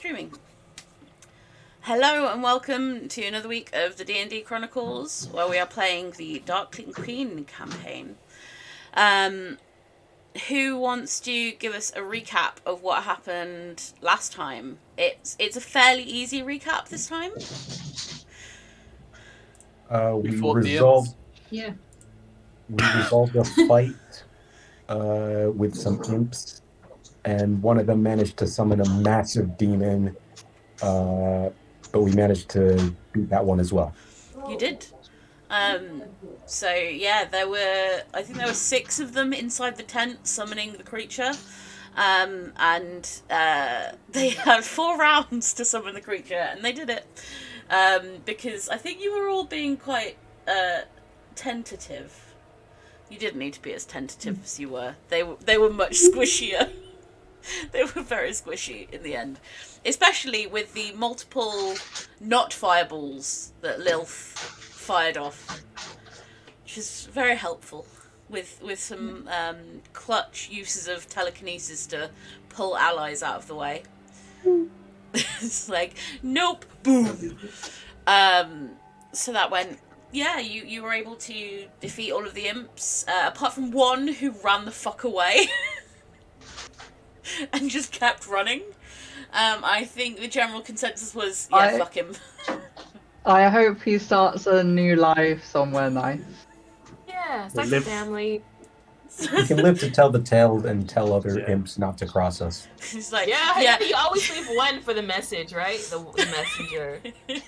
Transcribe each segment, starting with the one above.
streaming. Hello and welcome to another week of the D&D Chronicles, where we are playing the Darkling Queen campaign. Who wants to give us a recap of what happened last time? It's a fairly easy recap this time. We resolved a fight with some imps, and one of them managed to summon a massive demon, but we managed to beat that one as well. You did. So yeah, I think there were 6 of them inside the tent summoning the creature. And they had 4 rounds to summon the creature, and they did it. Because I think you were all being quite tentative. You didn't need to be as tentative as you were. They were much squishier. They were very squishy in the end. Especially with the multiple not fireballs that Lilith fired off. Which is very helpful. With some clutch uses of telekinesis to pull allies out of the way. It's like, nope, boom. So that went, yeah, you were able to defeat all of the imps, apart from one who ran the fuck away. And just kept running. I think the general consensus was, fuck him. I hope he starts a new life somewhere nice. Yeah, it's like a family. We can live to tell the tale and tell other imps not to cross us. He's like, yeah. You always leave one for the message, right? The messenger.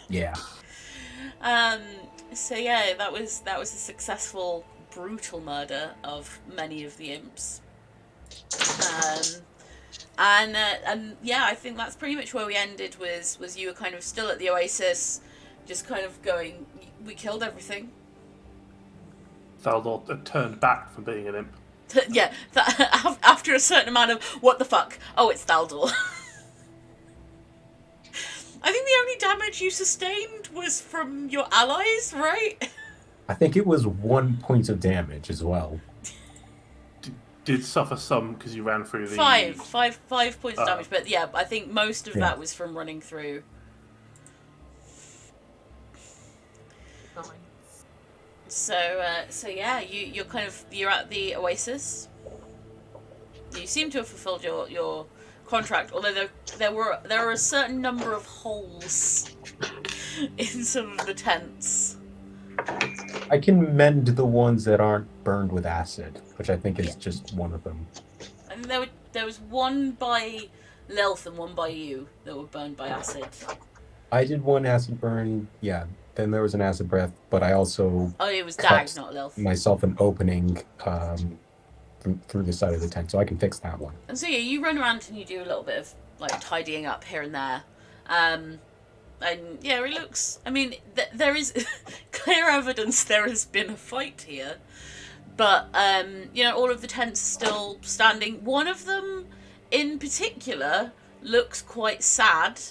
Yeah. So yeah, that was a successful, brutal murder of many of the imps. And yeah, I think that's pretty much where we ended. Was you were kind of still at the Oasis, just kind of going, we killed everything. Thaldor had turned back from being an imp. Yeah, after a certain amount of, what the fuck? Oh, it's Thaldor. I think the only damage you sustained was from your allies, right? I think it was 1 point of damage as well. Did suffer some because you ran through the... 5 points of damage, but yeah, I think most of that was from running through. So yeah, you're at the Oasis. You seem to have fulfilled your contract, although there are a certain number of holes in some of the tents. I can mend the ones that aren't burned with acid, which I think is just one of them. And there was one by Lilith and one by you that were burned by acid. I did one acid burn, yeah. Then there was an acid breath, but I also... Oh, it was Dag, not Lilith. ...myself an opening through the side of the tent, so I can fix that one. And so yeah, you run around and you do a little bit of like tidying up here and there. And yeah, it looks... I mean, there is clear evidence there has been a fight here. But, all of the tents are still standing. One of them, in particular, looks quite sad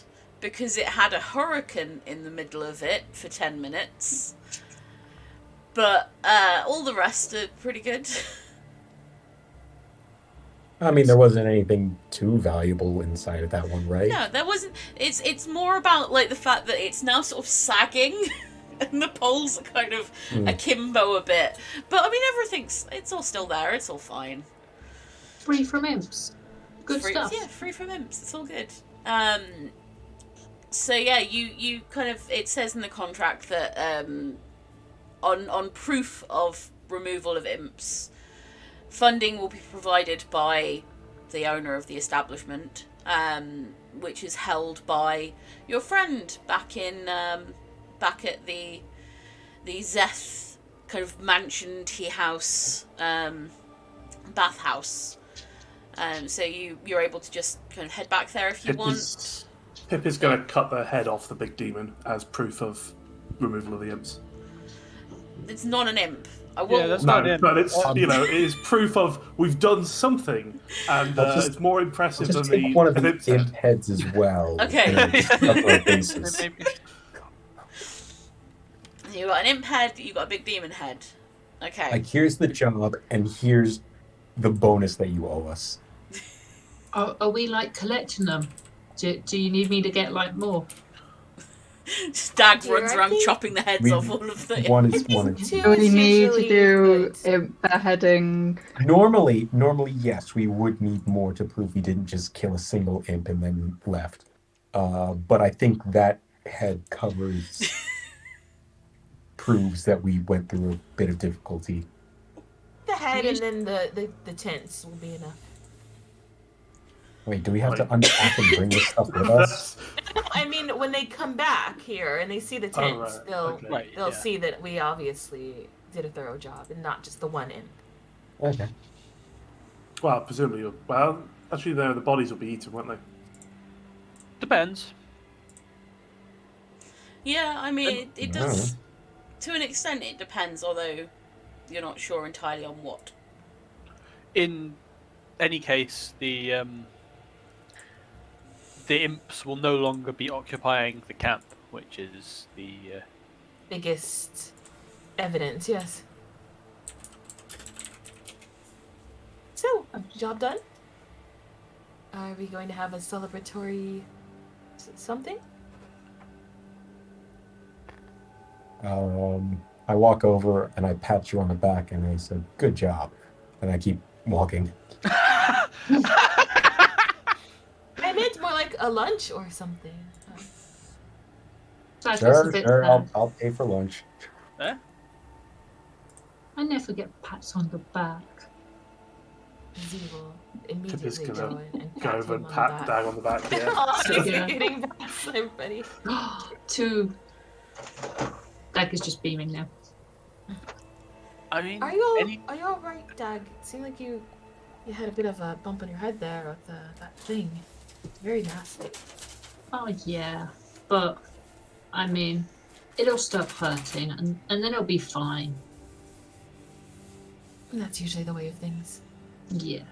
because it had a hurricane in the middle of it for 10 minutes. But all the rest are pretty good. I mean, there wasn't anything too valuable inside of that one, right? No, there wasn't. It's more about like the fact that it's now sort of sagging, and the poles are kind of akimbo a bit. But I mean, it's all still there. It's all fine. Free from imps. Good stuff. Yeah, free from imps. It's all good. So yeah, you kind of, it says in the contract that on proof of removal of imps, funding will be provided by the owner of the establishment, which is held by your friend back at the Zeth kind of mansion tea house, bathhouse. So you're able to just kind of head back there if you want. Pip is going to cut the head off the big demon as proof of removal of the imps. It's not an imp. That's not an imp. But it's it is proof of we've done something, and it's more impressive than the one of the imp heads as well. Okay. You got an imp head. You got a big demon head. Okay. Like, here's the job, and here's the bonus that you owe us. Are we like collecting them? Do you need me to get like more? Stag Do you runs around reckon? chopping the heads We- off all of the. One I is think one. two Do we is need to usually do good. beheading? Normally, yes, we would need more to prove we didn't just kill a single imp and then left. But I think that head covers proves that we went through a bit of difficulty. The head and then the tents will be enough. Wait, do we have to Right. unpack and bring this stuff with us? I mean, when they come back here and they see the tents, right, they'll okay. Right, they'll yeah. see that we obviously did a thorough job and not just the one imp. Okay. Well, presumably. Well, actually, the bodies will be eaten, won't they? Depends. Yeah, I mean, it No. does. To an extent, it depends, although you're not sure entirely on what. In any case, the imps will no longer be occupying the camp, which is the Biggest evidence, yes. So, job done? Are we going to have a celebratory something? I walk over and I pat you on the back and I said, "Good job," and I keep walking. I meant more like a lunch or something. So I guess a Sure, bit sure, sad. I'll pay for lunch. I never get pats on the back. Z will Just immediately gonna go in and Go pat over him and on pat the back. Dag on the back. Yeah. Oh, he's Yeah. getting pats, everybody. Two. Dag is just beaming now. I mean, Are you any all right, Dag? It seemed like you had a bit of a bump on your head there with that thing. Very nasty. Oh yeah, but I mean, it'll stop hurting, and then it'll be fine. And that's usually the way of things. Yeah.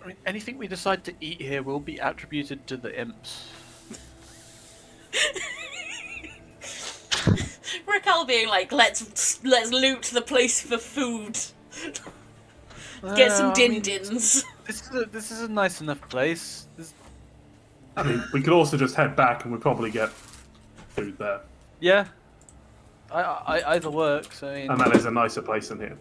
I mean, anything we decide to eat here will be attributed to the imps. Raquel being like, let's loot the place for food. Get some I mean, din-dins. This is a nice enough place. I mean, we could also just head back and we'd probably get food there. Yeah. I either works. I mean, And that is a nicer place than here.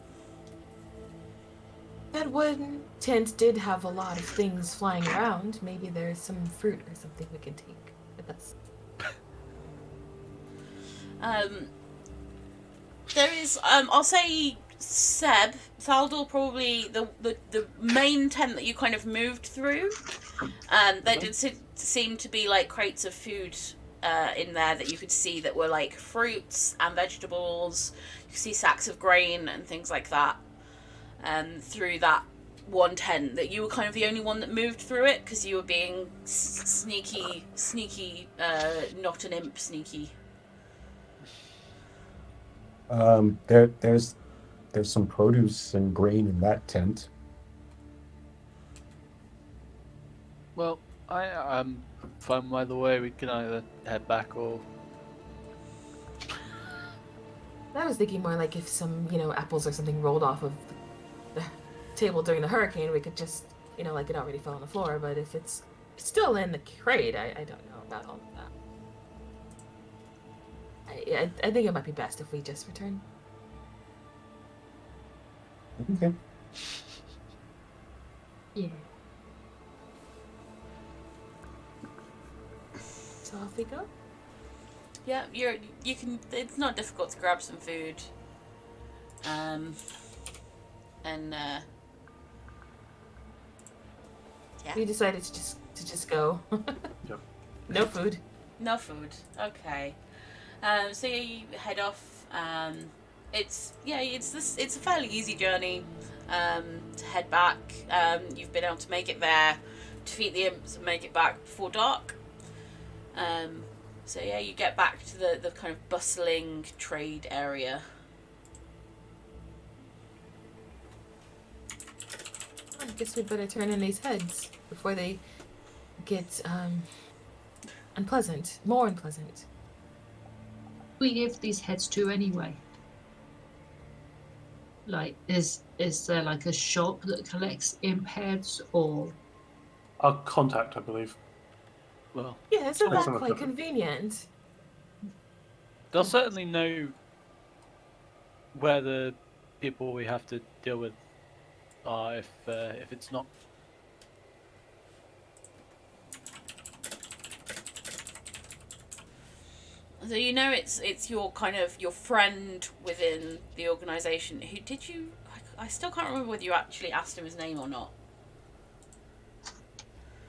That one tent did have a lot of things flying around. Maybe there's some fruit or something we can take with us. There is, I'll say Seb, Thaldor probably the main tent that you kind of moved through. There did seem to be like crates of food in there that you could see that were like fruits and vegetables. You could see sacks of grain and things like that. Through that one tent, that you were kind of the only one that moved through it because you were being sneaky, not an imp sneaky. There's some produce and grain in that tent. well, I'm fine by the way. We can either head back or I was thinking more like if some, apples or something rolled off of the table during the hurricane, we could just, like it already fell on the floor. But if it's still in the crate, I don't know about all of that. I think it might be best if we just return. Okay. Yeah. So off we go. Yeah, you can. It's not difficult to grab some food. Yeah. We decided to just go. Yep. No food. No food. Okay. So yeah, you head off. It's a fairly easy journey. To head back. You've been able to make it there, defeat the imps, and make it back before dark. So yeah, you get back to the kind of bustling trade area. I guess we better turn in these heads before they get unpleasant, more unpleasant. We give these heads to anyway. Like, is there like a shop that collects imp heads, or? Our contact, I believe. Well, Yeah, isn't that Excellent. quite convenient? they'll certainly know where the people we have to deal with are if it's not. So you know it's your kind of your friend within the organisation. Who did you? I still can't remember whether you actually asked him his name or not.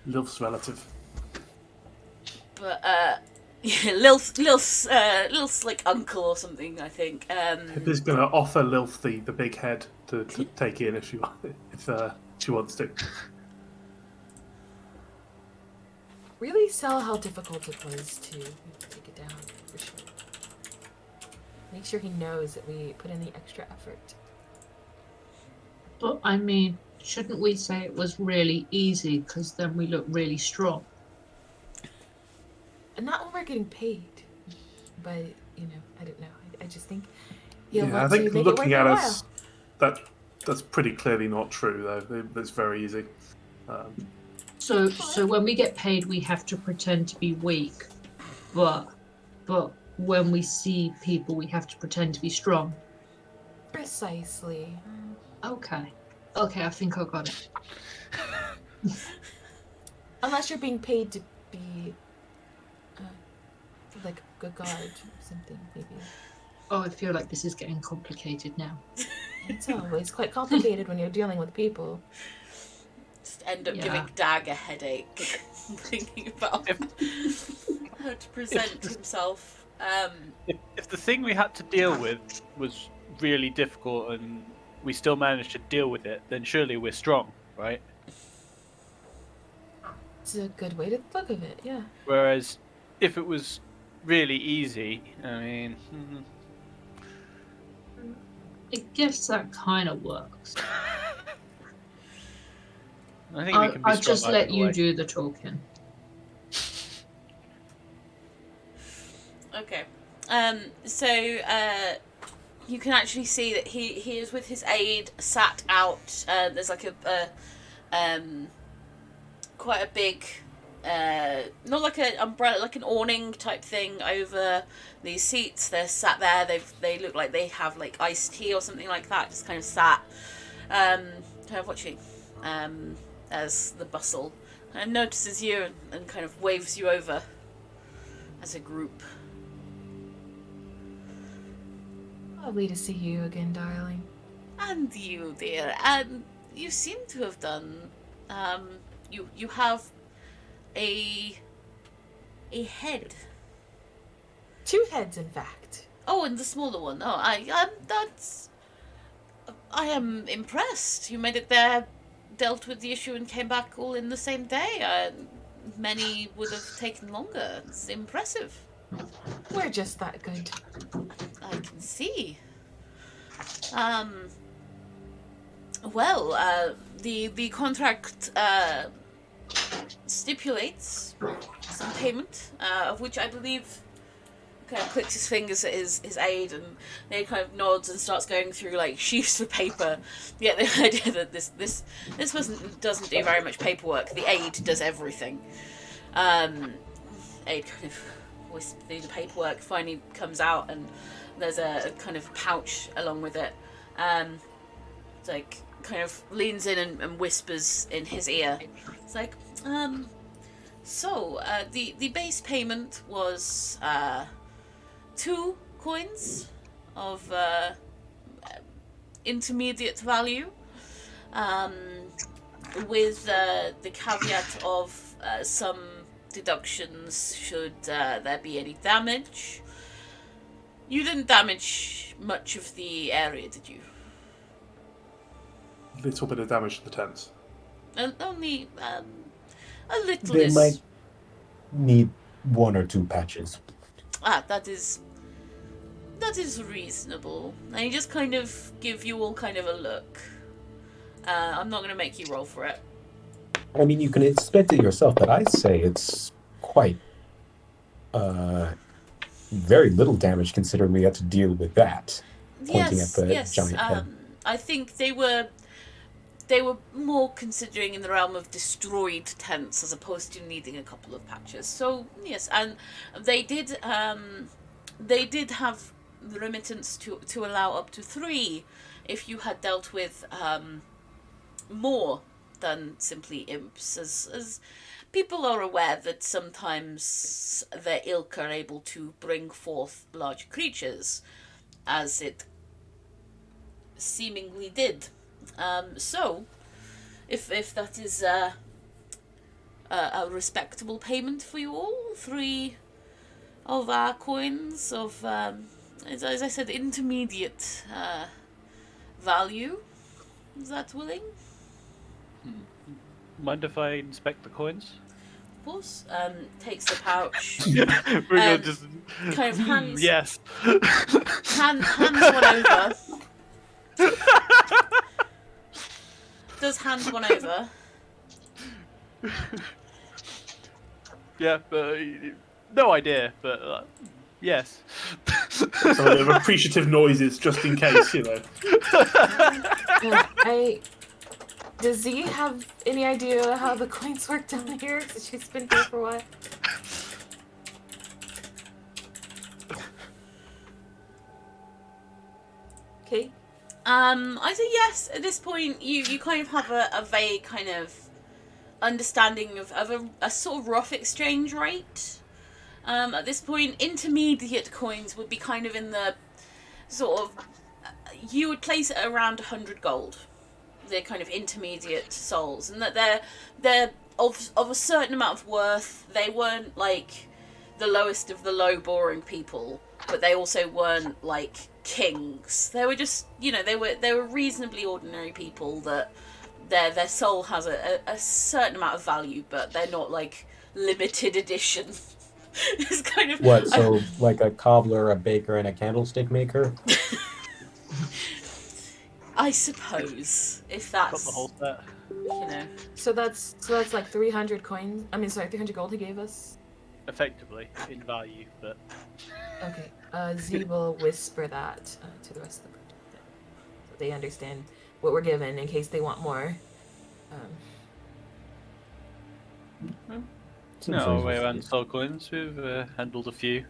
Lilf's relative. But yeah, Lil's like uncle or something, I think. Pip is going to offer Lilf the big head to take in if she wants to. Really sell how difficult it was to take it down, for sure. Make sure he knows that we put in the extra effort. But I mean, shouldn't we say it was really easy? Because then we look really strong. And not when we're getting paid. But, you know, I don't know. I just think I want to think make looking it at worth us, that's pretty clearly not true, though. It's very easy. So when we get paid, we have to pretend to be weak, but when we see people, we have to pretend to be strong. Precisely. Okay, I think I got it. Unless you're being paid to be, like, a good guard or something, maybe. Oh, I feel like this is getting complicated now. It's always quite complicated when you're dealing with people. Just end up Yeah. giving Dag a headache thinking about how to present himself. If the thing we had to deal with was really difficult and we still managed to deal with it, then surely we're strong, right? It's a good way to look at it, yeah. Whereas if it was really easy, I mean, I guess that kind of works. I think we can be I'll strong just let either you way. do the talking. Okay. So you can actually see that he is with his aide sat out. There's like quite a big, not like an umbrella, like an awning type thing over these seats. They're sat there. They look like they have like iced tea or something like that. Just kind of sat, kind of watching, as the bustle kind of notices you and kind of waves you over as a group. Lovely to see you again, darling. And you, dear, and you seem to have done. You have a head. 2 heads, in fact. Oh, and the smaller one. Oh, I am impressed. You made it there, dealt with the issue, and came back all in the same day. Many would have taken longer. It's impressive. We're just that good. I can see. Well, the contract stipulates some payment, of which I believe kind of clicks his fingers at his aide, and he kind of nods and starts going through like sheets of paper. Yeah, the idea that this person doesn't do very much paperwork. The aide does everything. Aide kind of whisks through the paperwork, finally comes out, and there's a kind of pouch along with it. It's like kind of leans in and whispers in his ear. It's like, so the base payment was 2 coins of intermediate value, with the caveat of some deductions should there be any damage. You didn't damage much of the area, did you? Little bit of damage to the tents. Only a little. They might need 1 or 2 patches. That is reasonable. And he just kind of give you all kind of a look. I'm not going to make you roll for it. I mean, you can inspect it yourself, but I say it's quite very little damage considering we had to deal with that. Pointing at the giant head. I think they were they were more considering in the realm of destroyed tents as opposed to needing a couple of patches. So yes, and they did have the remittance to allow up to 3 if you had dealt with more than simply imps, as people are aware that sometimes their ilk are able to bring forth large creatures, as it seemingly did. So, if that is a respectable payment for you all, 3 of our coins of, as I said, intermediate value. Is that willing? Mind if I inspect the coins? Of course. Takes the pouch. We're gonna Um, just kind of hands yes. hands one over. Does hand one over. Yeah, but no idea. But yes. Some bit of appreciative noises, just in case, you know. Does Z have any idea how the coins work down here? Since she's been here for a while. Okay. I say yes. At this point, you kind of have a vague kind of understanding of a sort of rough exchange rate. At this point, intermediate coins would be kind of in the sort of, you would place it around 100 gold. They're kind of intermediate souls, and that they're of a certain amount of worth. They weren't like the lowest of the low, boring people, but they also weren't like kings. They were just, they were reasonably ordinary people that their soul has a certain amount of value, but they're not like limited edition. It's kind of What? So like a cobbler, a baker, and a candlestick maker? I suppose, if Got that's, the whole set. So that's like 300 coins. I mean, sorry, 300 gold he gave us. Effectively in value, but Okay. Z will whisper that to the rest of the group, so they understand what we're given in case they want more. no way around soul coins. We've handled a few.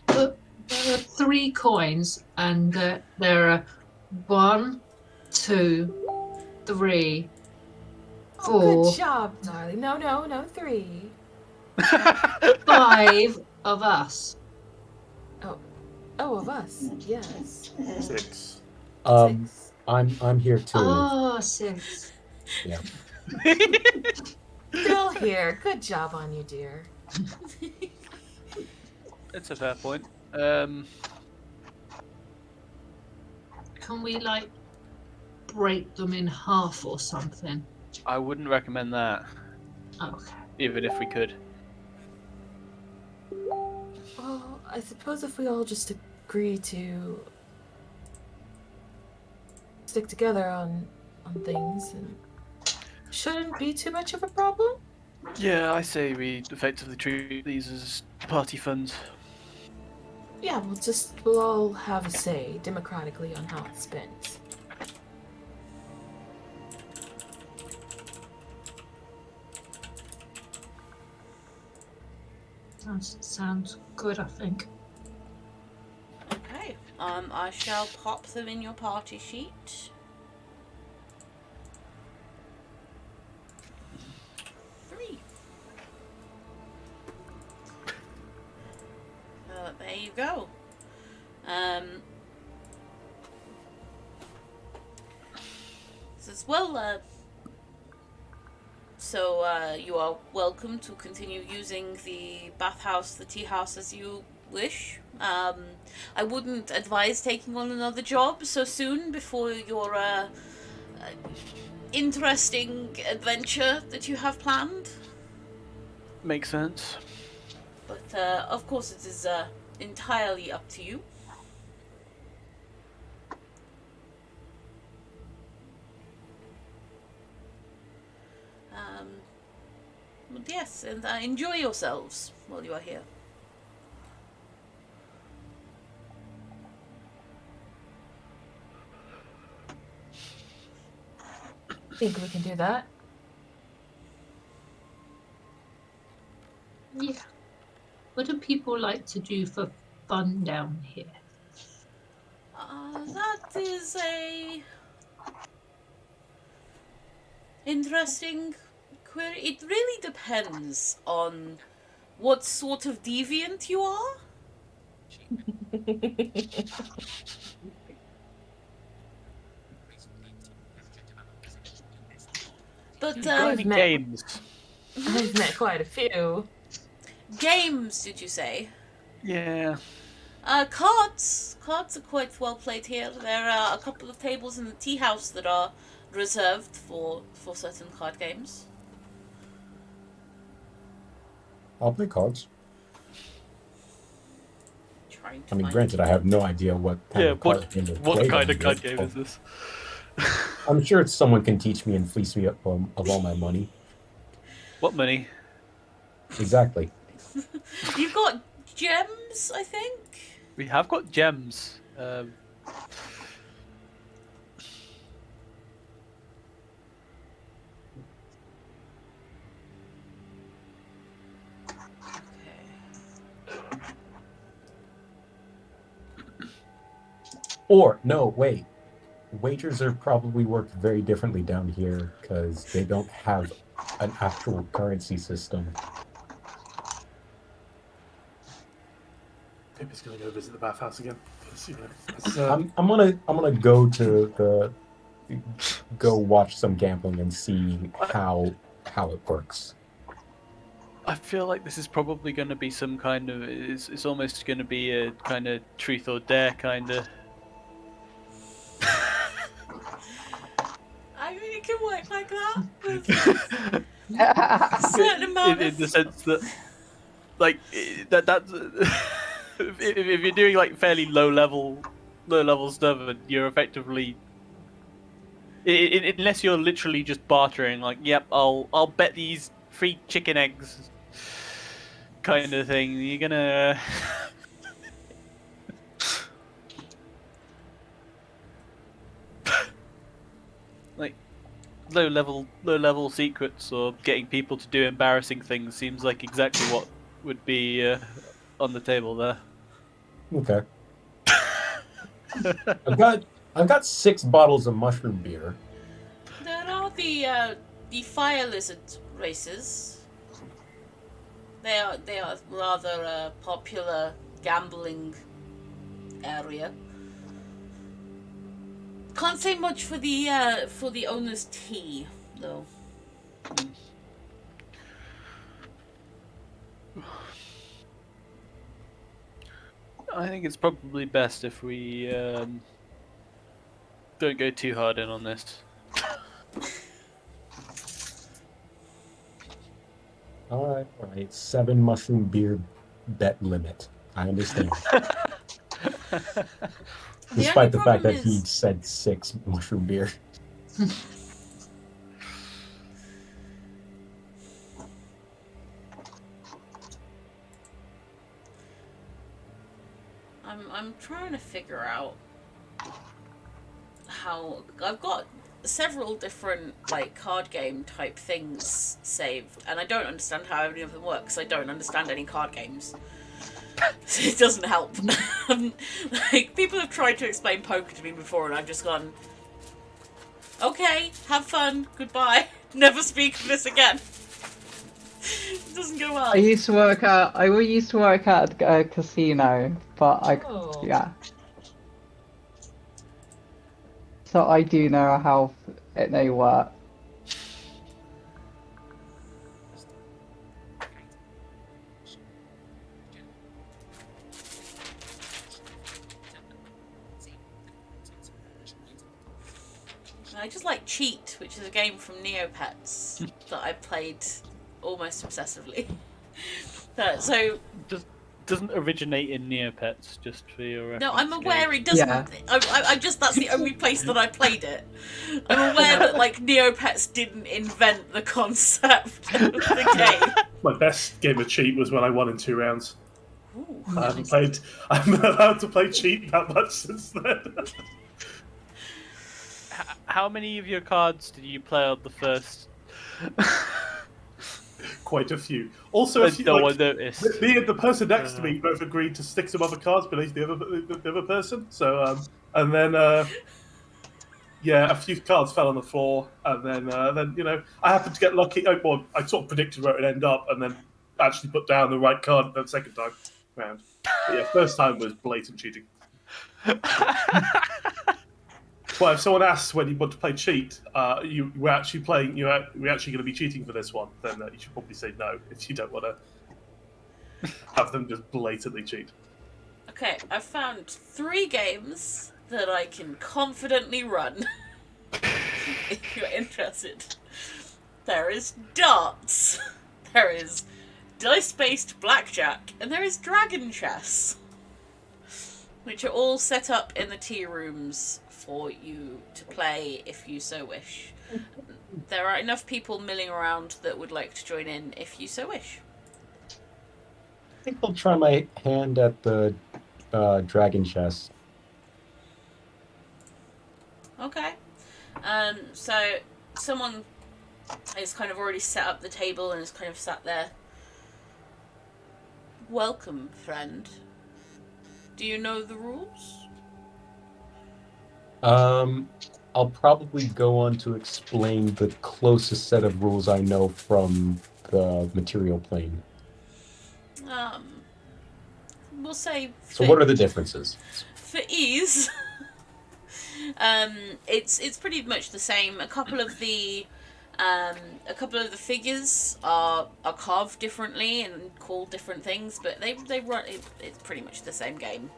But there are 3 coins, and there are 1, 2, 3, 4, Oh, good job, darling. No, 3. 5 of us. Oh, of us. Yes. 6. 6. I'm here too. Oh, 6. Yeah. Still here. Good job on you, dear. It's a fair point. Can we break them in half or something? I wouldn't recommend that, Okay. even if we could. Well, I suppose if we all just agree to stick together on things, and shouldn't be too much of a problem. Yeah, I say we effectively treat these as party funds. Yeah, we'll all have a say democratically on how it's spent. Sounds good, I think. okay. I shall pop them in your party sheet. 3. There you go. As well, so you are welcome to continue using the bathhouse, the tea house as you wish. I wouldn't advise taking on another job so soon before your interesting adventure that you have planned. Makes sense. But of course it is entirely up to you. But yes, and enjoy yourselves while you are here. think we can do that. Yeah. What do people like to do for fun down here? That is a interesting query. It really depends on what sort of deviant you are. But I've met- Games. I've met quite a few. games, did you say? Yeah. Cards. Cards are quite well played here. There are a couple of tables in the tea house that are reserved for certain card games. I'll play cards. Trying to I mean, find granted, I have no idea what kind Yeah, of card game they're what playing kind of here, card game but is this? I'm sure someone can teach me and fleece me up of all my money. What money? Exactly. You've got gems, I think. We have got gems. Or no, wait. Wagers are probably work very differently down here because they don't have an actual currency system. Pippi's gonna go visit the bathhouse again. 'Cause, you know, I'm gonna go to go watch some gambling and see how it works. I feel like this is probably going to be some kind of. It's almost going to be a kind of truth or dare kind of. I mean, it can work like that. With a certain amount in of... the sense that, like, that's if you're doing like fairly low level stuff, and you're effectively, unless you're literally just bartering, like, yep, I'll bet these 3 chicken eggs, kind of thing. You're gonna. Like low level secrets or getting people to do embarrassing things seems like exactly what would be on the table there. Okay. I've got 6 bottles of mushroom beer. There are the fire lizard races. They are rather a popular gambling area. Can't say much for the owner's tea, though. I think it's probably best if we don't go too hard in on this. All right. 7 mushroom beer bet limit. I understand. Despite the fact that he said 6 mushroom beer. I'm trying to figure out how... I've got several different like card game type things saved, and I don't understand how any of them work because I don't understand any card games. So it doesn't help. Like, people have tried to explain poker to me before, and I've just gone, okay, have fun, goodbye, never speak of this again. It doesn't go well. I used to work at a casino, but Oh. yeah. So I do know how they work. I just like Cheat, which is a game from Neopets that I played almost obsessively. So Doesn't originate in Neopets, just for your no, reference, I'm aware Gabe. it doesn't. Yeah. I just that's the only place that I played it. I'm aware that like Neopets didn't invent the concept of the game. my best game of cheat was when I won in 2 rounds. Ooh. I haven't allowed to play cheat that much since then. how many of your cards did you play on the first? Quite a few. Also, a few, No like, one noticed. me and the person next to me both agreed to stick some other cards beneath the other person. So, and then yeah, a few cards fell on the floor, and then you know, I happened to get lucky. Well, I sort of predicted where it'd end up, and then actually put down the right card the second time round. But yeah, first time was blatant cheating. Well, if someone asks when you want to play cheat, we're actually playing. We're actually going to be cheating for this one. Then you should probably say no if you don't want to have them just blatantly cheat. Okay, I've found 3 games that I can confidently run. If you're interested. There is darts. There is dice-based blackjack, and there is dragon chess, which are all set up in the tea rooms for you to play if you so wish. There are enough people milling around that would like to join in if you so wish. I think I'll try my hand at the dragon chess. Okay. So someone has kind of already set up the table and is kind of sat there. Welcome, friend. Do you know the rules? I'll probably go on to explain the closest set of rules I know from the material plane. We'll say. So what are the differences? For ease, it's pretty much the same. A couple of the figures are carved differently and called different things, but they run. It's pretty much the same game.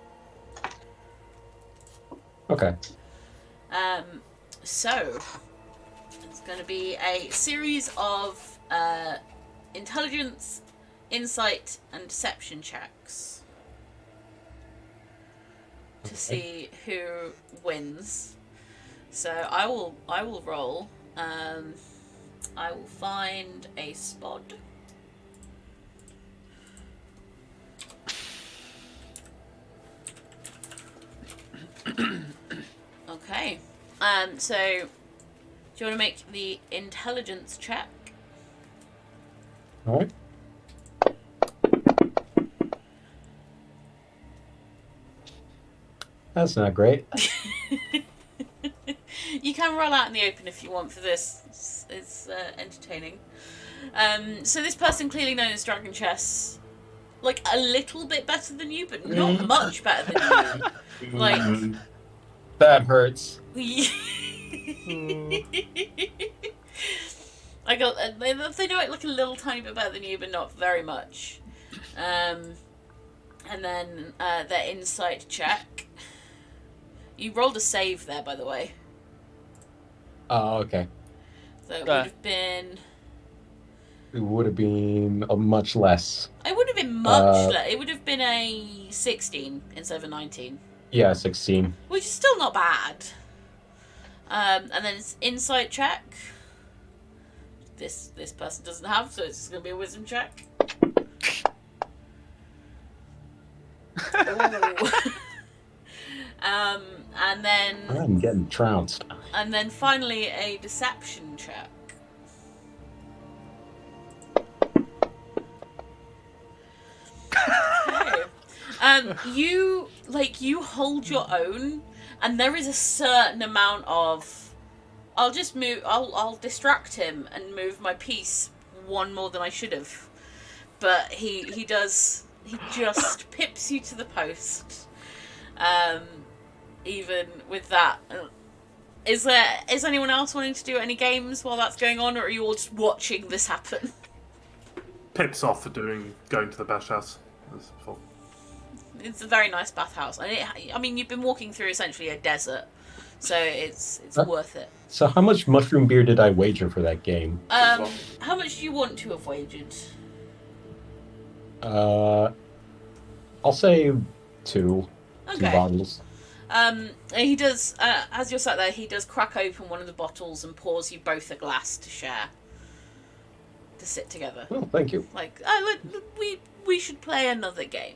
Okay. So it's going to be a series of intelligence, insight, and deception checks to see who wins. So I will roll. I will find a spod. Okay. So do you want to make the intelligence check? All right. That's not great. You can roll out in the open if you want for this. It's entertaining. So this person clearly known as Dragon Chess, like a little bit better than you, but not much better than you. Like that hurts. I got. They know it like a little tiny bit better than you, but not very much. And then their insight check. You rolled a save there, by the way. Oh, okay. So it would have been. It would have been a much less. It would have been much less. It would have been a 16 instead of a 19. Yeah, 16. Which is still not bad. And then it's insight check. This person doesn't have, so it's going to be a wisdom check. And then I'm getting trounced. And then finally a deception check. Okay. You hold your own, and there is a certain amount of I'll distract him and move my piece one more than I should have. But he just pips you to the post. Even with that. Is anyone else wanting to do any games while that's going on, or are you all just watching this happen? Pips off for going to the bash house. It's a very nice bathhouse. I mean, you've been walking through essentially a desert, so it's worth it. So how much mushroom beer did I wager for that game? How much do you want to have wagered? I'll say 2 bottles. He does, as you're sat there, he does crack open one of the bottles and pours you both a glass to share. To sit together. Oh, thank you. We should play another game.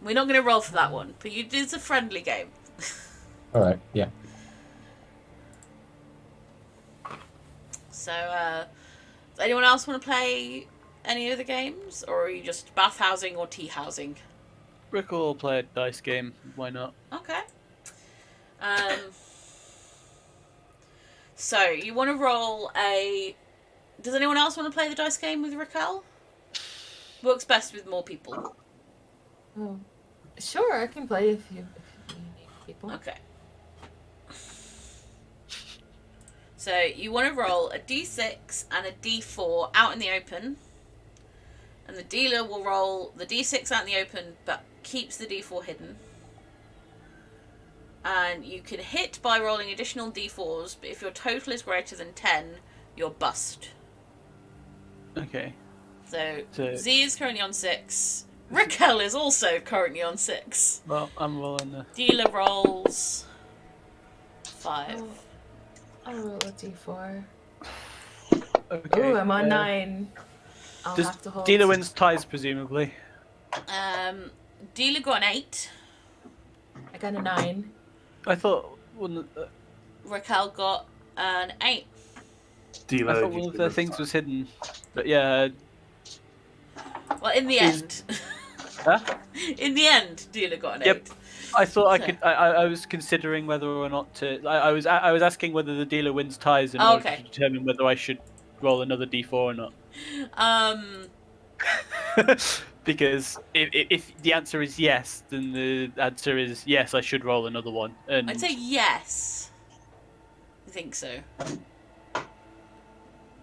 We're not going to roll for that one, but it's a friendly game. All right, yeah. So, does anyone else want to play any of the games, or are you just bath housing or tea housing? Rick will play a dice game. Why not? Okay. So you want to roll a. Does anyone else want to play the dice game with Raquel? Works best with more people. Oh, sure, I can play if you need people. Okay. So you want to roll a d6 and a d4 out in the open, and the dealer will roll the d6 out in the open, but keeps the d4 hidden. And you can hit by rolling additional d4s, but if your total is greater than 10, you're bust. Okay. So So- Z is currently on 6. Raquel is also currently on 6. Well, I'm rolling the. Dealer rolls 5. Oh, I'll roll a d4. Okay. Ooh, I'm on 9. I'll Does have to hold. dealer wins ties, presumably. Dealer got an 8. I got a 9. I thought one. Raquel got an 8. Dealer. I thought one of the things was hidden, but yeah. Well, in the end. Huh? In the end, Dealer got an 8. Yep. I thought I So- could. I was considering whether or not to. I was asking whether the dealer wins ties in Oh, order okay. to determine whether I should roll another d4 or not. Because if the answer is yes, then the answer is yes. I should roll another one. And I'd say yes. I think so.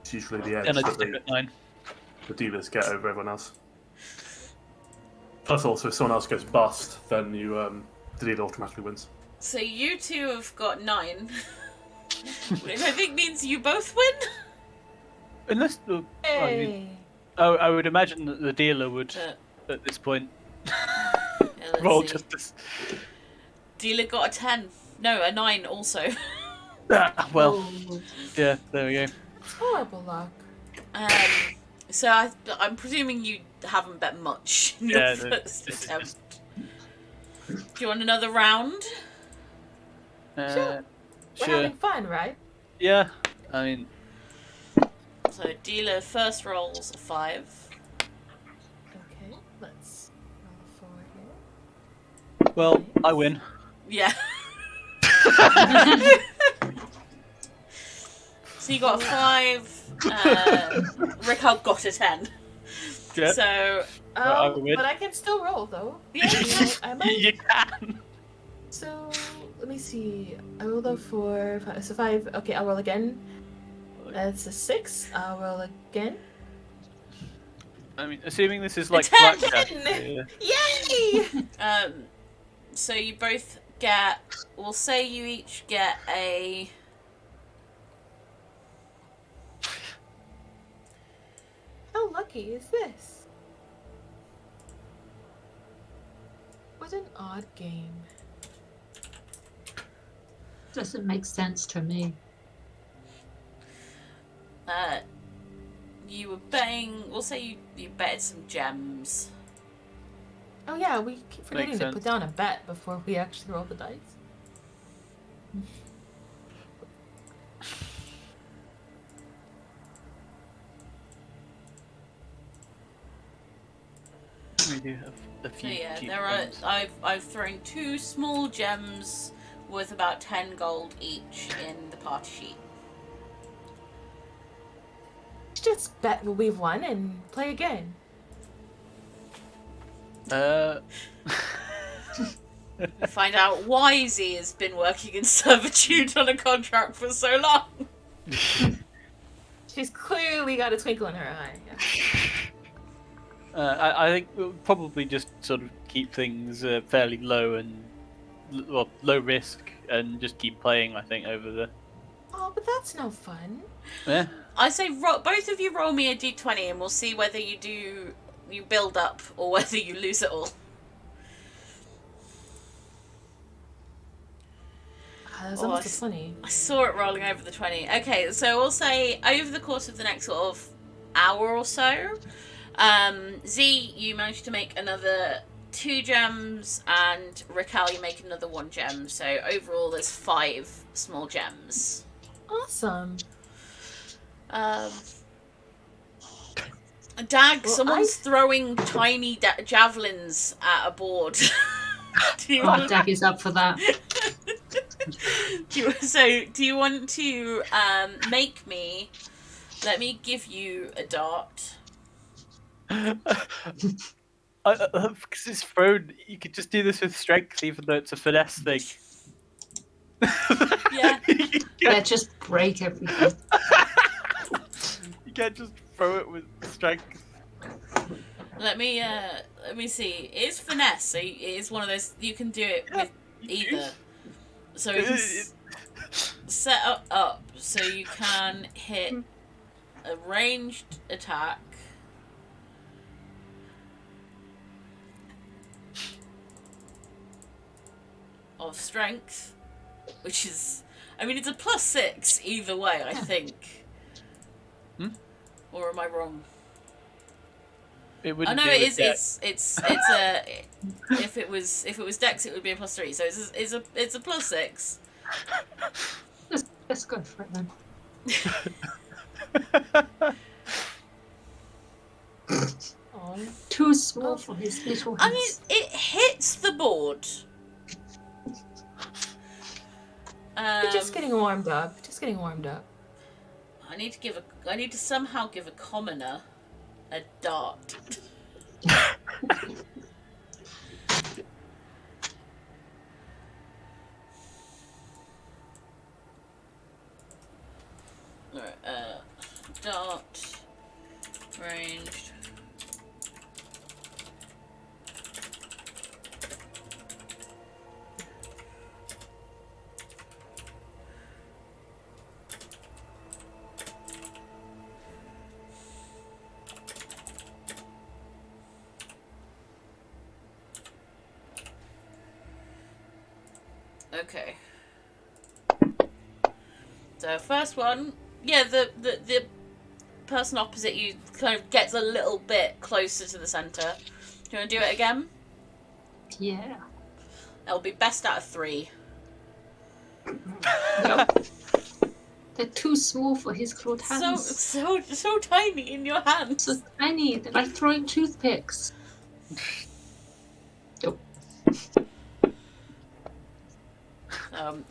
It's usually the edge then I that just stick at 9. the dealers get over everyone else. Plus, also, if someone else goes bust, then the dealer automatically wins. So you two have got 9. Which I think means you both win. Unless I Hey! I would imagine that the dealer would But, at this point yeah, let's roll see. just as. Dealer got a 10. No, a 9 also. Well, Oh, yeah, there we go. Horrible luck. So I'm presuming you haven't bet much in your Yeah, first this is attempt. Do you want another round? We're Sure. having fun, right? Yeah, I mean, So dealer first rolls a 5. Okay, let's roll 4 here. well, I win. Yeah. So you got a 5. Raquel got a 10. Yeah. So I win. But I can still roll, though. yeah. I might. You can. So, let me see. I rolled a 4, 5, so 5. Okay, I'll roll again. That's a 6. I'll roll again. I mean, assuming this is like 10. blackjack. Yeah. Yay! So you both get. We'll say you each get a. How lucky is this? What an odd game. doesn't make sense to me. You were betting. We'll say you betted some gems. Oh yeah, we keep forgetting to sense. put down a bet before we actually roll the dice. We do have a So few. yeah, cheap there are. ones. I've thrown 2 small gems worth about 10 gold each in the party sheet. Just bet what we've won and play again. Find out why Z has been working in servitude on a contract for so long. She's clearly got a twinkle in her eye. Yeah. I think we'll probably just sort of keep things fairly low and well, low risk, and just keep playing. I think over the. Oh, but that's no fun. Yeah. I say both of you roll me a d20 and we'll see whether you build up or whether you lose it all. That's Oh, almost I s- a 20. I saw it rolling over the 20. Okay, so we'll say over the course of the next sort of hour or so, Z, you managed to make another 2 gems, and Raquel, you make another 1 gem. So overall, there's 5 small gems. Awesome. Dag, Well, someone's throwing tiny javelins at a board. Do you Oh, want? Dag is up for that. Do you want to make me? Let me give you a dart. Because it's thrown, you could just do this with strength, even though it's a finesse thing. Yeah. Yeah, just break everything. You can't just throw it with strength. Let me see. It is finesse, so it is one of those you can do it with either. So you can set up so you can hit a ranged attack. Of strength, which is, I mean, it's a +6 either way, I think. Or am I wrong? It Oh wouldn't no, be it with is. dex. It's a. If it was Dex, it would be a +3. So it's a +6. Let's go for it then. Aw. Too small for his little I mean, hands. it hits the board. We're just getting warmed up. Just getting warmed up. I need to somehow give a commoner a dart. Alright, dart, ranged. Okay. So first one, yeah, the person opposite you kind of gets a little bit closer to the center. Do you want to do it again? Yeah. It'll be best out of 3. Nope. They're too small for his clawed hands. So tiny in your hands. So tiny. They're like throwing toothpicks. Nope.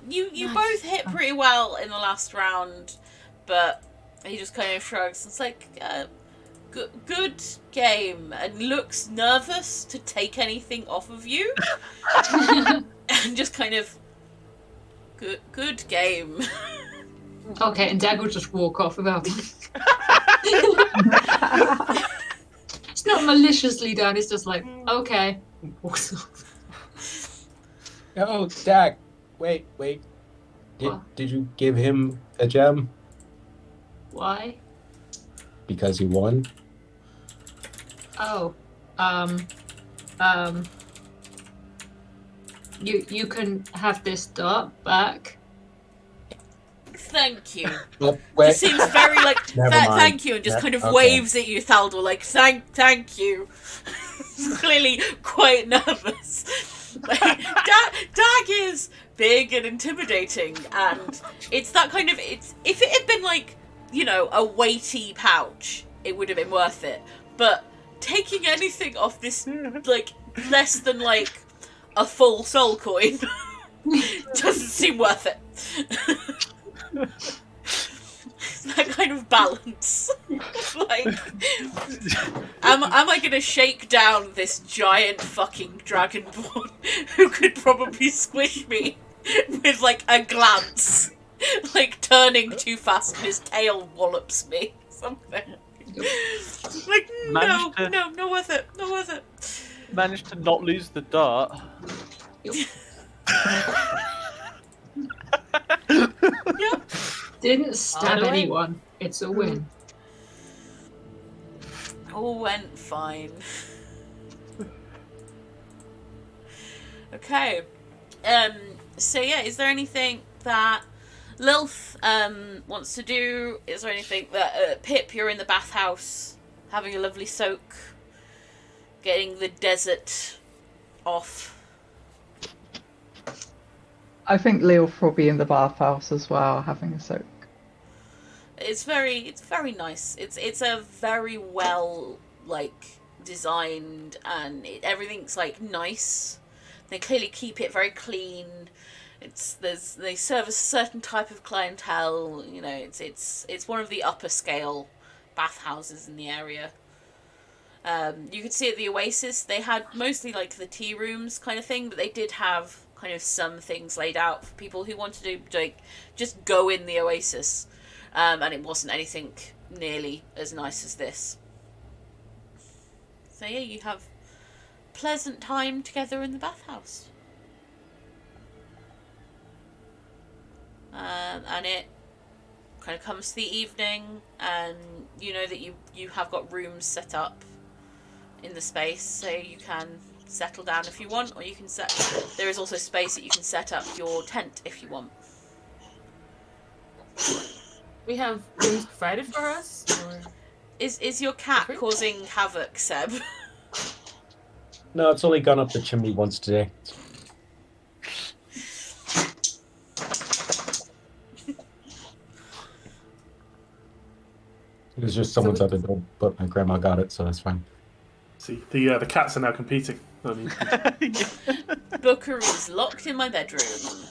You Nice. both hit pretty well in the last round, but he just kind of shrugs. It's like, good game, and looks nervous to take anything off of you, and just kind of, good game. Okay, and Dag will just walk off without. It's not maliciously done. It's just like, okay, walks off. Oh, Dak. Wait. What? Did you give him a gem? Why? Because he won? Oh, you can have this dart back. Thank you. Oh, He wait. seems very like Never mind. thank you, and just kind of Okay. waves at you, Thaldor, like thank you. He's clearly quite nervous. Like, Dag is big and intimidating, and it's that kind of if it had been like, you know, a weighty pouch, it would have been worth it. But taking anything off this like less than like a full soul coin doesn't seem worth it. That kind of balance. Like, am I gonna shake down this giant fucking dragonborn who could probably squish me with like a glance, like turning too fast and his tail wallops me, something. Like no, Managed to- not worth it, not worth it. Managed to not lose the dart. Yep. Didn't stab Alright. anyone. It's a win. All went fine. Okay. So yeah, is there anything that Lilith wants to do? Is there anything that Pip, you're in the bathhouse having a lovely soak, getting the desert off? I think Leo will be in the bathhouse as well, having a soak. It's very nice. It's a very well like designed, and everything's like nice. They clearly keep it very clean. They serve a certain type of clientele. You know, it's one of the upper scale bathhouses in the area. You could see at the Oasis they had mostly like the tea rooms kind of thing, but they did have kind of some things laid out for people who wanted to like just go in the Oasis, and it wasn't anything nearly as nice as this. So yeah, you have pleasant time together in the bathhouse. And it kind of comes to the evening, and you know that you have got rooms set up in the space, so you can settle down if you want, or you can there is also space that you can set up your tent if you want. We have rooms provided for us, or Is your cat Okay. causing havoc, Seb? No, it's only gone up the chimney once today. It was just someone's at the door, but my grandma got it, so that's fine. See, the cats are now competing. I mean, Booker is locked in my bedroom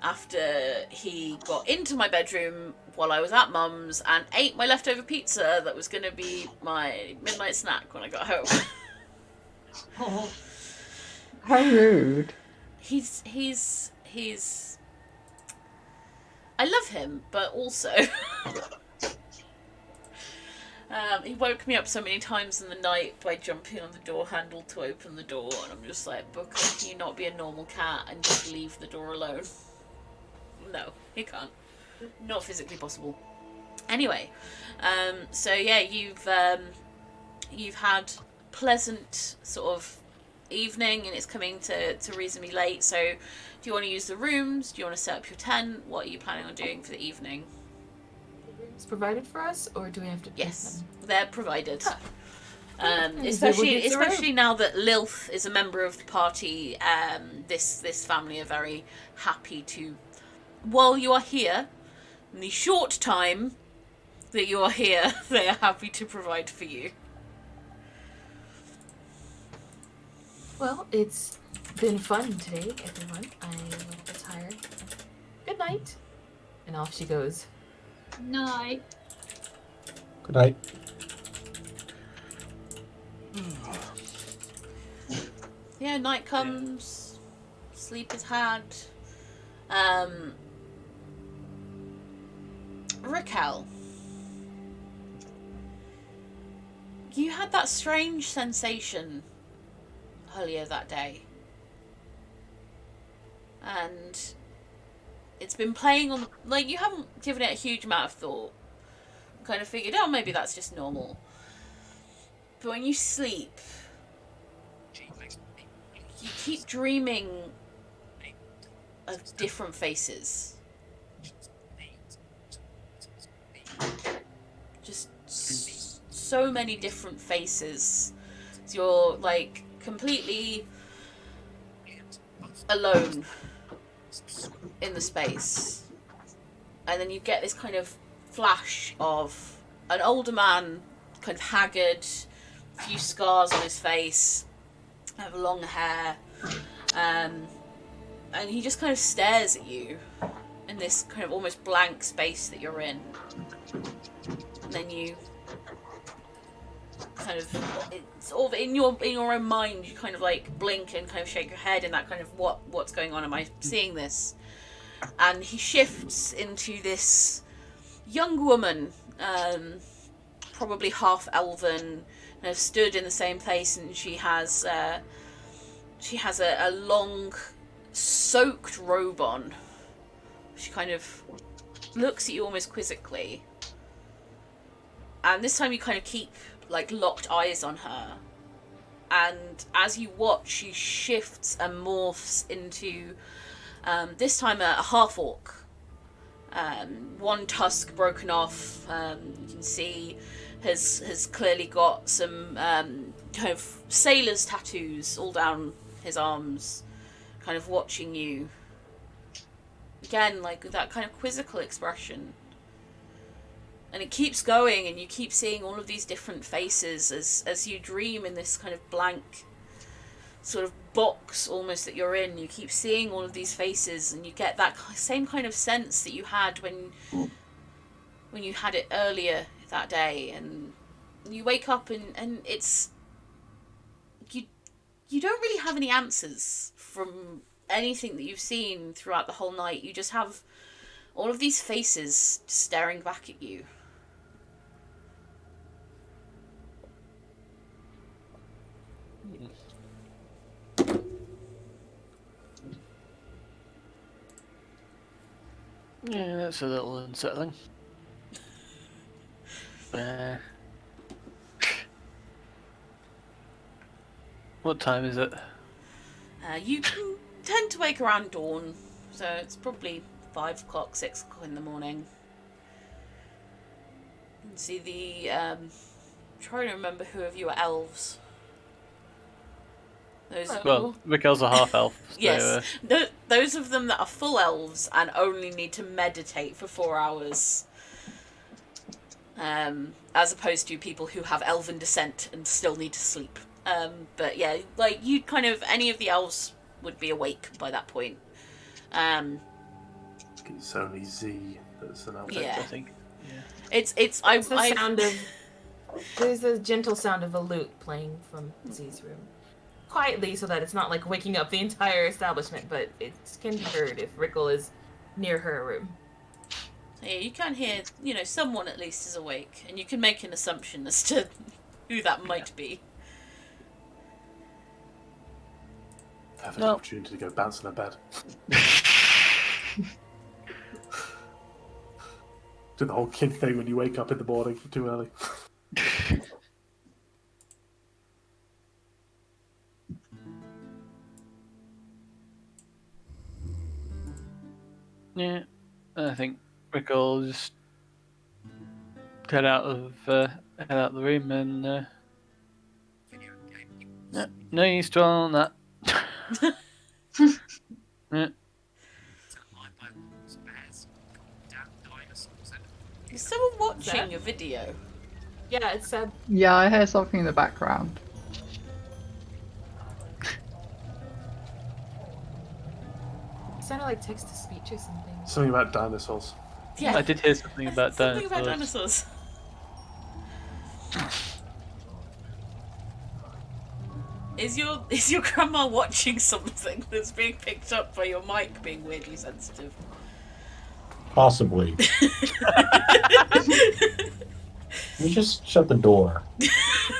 after he got into my bedroom while I was at Mum's and ate my leftover pizza that was going to be my midnight snack when I got home. Oh, How rude. He's I love him, but also he woke me up so many times in the night by jumping on the door handle to open the door, and I'm just like, Booker, can you not be a normal cat and just leave the door alone? No, he can't. Not physically possible. Anyway, so yeah, you've had pleasant sort of evening, and it's coming to reasonably late. So, do you want to use the rooms? Do you want to set up your tent? What are you planning on doing for the evening? rooms provided for us, or do we have to pay Yes, them? they're provided. Is there Especially widgets around? especially now that Lilth is a member of the party. This family are very happy to, while you are here, in the short time that you are here, they are happy to provide for you. Well, it's been fun today, everyone. I'm a little bit tired. Good night. And off she goes. night. Good night. Yeah, night comes, sleep is had. Raquel, you had that strange sensation earlier that day, and it's been playing on, like, you haven't given it a huge amount of thought, kind of figured, oh, maybe that's just normal, but when you sleep, you keep dreaming of different faces. Just so many different faces. So you're like completely alone in the space. And then you get this kind of flash of an older man, kind of haggard, a few scars on his face, have long hair, and he just kind of stares at you in this kind of almost blank space that you're in. And then you kind of, it's sort of in your own mind, you kind of like blink and kind of shake your head in that kind of what's going on? Am I seeing this? And he shifts into this young woman, probably half elven, kind of stood in the same place, and she has a long soaked robe on. She kind of looks at you almost quizzically, and this time you kind of keep like locked eyes on her, and as you watch, she shifts and morphs into this time a half orc. One tusk broken off, you can see has clearly got some kind of sailor's tattoos all down his arms, kind of watching you. Again, like with that kind of quizzical expression. And it keeps going, and you keep seeing all of these different faces as you dream in this kind of blank sort of box almost that you're in. You keep seeing all of these faces, and you get that same kind of sense that you had when you had it earlier that day. And you wake up, and it's... You don't really have any answers from anything that you've seen throughout the whole night. You just have all of these faces staring back at you. Yeah, that's a little unsettling. What time is it? You tend to wake around dawn, so it's probably 5 o'clock, 6 o'clock in the morning. And see the, trying to remember who of you are elves. Those Well, Raquel's a half elf. So, yes, those of them that are full elves and only need to meditate for 4 hours. As opposed to people who have elven descent and still need to sleep. But yeah, like you kind of, any of the elves would be awake by that point. It's only Z that's an elf. Yeah. I think. It's It's the sound of... There's a gentle sound of a lute playing from Z's room. Quietly, so that it's not like waking up the entire establishment, but it can be heard if Rickle is near her room. Yeah, you can hear, someone at least is awake, and you can make an assumption as to who that might be. Have an opportunity to go bounce in a bed. Do the whole kid thing when you wake up in the morning too early. Yeah, I think Rick will just head out of the room and no, you still on that. Yeah. Is someone watching a video? Yeah, it's Seb. Yeah, I hear something in the background. It sounded like text to speech or something. Something about dinosaurs. Yeah, I did hear something about something dinosaurs. about dinosaurs. Is your grandma watching something that's being picked up by your mic being weirdly sensitive? Possibly. Let me just shut the door.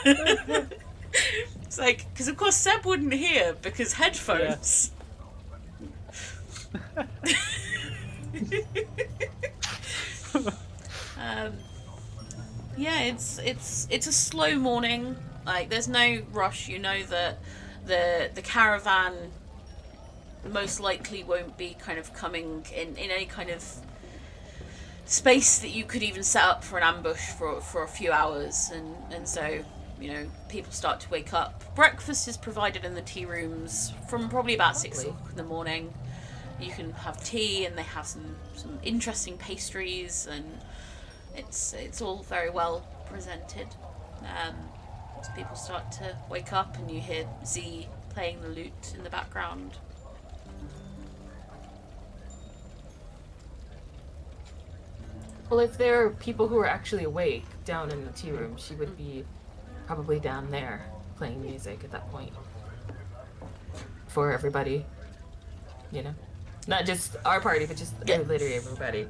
It's like, because of course Seb wouldn't hear because headphones. Yeah, it's a slow morning. Like, there's no rush. You know that the caravan most likely won't be kind of coming in any kind of space that you could even set up for an ambush for a few hours, and so people start to wake up. Breakfast is provided in the tea rooms from probably about 6 o'clock in the morning. You can have tea, and they have some interesting pastries, and it's all very well presented. As people start to wake up, and you hear Z playing the lute in the background. Well, if there are people who are actually awake down in the tea room, she would be probably down there playing music at that point. For everybody. Not just our party, but just literally everybody.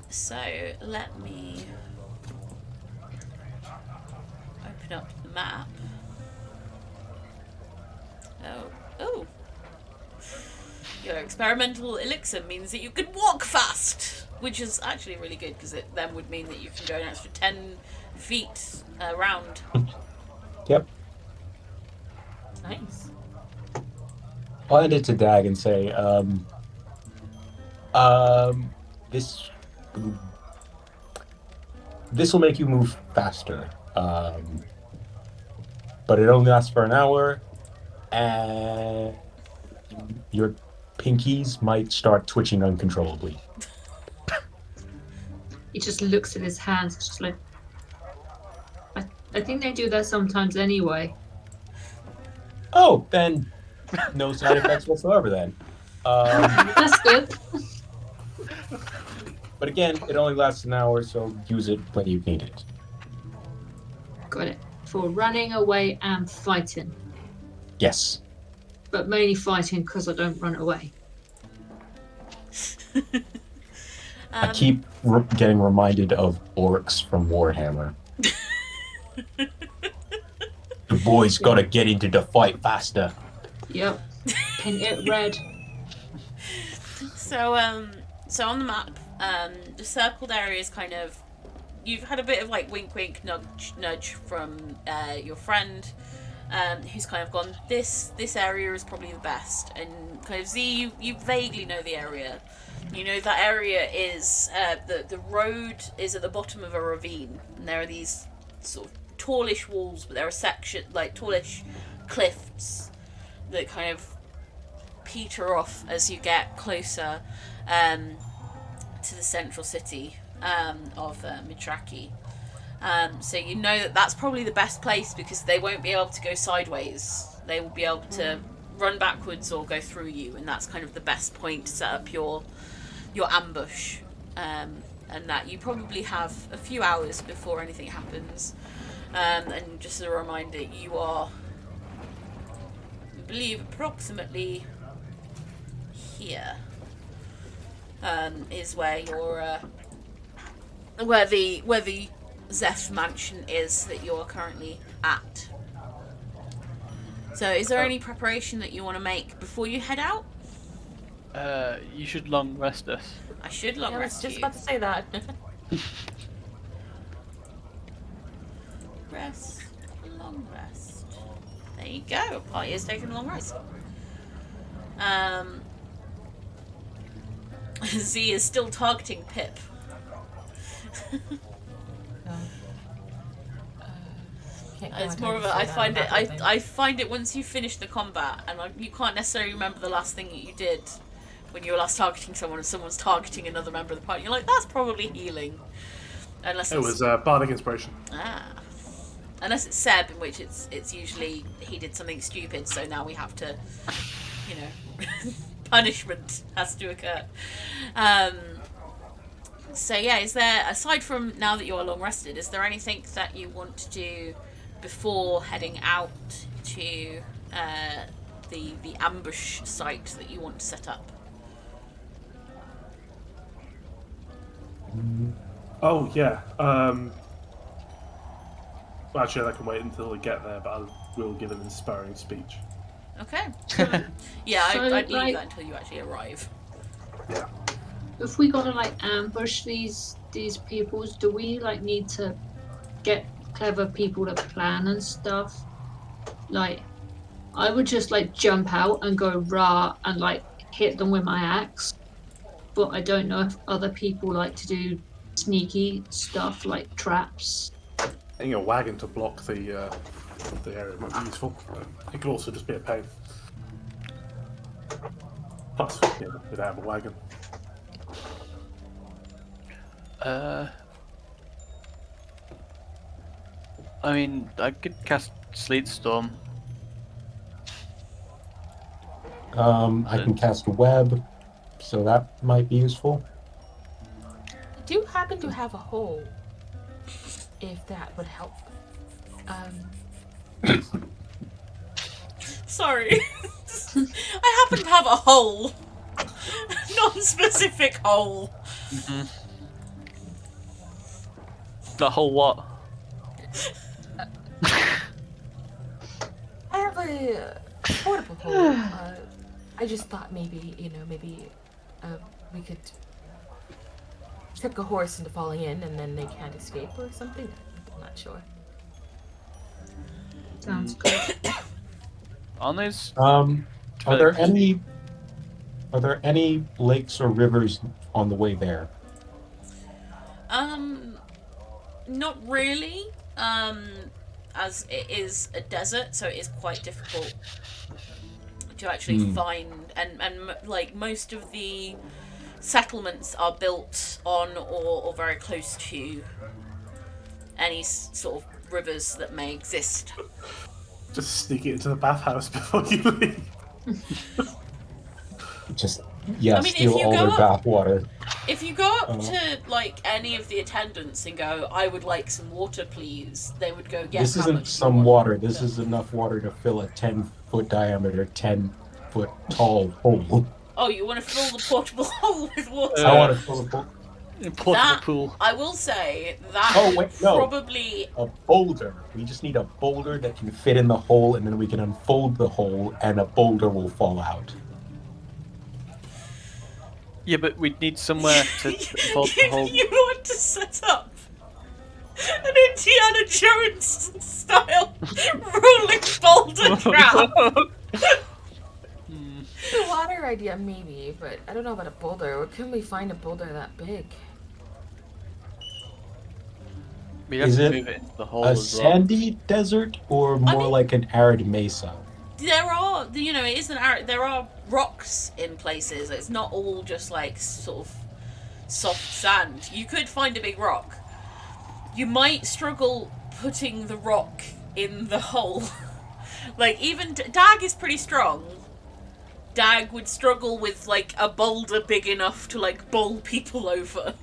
So let me open up the map. Oh. Your experimental elixir means that you can walk fast, which is actually really good because it then would mean that you can go an extra 10 feet around. Yep. Nice. I'll end it to Dag and say, this will make you move faster, but it only lasts for an hour, and your pinkies might start twitching uncontrollably. he just looks at his hands, just like, I think they do that sometimes anyway. Oh, then no side effects whatsoever then. That's good. But again, it only lasts an hour, so use it when you need it. Got it. For running away and fighting. Yes. But mainly fighting because I don't run away. I keep getting reminded of orcs from Warhammer. The boys gotta get into the fight faster. Yep. Paint it red. So on the map, the circled area is kind of, you've had a bit of like wink wink nudge from your friend, who's kind of gone, this area is probably the best, and kind of Z, you vaguely know the area. You know that area is the road is at the bottom of a ravine, and there are these sort of tallish walls, but there are tallish cliffs that kind of peter off as you get closer to the central city of Mithraki. So you know that that's probably the best place because they won't be able to go sideways. They will be able to run backwards or go through you, and that's kind of the best point to set up your ambush. And that you probably have a few hours before anything happens. And just as a reminder, you are, I believe, approximately here is where your where the Zeph mansion is that you're currently at. So, is there any preparation that you want to make before you head out? You should long rest us. I should long I was rest just you. about to say that. Rest, long rest. There you go. Party is taking a long rest. Z is still targeting Pip. It's more of a. I find it once you finish the combat, and you can't necessarily remember the last thing that you did when you were last targeting someone, and someone's targeting another member of the party. You're like, that's probably healing, unless It was Bardic Inspiration. Unless it's Seb, in which it's usually he did something stupid, so now we have to, punishment has to occur. So yeah, is there, aside from now that you are long rested, is there anything that you want to do before heading out to the ambush site that you want to set up? Oh yeah. Well, actually, that can wait until we get there, but I will give an inspiring speech. Okay. Yeah, So, I'd leave like- that until you actually arrive. Yeah. If we gotta ambush these peoples, do we need to get clever people to plan and stuff? I would just jump out and go rah and hit them with my axe. But I don't know if other people like to do sneaky stuff like traps. Getting a wagon to block the area might be useful. It could also just be a pain. Plus, we don't have a wagon. I mean, I could cast Sleet Storm. I can cast a web, so that might be useful. Do you happen to have a hole? If that would help. Sorry. I happen to have a hole. Non-specific hole. The whole what? I have a portable hole. I just thought maybe we could trick a horse into falling in and then they can't escape or something. I'm not sure. Sounds good. On those? Are there any lakes or rivers on the way there? Not really. As it is a desert, so it is quite difficult to actually find, and most of the settlements are built on or very close to any sort of rivers that may exist. Just sneak it into the bathhouse before you leave. Just I mean, steal if you all go their bath water. If you go up to like any of the attendants and go, "I would like some water, please," they would go, "Yes." This how isn't much do you some want?" water. This is enough water to fill a 10-foot diameter, 10-foot tall hole. Oh, you want to fill the portable hole with water? I want to fill a Portable That- pool. I will say that Oh, wait, no. probably. a boulder. We just need a boulder that can fit in the hole, and then we can unfold the hole, and a boulder will fall out. Yeah, but we'd need somewhere to involve the whole. You want to set up an Indiana Jones style rolling boulder trap? The water idea, maybe, but I don't know about a boulder. Or can we find a boulder that big? We have Is to it move it into the hole A as well. sandy desert, or more mean- like an arid mesa? There are, it isn't. There are rocks in places. It's not all just like sort of soft sand. You could find a big rock. You might struggle putting the rock in the hole. Like even Dag is pretty strong. Dag would struggle with like a boulder big enough to like bowl people over.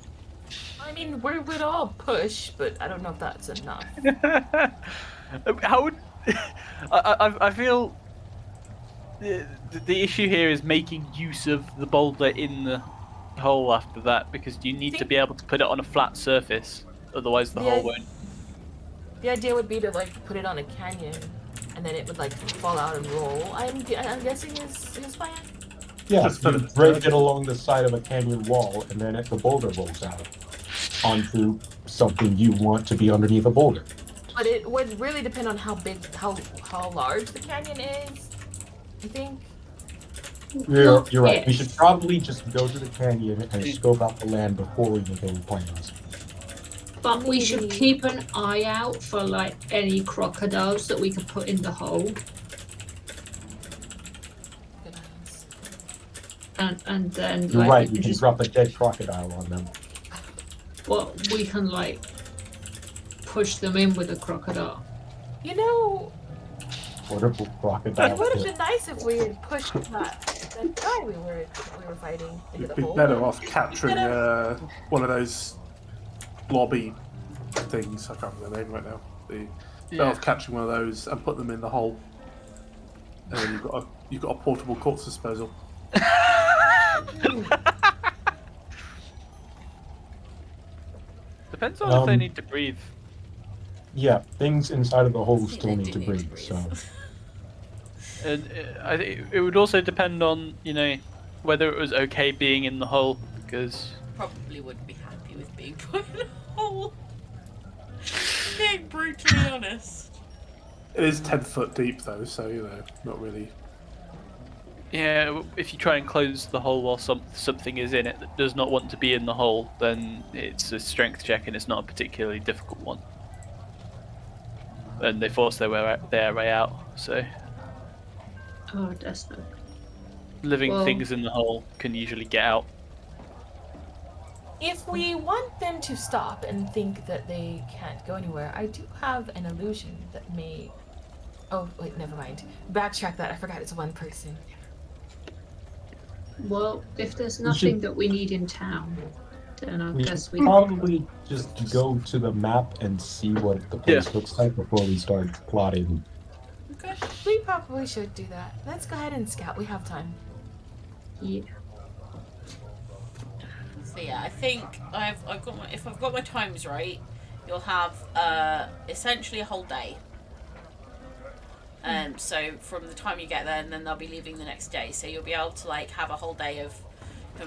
I mean, we would all push, but I don't know if that's enough. How would I feel the issue here is making use of the boulder in the hole after that, because you need to be able to put it on a flat surface, otherwise the Yeah. hole won't. The idea would be to like put it on a canyon, and then it would like fall out and roll. I'm guessing his plan. Yeah, Just fill you it. break it along the side of a canyon wall, and then the boulder rolls out onto something you want to be underneath a boulder. But it would really depend on how big, how large the canyon is. I think. You're right. We Yes. should probably just go to the canyon and scope out the land before we make any plans. But we should Maybe. keep an eye out for like any crocodiles that we could put in the hole, Goodness. and then You're like right. we You can can just drop a dead crocodile on them. we can like push them in with a crocodile. You know, Portable it crocodile. would have pit. been nice if we had pushed that guy we were fighting into You'd the be hole. better off capturing Yeah. one of those lobby things. I can't remember the name right now. Better off catching one of those and put them in the hole. And then you've got a portable corpse disposal. Depends on if they Um, need to breathe. Yeah, things inside of the hole think still they need do to need to breathe. breathe. So And I think it would also depend on, whether it was okay being in the hole, because Probably wouldn't be happy with being put in a hole. Being brutally honest. It is 10 foot deep though, so not really. yeah, if you try and close the hole while something is in it that does not want to be in the hole, then it's a strength check and it's not a particularly difficult one. And they force their way out, so Oh, that's not. living Well- things in the hole can usually get out. If we want them to stop and think that they can't go anywhere, I do have an illusion that may. Oh wait, never mind. Backtrack that. I forgot it's one person. Well, if there's We nothing should- that we need in town, then I we guess should we. probably just go to the map and see what the place looks like before we start plotting. Okay. We probably should do that. Let's go ahead and scout. We have time. Yeah. So yeah, I think if I've got my times right, you'll have essentially a whole day. So from the time you get there, and then they'll be leaving the next day. So you'll be able to like have a whole day of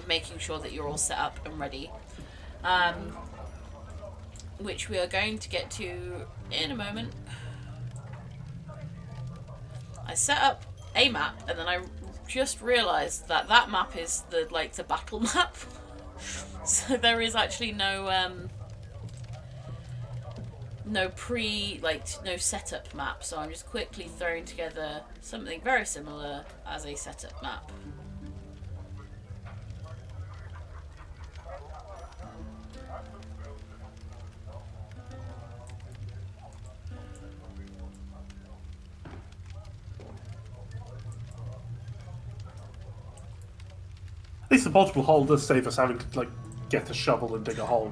making sure that you're all set up and ready. Which we are going to get to in a moment. I set up a map, and then I just realised that map is the battle map. So there is actually no setup map. So I'm just quickly throwing together something very similar as a setup map. least the multiple hole does save us having to like get a shovel and dig a hole.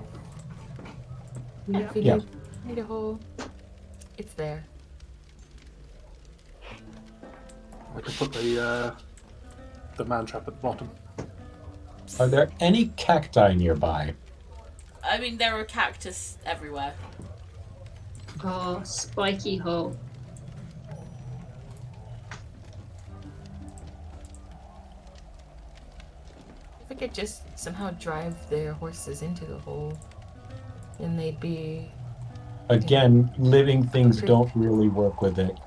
Yeah. If we Yeah. need a hole, it's there. I could put the man trap at the bottom. Are there any cacti nearby? I mean, there are cactus everywhere. Oh, spiky hole. If we could just somehow drive their horses into the hole, then they'd be. Again, living things don't really work with it.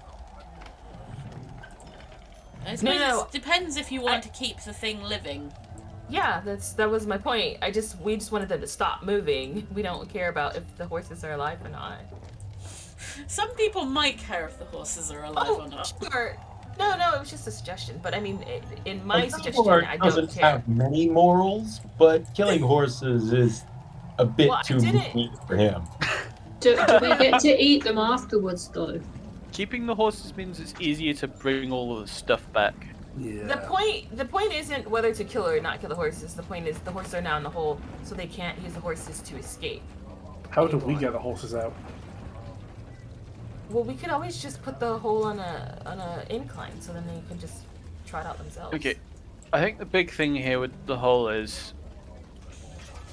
I suppose No. it depends if you want to keep the thing living. Yeah, that was my point. We just wanted them to stop moving. We don't care about if the horses are alive or not. Some people might care if the horses are alive or not. Sure. No, it was just a suggestion. But I mean, in my A suggestion, Lord I doesn't don't care. have many morals, but killing horses is a bit Well, I too didn't- mean for him. Do we get to eat them afterwards, though? Keeping the horses means it's easier to bring all of the stuff back. Yeah. The point isn't whether to kill or not kill the horses. The point is the horses are now in the hole, so they can't use the horses to escape. How do we get the horses out? Well, we could always just put the hole on a incline, so then they can just trot out themselves. Okay, I think the big thing here with the hole is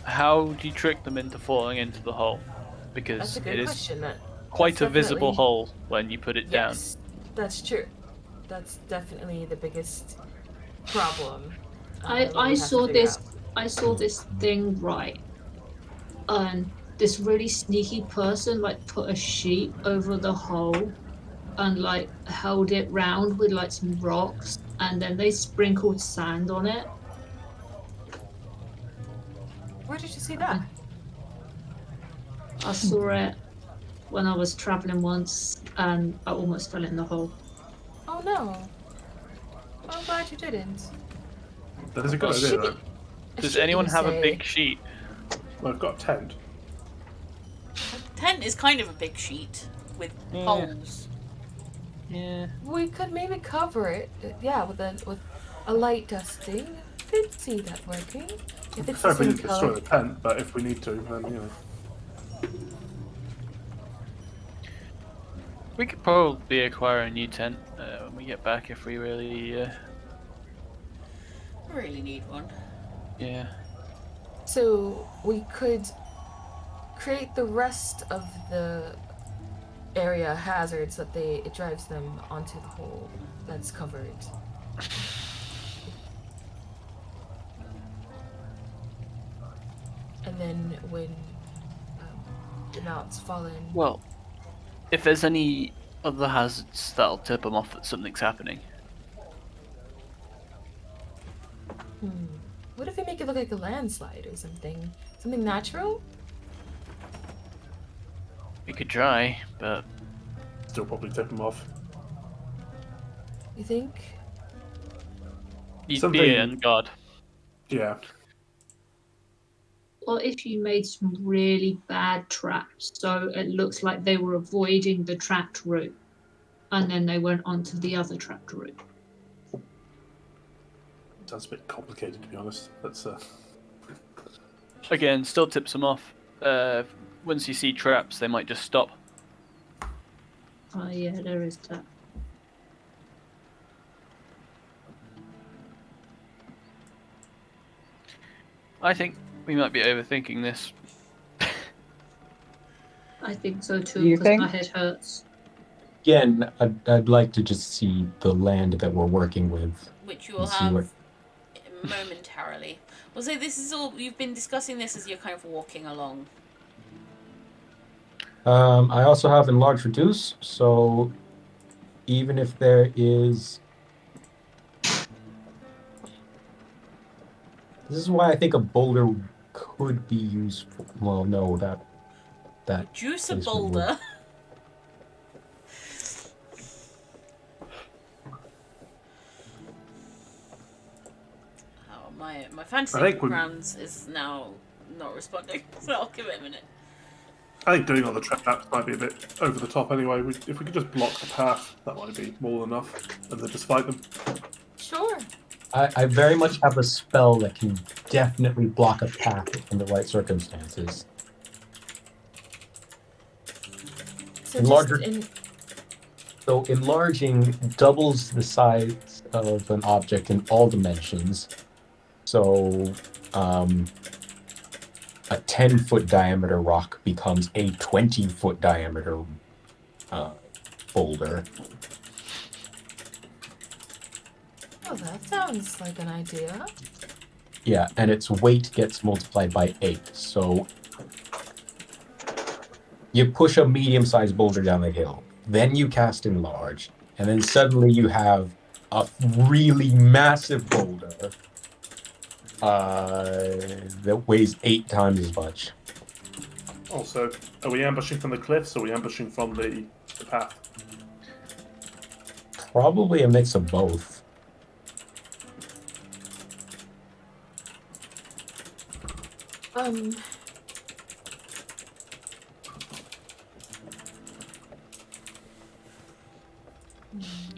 how do you trick them into falling into the hole? That's Because a it good is question. quite That's a visible definitely- hole when you put it down. Yes, that's true. That's definitely the biggest problem. that we I have to saw figure this. out. I saw this thing right, and this really sneaky person like put a sheet over the hole, and like held it round with like some rocks, and then they sprinkled sand on it. Where did you see that? I saw it when I was traveling once, and I almost fell in the hole. Oh no. I'm glad you didn't. That is a good Oh, idea, shit. though. Does Shit, anyone you have a say. big sheet? Well, I've got a tent. Tent is kind of a big sheet with Yeah. holes. Yeah. We could maybe cover it, yeah, with a light dusting. Could see that working. If it's Sorry the if we same need to destroy color. the tent, but if we need to, then you know. We could probably acquire a new tent when we get back if we really, Really need one. yeah. So we could create the rest of the area hazards that it drives them onto the hole that's covered. And then when the mounts fall in, Well, if there's any other hazards that'll tip them off that something's happening. what if we make it look like a landslide or something? Something natural? We could try, but Still probably tip them off. You think? you'd Something- be on guard. Yeah. Or if you made some really bad traps, so it looks like they were avoiding the trapped route, and then they went onto the other trapped route. Sounds a bit complicated, to be honest. That's Again, still tips them off. Once you see traps, they might just stop. Oh yeah, there is that. I think we might be overthinking this. I think so too, You because my think? head hurts. Again, I'd like to just see the land that we're working with. Which you will Let's see what- have momentarily. Well, so this is all you've been discussing this as you're kind of walking along. I also have enlarged reduce, so even if there is, this is why I think a boulder could be useful. Well, no, that Juice a Yes, we boulder. Oh, my fantasy I think we- backgrounds is now not responding, so I'll give it a minute. I think doing all the traps might be a bit over the top anyway. If we could just block the path, that might be more than enough, and then just fight them. Sure. I very much have a spell that can definitely block a path in the right circumstances. So Larger- just in So enlarging doubles the size of an object in all dimensions. So a 10-foot diameter rock becomes a 20-foot diameter boulder. oh, that sounds like an idea. Yeah, and its weight gets multiplied by 8. So you push a medium-sized boulder down the hill, then you cast enlarge, and then suddenly you have a really massive boulder that weighs 8 times as much. Also, are we ambushing from the cliffs or are we ambushing from the path? Probably a mix of both.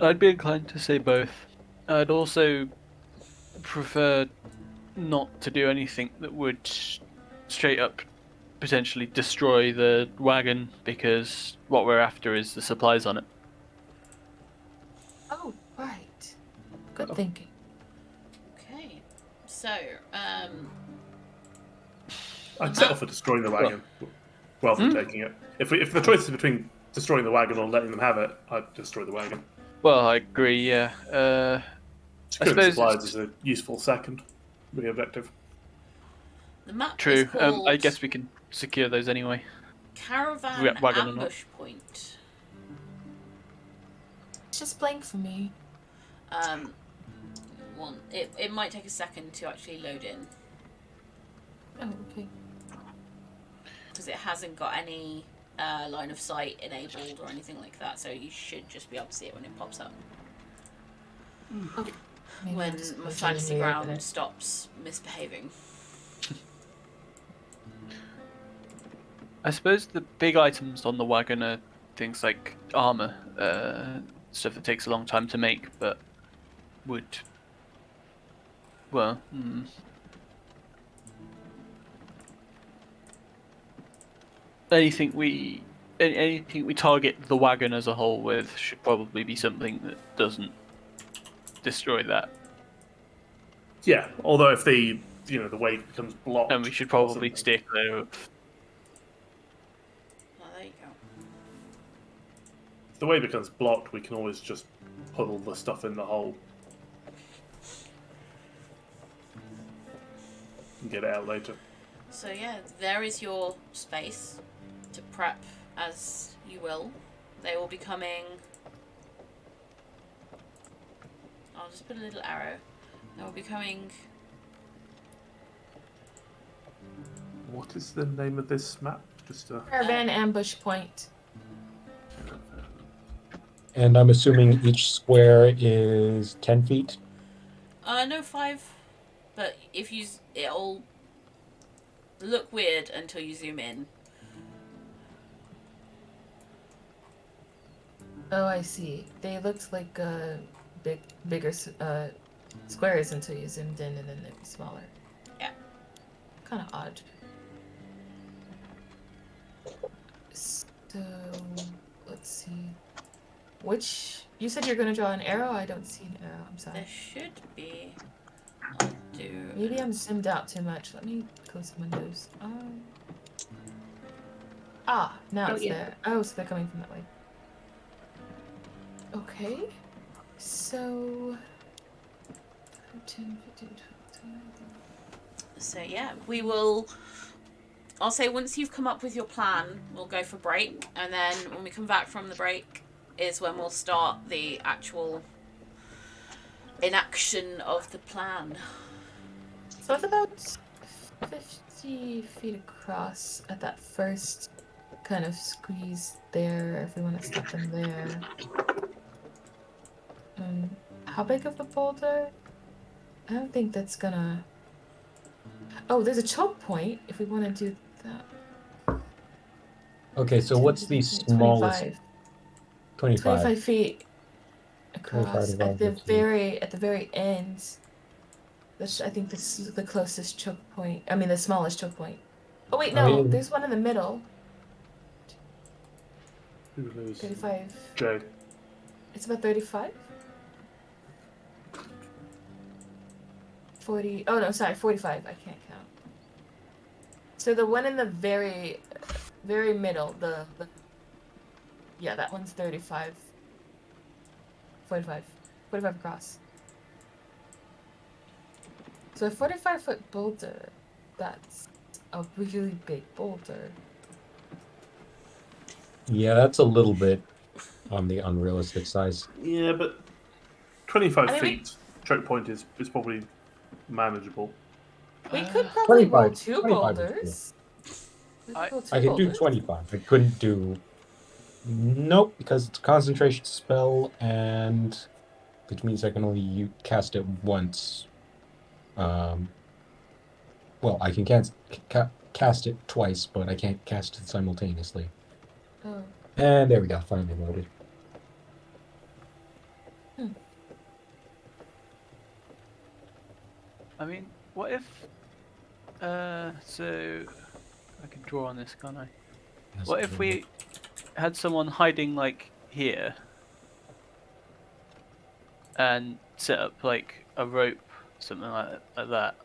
I'd be inclined to say both. I'd also prefer not to do anything that would straight up potentially destroy the wagon, because what we're after is the supplies on it. Oh, right. Good thinking. Okay. So, I'd settle for destroying the wagon rather than taking it. If the choice is between destroying the wagon or letting them have it, I'd destroy the wagon. Well, I agree, yeah. Securing suppose supplies it's- is a useful second objective. the map True. is called I guess we can secure those anyway. Caravan Wagon or not. Ambush Point. It's just blank for me. It might take a second to actually load in Oh, okay. because it hasn't got any line of sight enabled or anything like that. So you should just be able to see it when it pops up. Maybe When I'm just my pushing fantasy the air ground with it. stops misbehaving. I suppose the big items on the wagon are things like armor, stuff that takes a long time to make, but would, well, anything we target the wagon as a whole with should probably be something that doesn't destroy that, Yeah, although if the way becomes blocked, and we should or probably something. steer clear of. Oh, there you go. If the way becomes blocked, we can always just puddle the stuff in the hole and get it out later. So yeah, there is your space to prep as you will. They will be coming. I'll just put a little arrow. They will be coming. What is the name of this map? Just Caravan ambush point. And I'm assuming each square is 10 feet? No 5, but if you, it'll look weird until you zoom in. Oh, I see. They looked like bigger squares until you zoomed in, and then they'd be smaller. Yeah. Kind of odd. So, let's see. Which you said you're gonna draw an arrow? I don't see an arrow. I'm sorry. There should be. I'll do. Maybe I'm zoomed out too much. Let me close some windows. Now Oh, it's yeah. there. Oh, so they're coming from that way. Okay. So. 10, 15, 20. So yeah, we will. I'll say once you've come up with your plan, we'll go for break, and then when we come back from the break is when we'll start the actual inaction of the plan. So it's about 50 feet across at that first kind of squeeze there, if we want to stop them there. How big of a boulder? I don't think that's gonna... Oh, there's a choke point if we want to do that. Okay, so what's the 10, smallest? 25. 25. 25 feet 25 across above at the 15. very end. This, I think this is the closest choke point. I mean, the smallest choke point. Oh wait, I no. mean- There's one in the middle. Who lose? 35. Jay. It's about 35. 40. Oh no, sorry, 45. I can't count. So the one in the very middle, the yeah, that one's 35. 45. 45 across. So a 45-foot boulder, that's a really big boulder. Yeah, that's a little bit on the unrealistic size. Yeah, but 25 I mean, feet choke point is probably manageable. We could probably roll 25 two 25 is boulders. We could roll two I could do boulders. 25. I couldn't do. Nope, because it's a concentration spell, and which means I can only cast it once. Well, I can cast it twice, but I can't cast it simultaneously. Oh. And there we go, finally loaded. I mean, what if? So I can draw on this, can't I? That's What if true. we had someone hiding like here, and set up like a rope, something like that?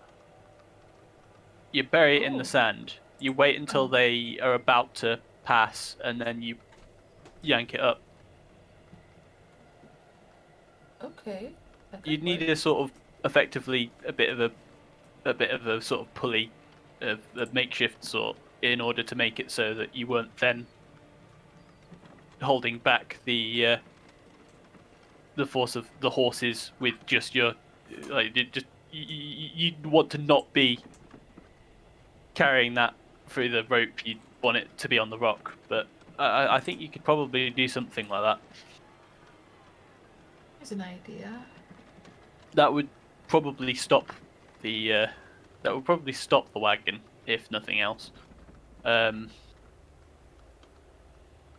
You bury it in Oh. the sand. You wait until Oh. they are about to pass, and then you yank it up. Okay. that could You'd need work. a sort of effectively a bit of a sort of pulley, of a makeshift sort, in order to make it so that you weren't then holding back the force of the horses with just your you'd want to not be carrying that through the rope. You'd want it to be on the rock, but I think you could probably do something like that. Here's an idea. That would probably stop the wagon, if nothing else.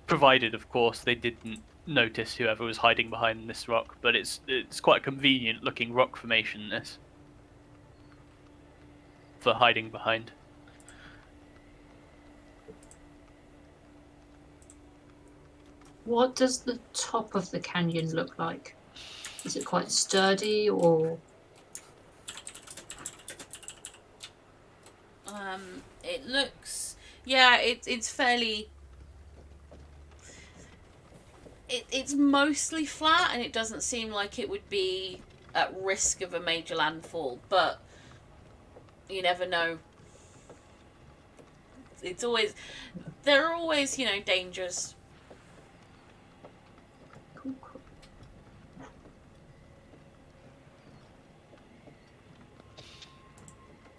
Provided, of course, they didn't notice whoever was hiding behind this rock. But it's quite a convenient looking rock formation, this, for hiding behind. What does the top of the canyon look like? Is it quite sturdy or? It looks, yeah, it's fairly. It's mostly flat, and it doesn't seem like it would be at risk of a major landfall, but you never know. It's always, there are always, dangers. Cool, cool.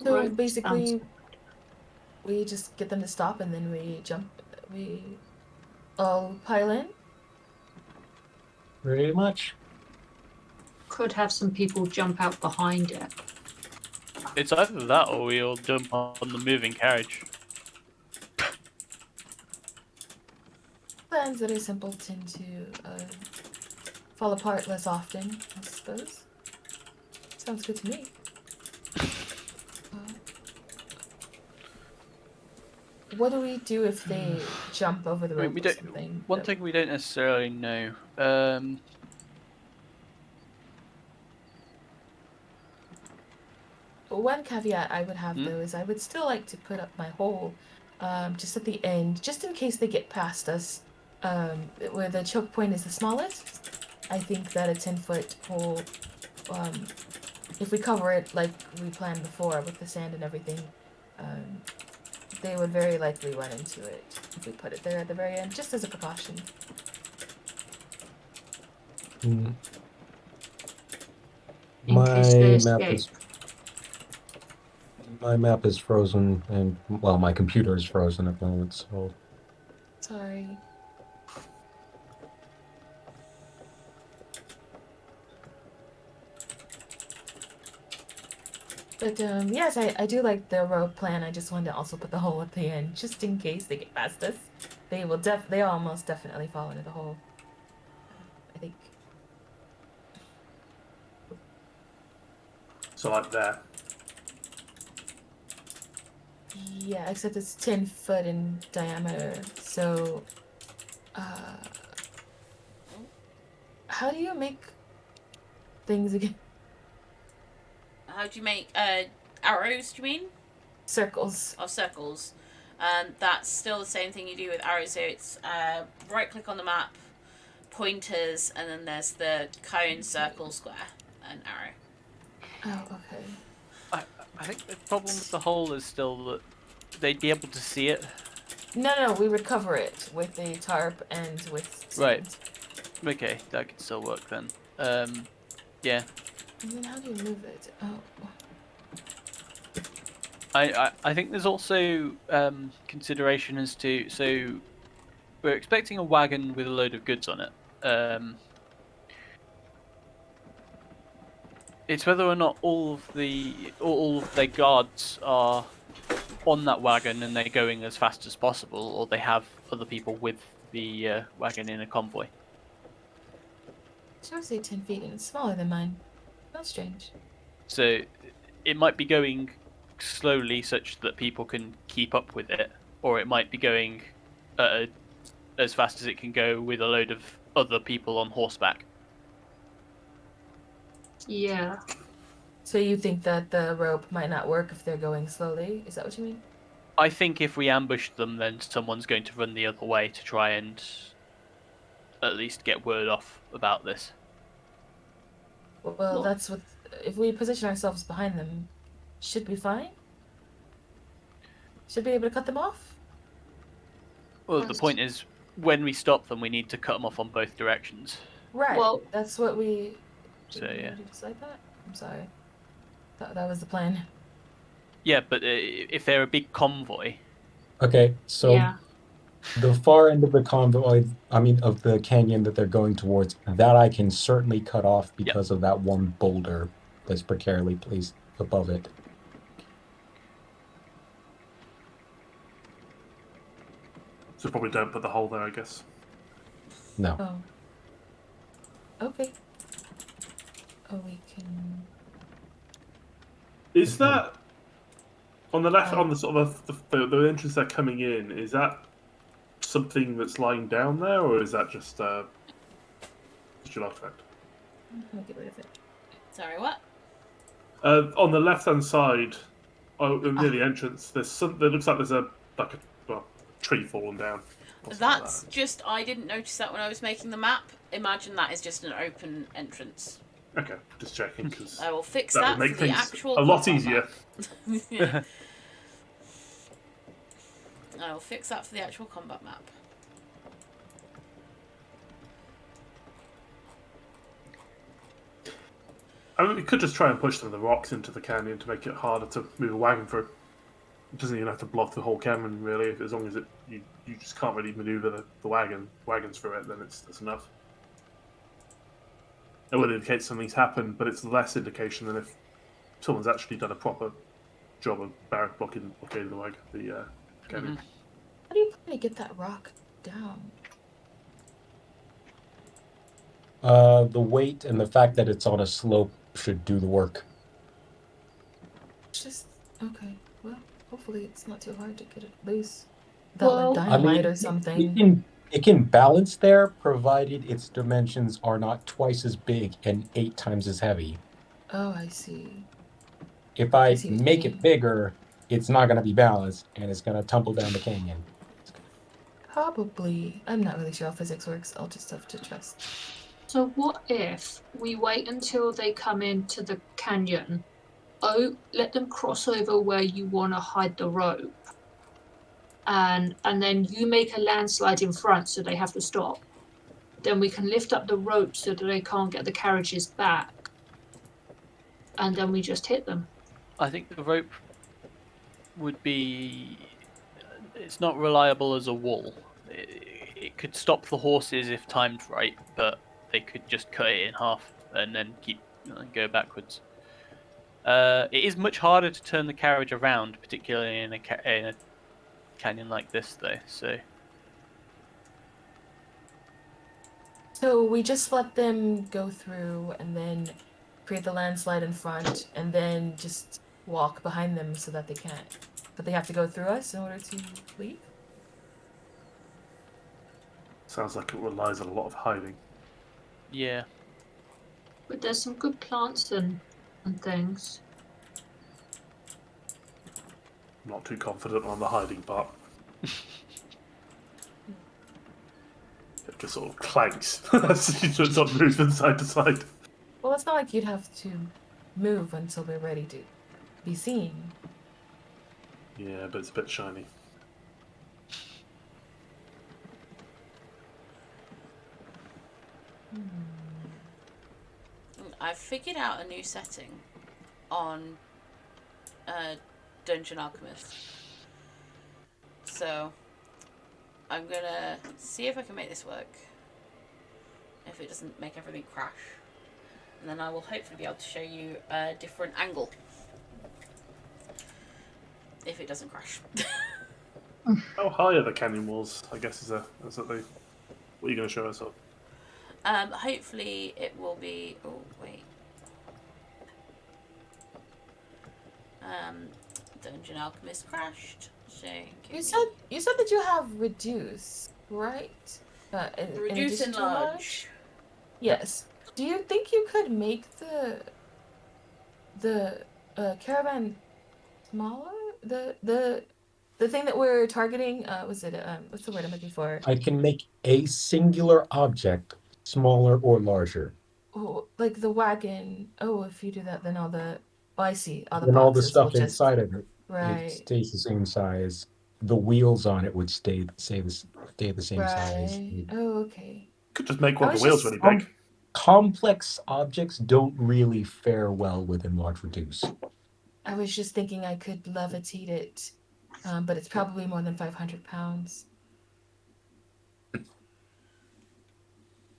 So Right, basically, sounds- we just get them to stop and then we all pile in. Pretty much. could have some people jump out behind it. It's either that or we'll jump on the moving carriage. Plans that are simple tend to fall apart less often, I suppose. Sounds good to me. What do we do if they jump over the I mean, rope we or don't. something? One thing we don't necessarily know. One caveat I would have Hmm? though is I would still like to put up my hole just at the end, just in case they get past us, where the choke point is the smallest. I think that a 10-foot hole, if we cover it like we planned before with the sand and everything, they would very likely run into it if we put it there at the very end, just as a precaution. Mm. In case they My map is frozen, and well, my computer is frozen at the moment. So Sorry. But yes, I do like the road plan. I just wanted to also put the hole at the end, just in case they get past us. They almost definitely fall into the hole. I think. So like there. Yeah, except it's 10 foot in diameter. So, how do you make things again? How do you make arrows? Do you mean? Circles. Or circles? That's still the same thing you do with arrows. So it's right click on the map, pointers, and then there's the cone, circle, square, and arrow. Oh, okay. I think the problem with the hole is still that they'd be able to see it. No, we would cover it with a tarp and with Right. sand. Okay, that could still work then. Yeah. And then how do you move it? Oh. I think there's also consideration as to, so we're expecting a wagon with a load of goods on it. It's whether or not all of their guards are on that wagon and they're going as fast as possible, or they have other people with the wagon in a convoy. So I say 10 feet and it's smaller than mine. That's strange. So it might be going slowly such that people can keep up with it, or it might be going as fast as it can go with a load of other people on horseback. Yeah. So you think that the rope might not work if they're going slowly? Is that what you mean? I think if we ambush them, then someone's going to run the other way to try and at least get word off about this. Well, that's what. If we position ourselves behind them, should be fine? Should be able to cut them off? Well, the point is, when we stop them, we need to cut them off on both directions. Right. Well- that's what we. So, Did we yeah. already decide that? I'm sorry. Thought that was the plan. Yeah, but if they're a big convoy, Okay, so Yeah. the far end of the convoy, of the canyon that they're going towards, that I can certainly cut off because of that one boulder that's precarily placed above it. So probably don't put the hole there, I guess. No. Oh. Okay. Oh, we can. Is that on the left, on the sort of the entrance they're coming in? Is that something that's lying down there, or is that just an artifact? I'll get rid of it. Sorry, what? On the left-hand side, near the entrance, there's some. There looks like there's a tree fallen down. or something like That's that. just, I didn't notice that when I was making the map. Imagine that is just an open entrance. Okay, just checking because I will fix that that, would make for the things actual a lot combat easier. map. I will fix that for the actual combat map. I mean, we could just try and push some of the rocks into the canyon to make it harder to move a wagon through. It doesn't even have to block the whole canyon, really. As long as you just can't really maneuver the wagons through it, then that's enough. It would indicate something's happened, but it's less indication than if someone's actually done a proper job of blockading the canyon. How do you plan to get that rock down? The weight and the fact that it's on a slope should do the work. Just okay. Well, hopefully it's not too hard to get it loose. Without Well, like I mean, dynamite or something. it can balance there, provided its dimensions are not twice as big and 8 times as heavy. Oh, I see. If I see what you make mean. it bigger, it's not going to be balanced, and it's going to tumble down the canyon. Probably. I'm not really sure how physics works. I'll just have to trust. So what if we wait until they come into the canyon? Oh, let them cross over where you want to hide the rope, and then you make a landslide in front, so they have to stop. Then we can lift up the rope so that they can't get the carriages back, and then we just hit them. I think the rope would be. It's not reliable as a wall. It could stop the horses if timed right, but they could just cut it in half and then go backwards. It is much harder to turn the carriage around, particularly in a canyon like this, though. So we just let them go through and then create the landslide in front, and then just walk behind them so that they can't. But they have to go through us in order to leave? Sounds like it relies on a lot of hiding. Yeah. But there's some good plants and things. I'm not too confident on the hiding part. It just sort of clanks as you sort of move from side to side. Well, it's not like you'd have to move until we're ready to be seen. Yeah, but it's a bit shiny. I've figured out a new setting on Dungeon Alchemist. So I'm gonna see if I can make this work. If it doesn't make everything crash. And then I will hopefully be able to show you a different angle. If it doesn't crash. How high are the canyon walls? I guess is that the what are you going to show us of? Hopefully it will be. Oh wait. Dungeon Alchemist crashed. So You said that you have reduce, right? reduce and large. Yes. Do you think you could make the caravan smaller? The thing that we're targeting, was it what's the word I'm looking for? I can make a singular object smaller or larger. Oh, like the wagon. Oh, if you do that, then all the I see. All the And all the boxes stuff will just inside of it, it right. stays the same size. The wheels on it would stay the same size. Right. Oh, okay. Could just make one I of was the wheels just- really big. Complex objects don't really fare well with enlarged reduce. I was just thinking I could levitate it, but it's probably more than 500 pounds.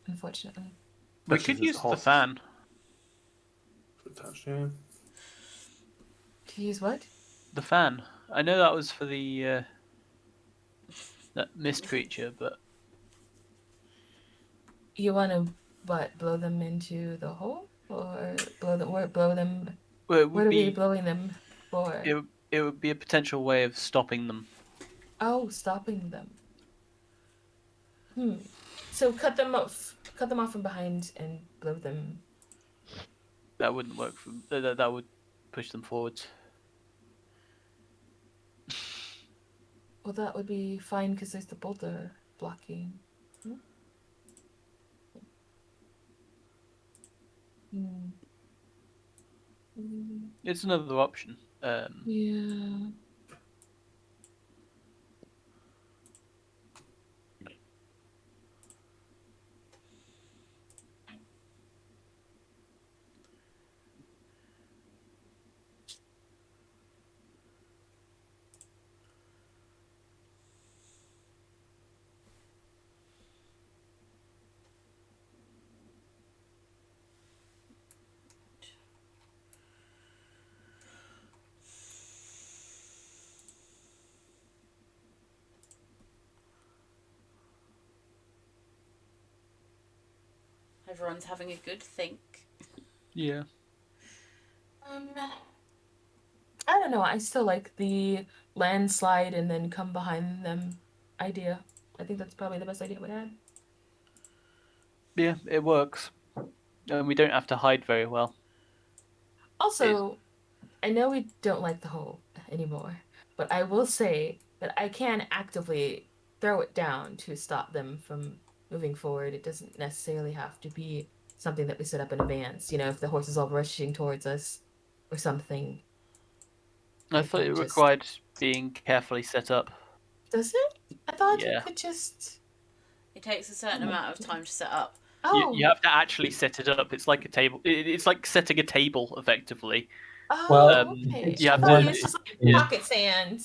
Unfortunately. We Especially could if it's use the horse. fan. Attached, yeah. To use what? The fan. I know that was for the that mist creature, but You want to blow them into the hole, or blow them? Where blow them? well, it What would are we be blowing them for? it would be a potential way of stopping them. Oh, stopping them. So cut them off from behind and blow them. That wouldn't work for that would push them forwards. Well, that would be fine because there's the boulder blocking. It's another option. Yeah. Everyone's having a good think. Yeah. I don't know. I still like the landslide and then come behind them idea. I think that's probably the best idea we had. Yeah, it works. And we don't have to hide very well. Also, I know we don't like the hole anymore, but I will say that I can actively throw it down to stop them from moving forward. It doesn't necessarily have to be something that we set up in advance. You know, if the horse is all rushing towards us or something. I thought it just- required being carefully set up. Does it? I thought Yeah. you could just. It takes a certain amount of time to set up. Oh. You have to actually set it up. It's like a table. It's like setting a table, effectively. Oh, Well, okay. you I have thought to- it was just like yeah. pocket sand.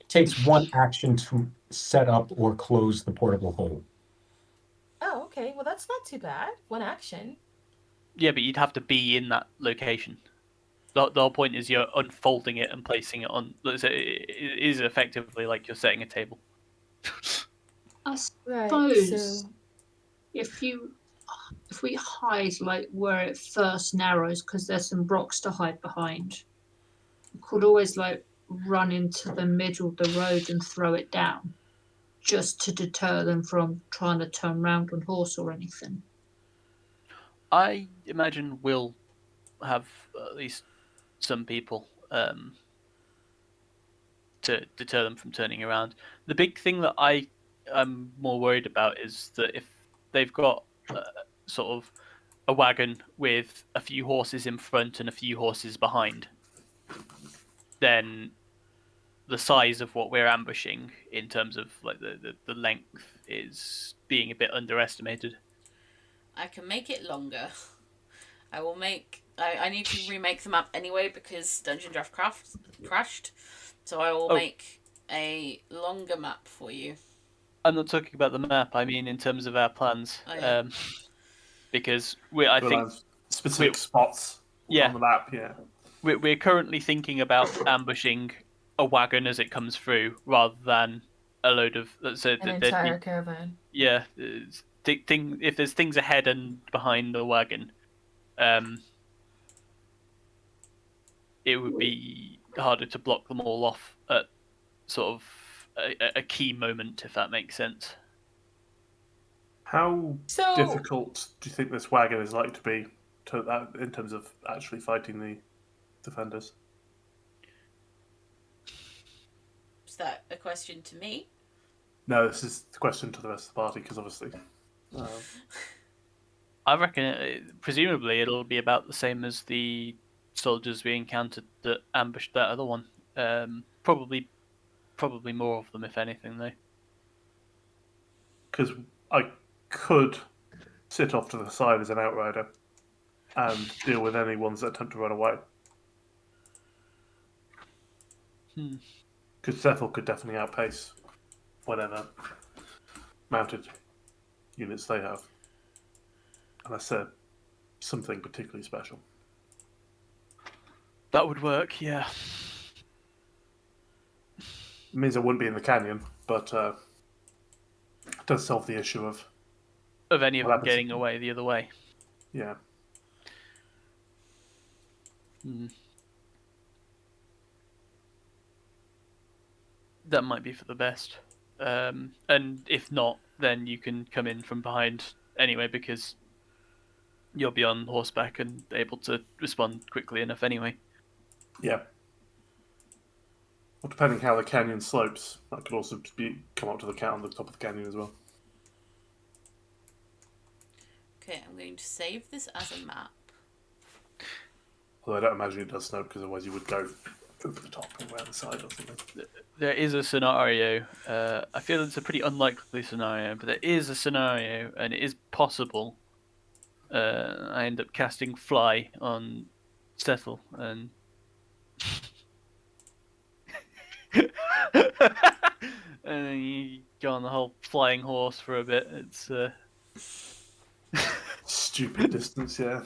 It takes one action to set up or close the portable hole. Oh, okay. Well, that's not too bad. One action. Yeah, but you'd have to be in that location. The whole point is you're unfolding it and placing it on. So it is effectively like you're setting a table. I Right. suppose So, if you if we hide like where it first narrows, because there's some rocks to hide behind, we could always like run into the middle of the road and throw it down, just to deter them from trying to turn round on horse or anything. I imagine we'll have at least some people to deter them from turning around. The big thing that I am more worried about is that if they've got sort of a wagon with a few horses in front and a few horses behind, then the size of what we're ambushing in terms of like the length is being a bit underestimated. I can make it longer. I will make. I need to remake the map anyway because Dungeon Draft crashed. So I will make a longer map for you. I'm not talking about the map. I mean in terms of our plans. Oh, yeah. Because I We'll think have specific spots on the map. Yeah. We're currently thinking about ambushing a wagon as it comes through, rather than a load of An entire caravan. Yeah, if there's things ahead and behind the wagon, it would be harder to block them all off at sort of a key moment, if that makes sense. How difficult do you think this wagon is like to be in terms of actually fighting the defenders? Is that a question to me? No, this is the question to the rest of the party, because obviously... I reckon, presumably, it'll be about the same as the soldiers we encountered that ambushed that other one. Probably more of them, if anything, though. Because I could sit off to the side as an outrider and deal with any ones that attempt to run away. Because Cethel could definitely outpace whatever mounted units they have. Unless they're something particularly special. That would work, yeah. It means I wouldn't be in the canyon, but it does solve the issue of any of them getting away the other way. Yeah. That might be for the best. And if not, then you can come in from behind anyway, because you'll be on horseback and able to respond quickly enough anyway. Yeah. Well, depending how the canyon slopes, that could also come up to the on the top of the canyon as well. Okay, I'm going to save this as a map. Although I don't imagine it does snow, because otherwise you would go over the top and around the side or something. There is a scenario. I feel it's a pretty unlikely scenario, but there is a scenario, and it is possible. I end up casting Fly on Cethel, and and then you go on the whole flying horse for a bit. It's stupid distance, yeah.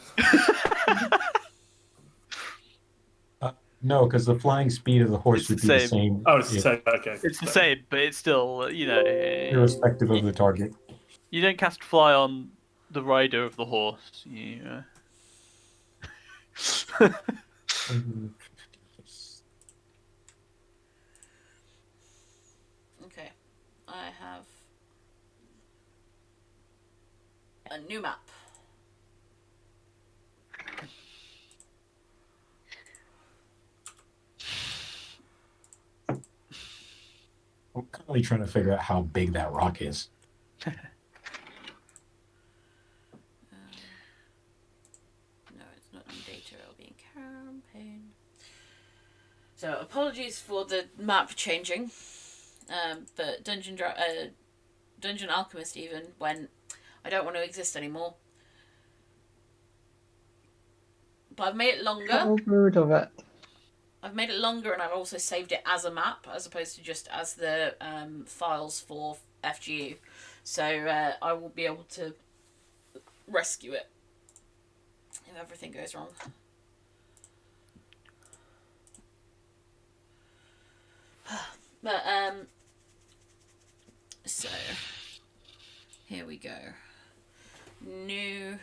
No, because the flying speed of the horse would be the same. Oh, it's the same. Okay. It's the same, but it's still, irrespective of the target. You don't cast Fly on the rider of the horse. You. Okay, I have a new map. I'm currently trying to figure out how big that rock is. No, it's not in data, it'll be in campaign. So, apologies for the map changing. But Dungeon Alchemist even went, I don't want to exist anymore. But I've made it longer. How rude of it. I've made it longer, and I've also saved it as a map as opposed to just as the files for FGU. So I will be able to rescue it if everything goes wrong. But so here we go. new.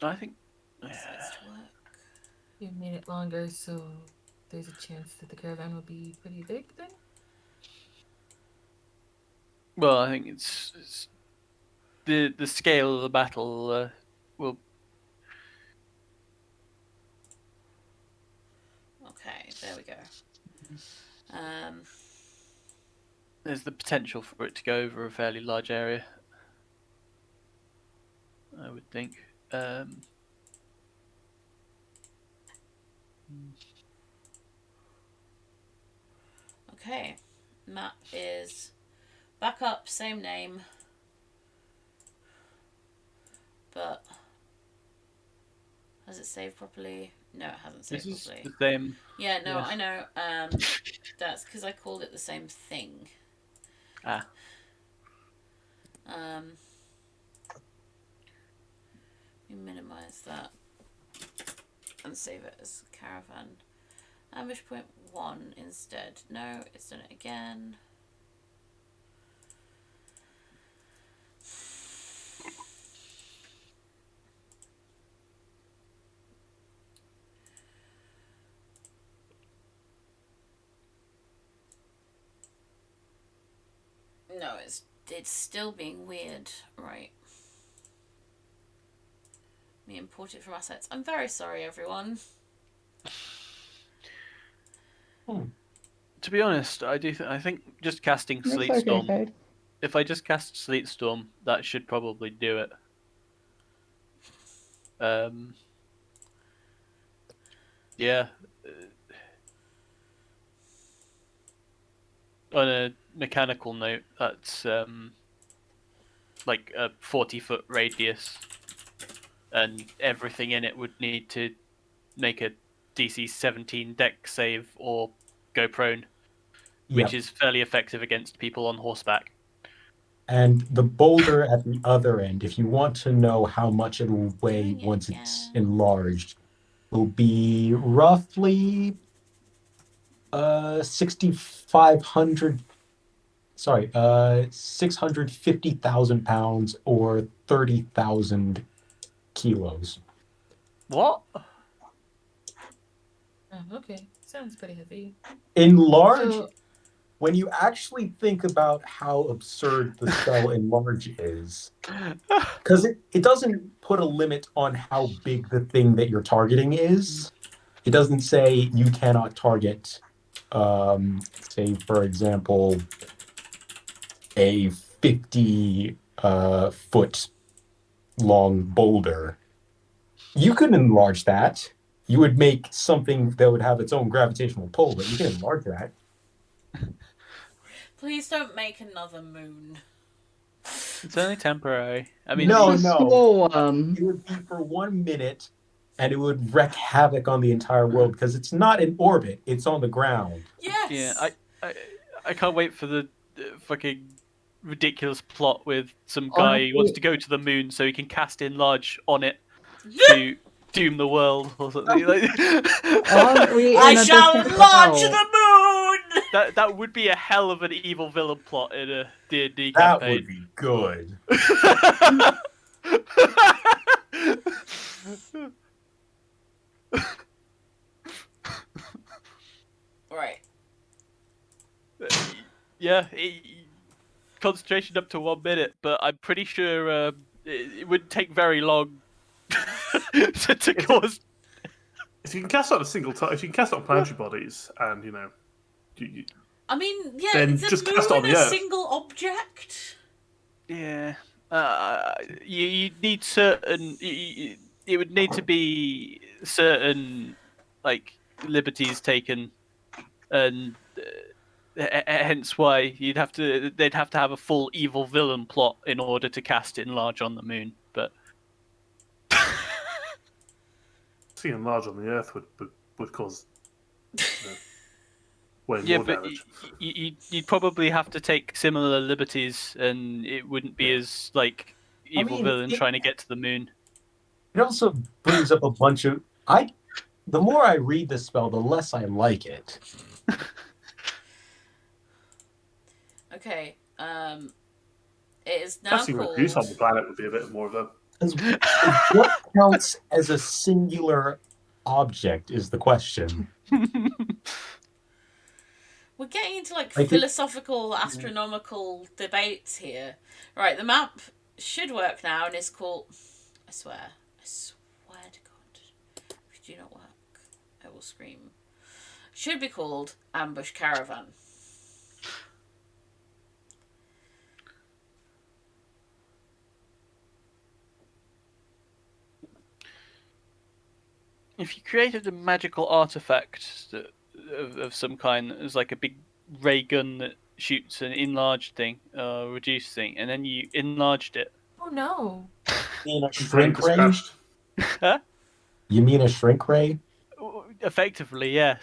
I think. Decides to work. You made it longer, so there's a chance that the caravan will be pretty big then? Well, I think it's the scale of the battle will. Okay, there we go. There's the potential for it to go over a fairly large area. I would think. Okay, map is back up, same name, but has it saved properly? No, it hasn't saved This is properly. the same. Yeah, no, yeah. I know. That's because I called it the same thing. Ah. We minimize that and save it as caravan. Ambush point 1 instead. No, it's done it again. No, it's still being weird. Right. Me import it from assets. I'm very sorry, everyone. To be honest, I think just casting It's Sleet okay, Storm. Cade. If I just cast Sleet Storm, that should probably do it. Yeah. On a mechanical note, that's like a 40-foot radius, and everything in it would need to make a DC 17 deck save or go prone, which Yep. is fairly effective against people on horseback. And the boulder at the other end, if you want to know how much it'll weigh Doing it once it's again. enlarged, will be roughly 650,000 pounds or 30,000 kilos. What? Oh, okay. Sounds pretty heavy. Enlarge, So, when you actually think about how absurd the spell enlarge is, because it doesn't put a limit on how big the thing that you're targeting is. It doesn't say you cannot target, say, for example, a 50 foot long boulder. You could enlarge that. You would make something that would have its own gravitational pull, but you can enlarge that. Please don't make another moon. It's only temporary. I mean, No, a no. small one. It would be for 1 minute, and it would wreak havoc on the entire world because it's not in orbit; it's on the ground. Yes. yeah, I can't wait for the fucking ridiculous plot with some guy who wants to go to the moon so he can cast enlarge on it to doom the world or something. Like, Aren't we in I a shall different enlarge world? the moon. that would be a hell of an evil villain plot in a D&D That campaign. would be good. Right. Yeah, concentration up to 1 minute, but I'm pretty sure it wouldn't take very long to cause. If you can cast out a single time, if you can cast out planetary bodies, and I mean, yeah, Then it's just a cast moon it on the a Earth. single object. Yeah, you need certain. It would need to be certain, like, liberties taken, and hence why they'd have to have a full evil villain plot in order to cast enlarge on the moon. But seeing enlarge on the Earth would cause way yeah, more but damage. you'd probably have to take similar liberties, and it wouldn't be as like evil mean, villain it- trying to get to the moon. It also brings up a bunch of the more I read this spell, the less I like it. Okay. It is now Casting called. Reduce on the planet would be a bit more of a. 'Cause what counts as a singular object is the question. We're getting into like Like it- philosophical, astronomical debates here. Right, the map should work now and is called. I swear to God, if you do not work, I will scream. Should be called Ambush Caravan. If you created a magical artifact of some kind, as like a big ray gun that shoots an enlarged thing or reduced thing, and then you enlarged it. Oh no. You mean a Brain shrink just ray? crashed. Huh? You mean a shrink ray? Effectively, yes.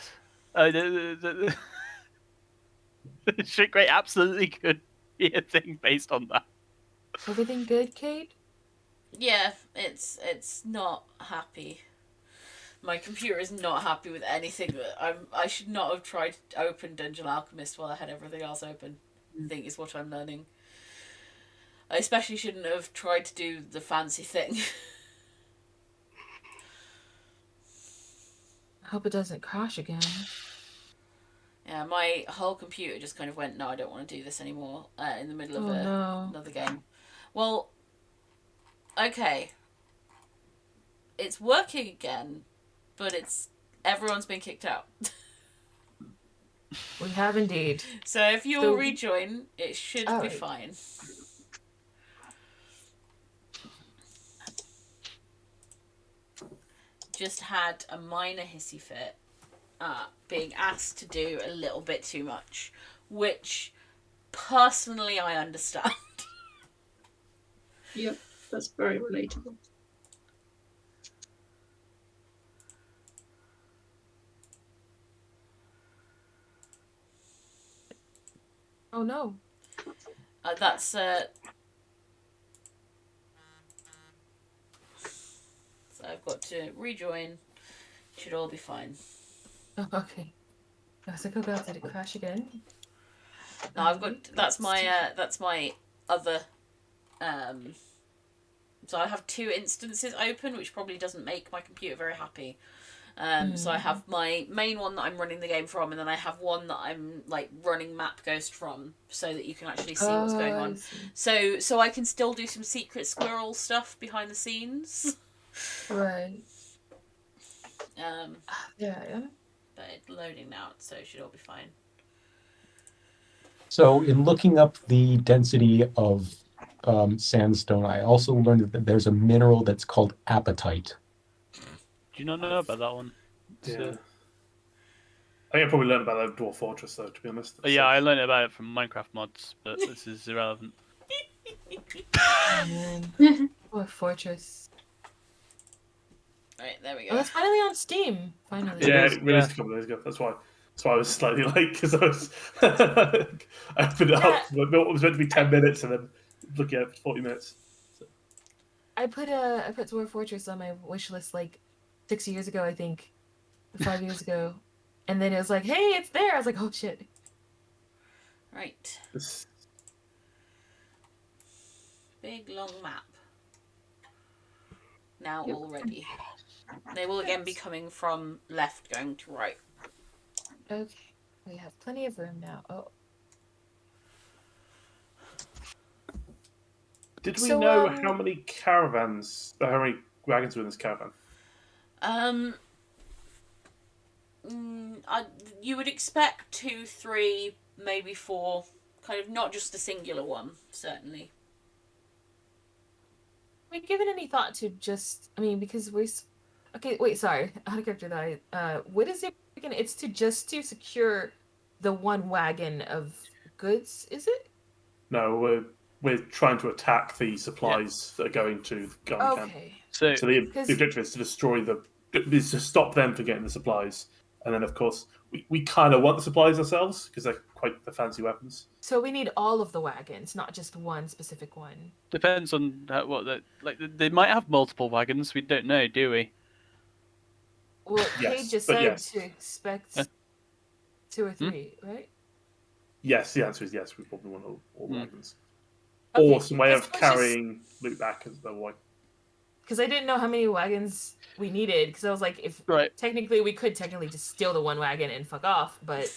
The shrink rate absolutely could be a thing based on that. Everything good, Kate? Yeah, it's not happy. My computer is not happy with anything that I should not have tried to open Dungeon Alchemist while I had everything else open. I think is what I'm learning. I especially shouldn't have tried to do the fancy thing. I hope it doesn't crash again. Yeah, my whole computer just kind of went, no, I don't want to do this anymore, in the middle of Oh no. another game. Well, okay. It's working again, but everyone's been kicked out. We have indeed. So if you So- all rejoin, it should be Alright. fine. Just had a minor hissy fit, being asked to do a little bit too much, which personally I understand. Yep, that's very relatable. Oh no. That's so I've got to rejoin. Should all be fine. Oh, okay. I was like, oh god, did it crash again? No, I've got that's my other so I have two instances open, which probably doesn't make my computer very happy. So I have my main one that I'm running the game from, and then I have one that I'm like running Map Ghost from, so that you can actually see what's going I on. see. So I can still do some secret squirrel stuff behind the scenes. Right. Yeah, Yeah. but it's loading now, so it should all be fine. So in looking up the density of sandstone, I also learned that there's a mineral that's called apatite. Do you not know about that one? Yeah. So- I think I probably learned about that Dwarf Fortress, though, to be honest. yeah, I learned about it from Minecraft mods, but this is irrelevant. Or Fortress. Right, there we Oh, go. it's finally on Steam. Finally. Yeah, is, it released a couple of days ago. That's why I was slightly late, because I was I opened it up. It was meant to be 10 minutes, and then looking at it for 40 minutes. I put Dwarf Fortress on my wish list like 6 years ago, I think. 5 years ago. And then it was like, hey, it's there. I was like, oh shit. Right, It's- big long map. Now Yep. all ready. They will again be coming from left, going to right. Okay. We have plenty of room now. Oh. Did we So, know how many wagons were in this caravan? You would expect 2, 3, maybe 4. Kind of not just a singular one, certainly. Have we given any thought to just, I mean, because okay, wait, sorry. Out of character that what is it again? It's to secure the one wagon of goods, is it? No, we're trying to attack the supplies that are going to the Garden Camp. Okay. So So the 'Cause- objective is to stop them from getting the supplies, and then of course we kind of want the supplies ourselves because they're quite the fancy weapons. So we need all of the wagons, not just one specific one. depends on they might have multiple wagons. We don't know, do we? Well, Yes, Kate just but said yes. to expect 2 or 3, right? Yes, the answer is yes. We probably want all Hmm. wagons. Okay, awesome way of let's just- carrying loot back as the way. Because I didn't know how many wagons we needed. Because I was like, if Right. technically we could technically just steal the one wagon and fuck off, but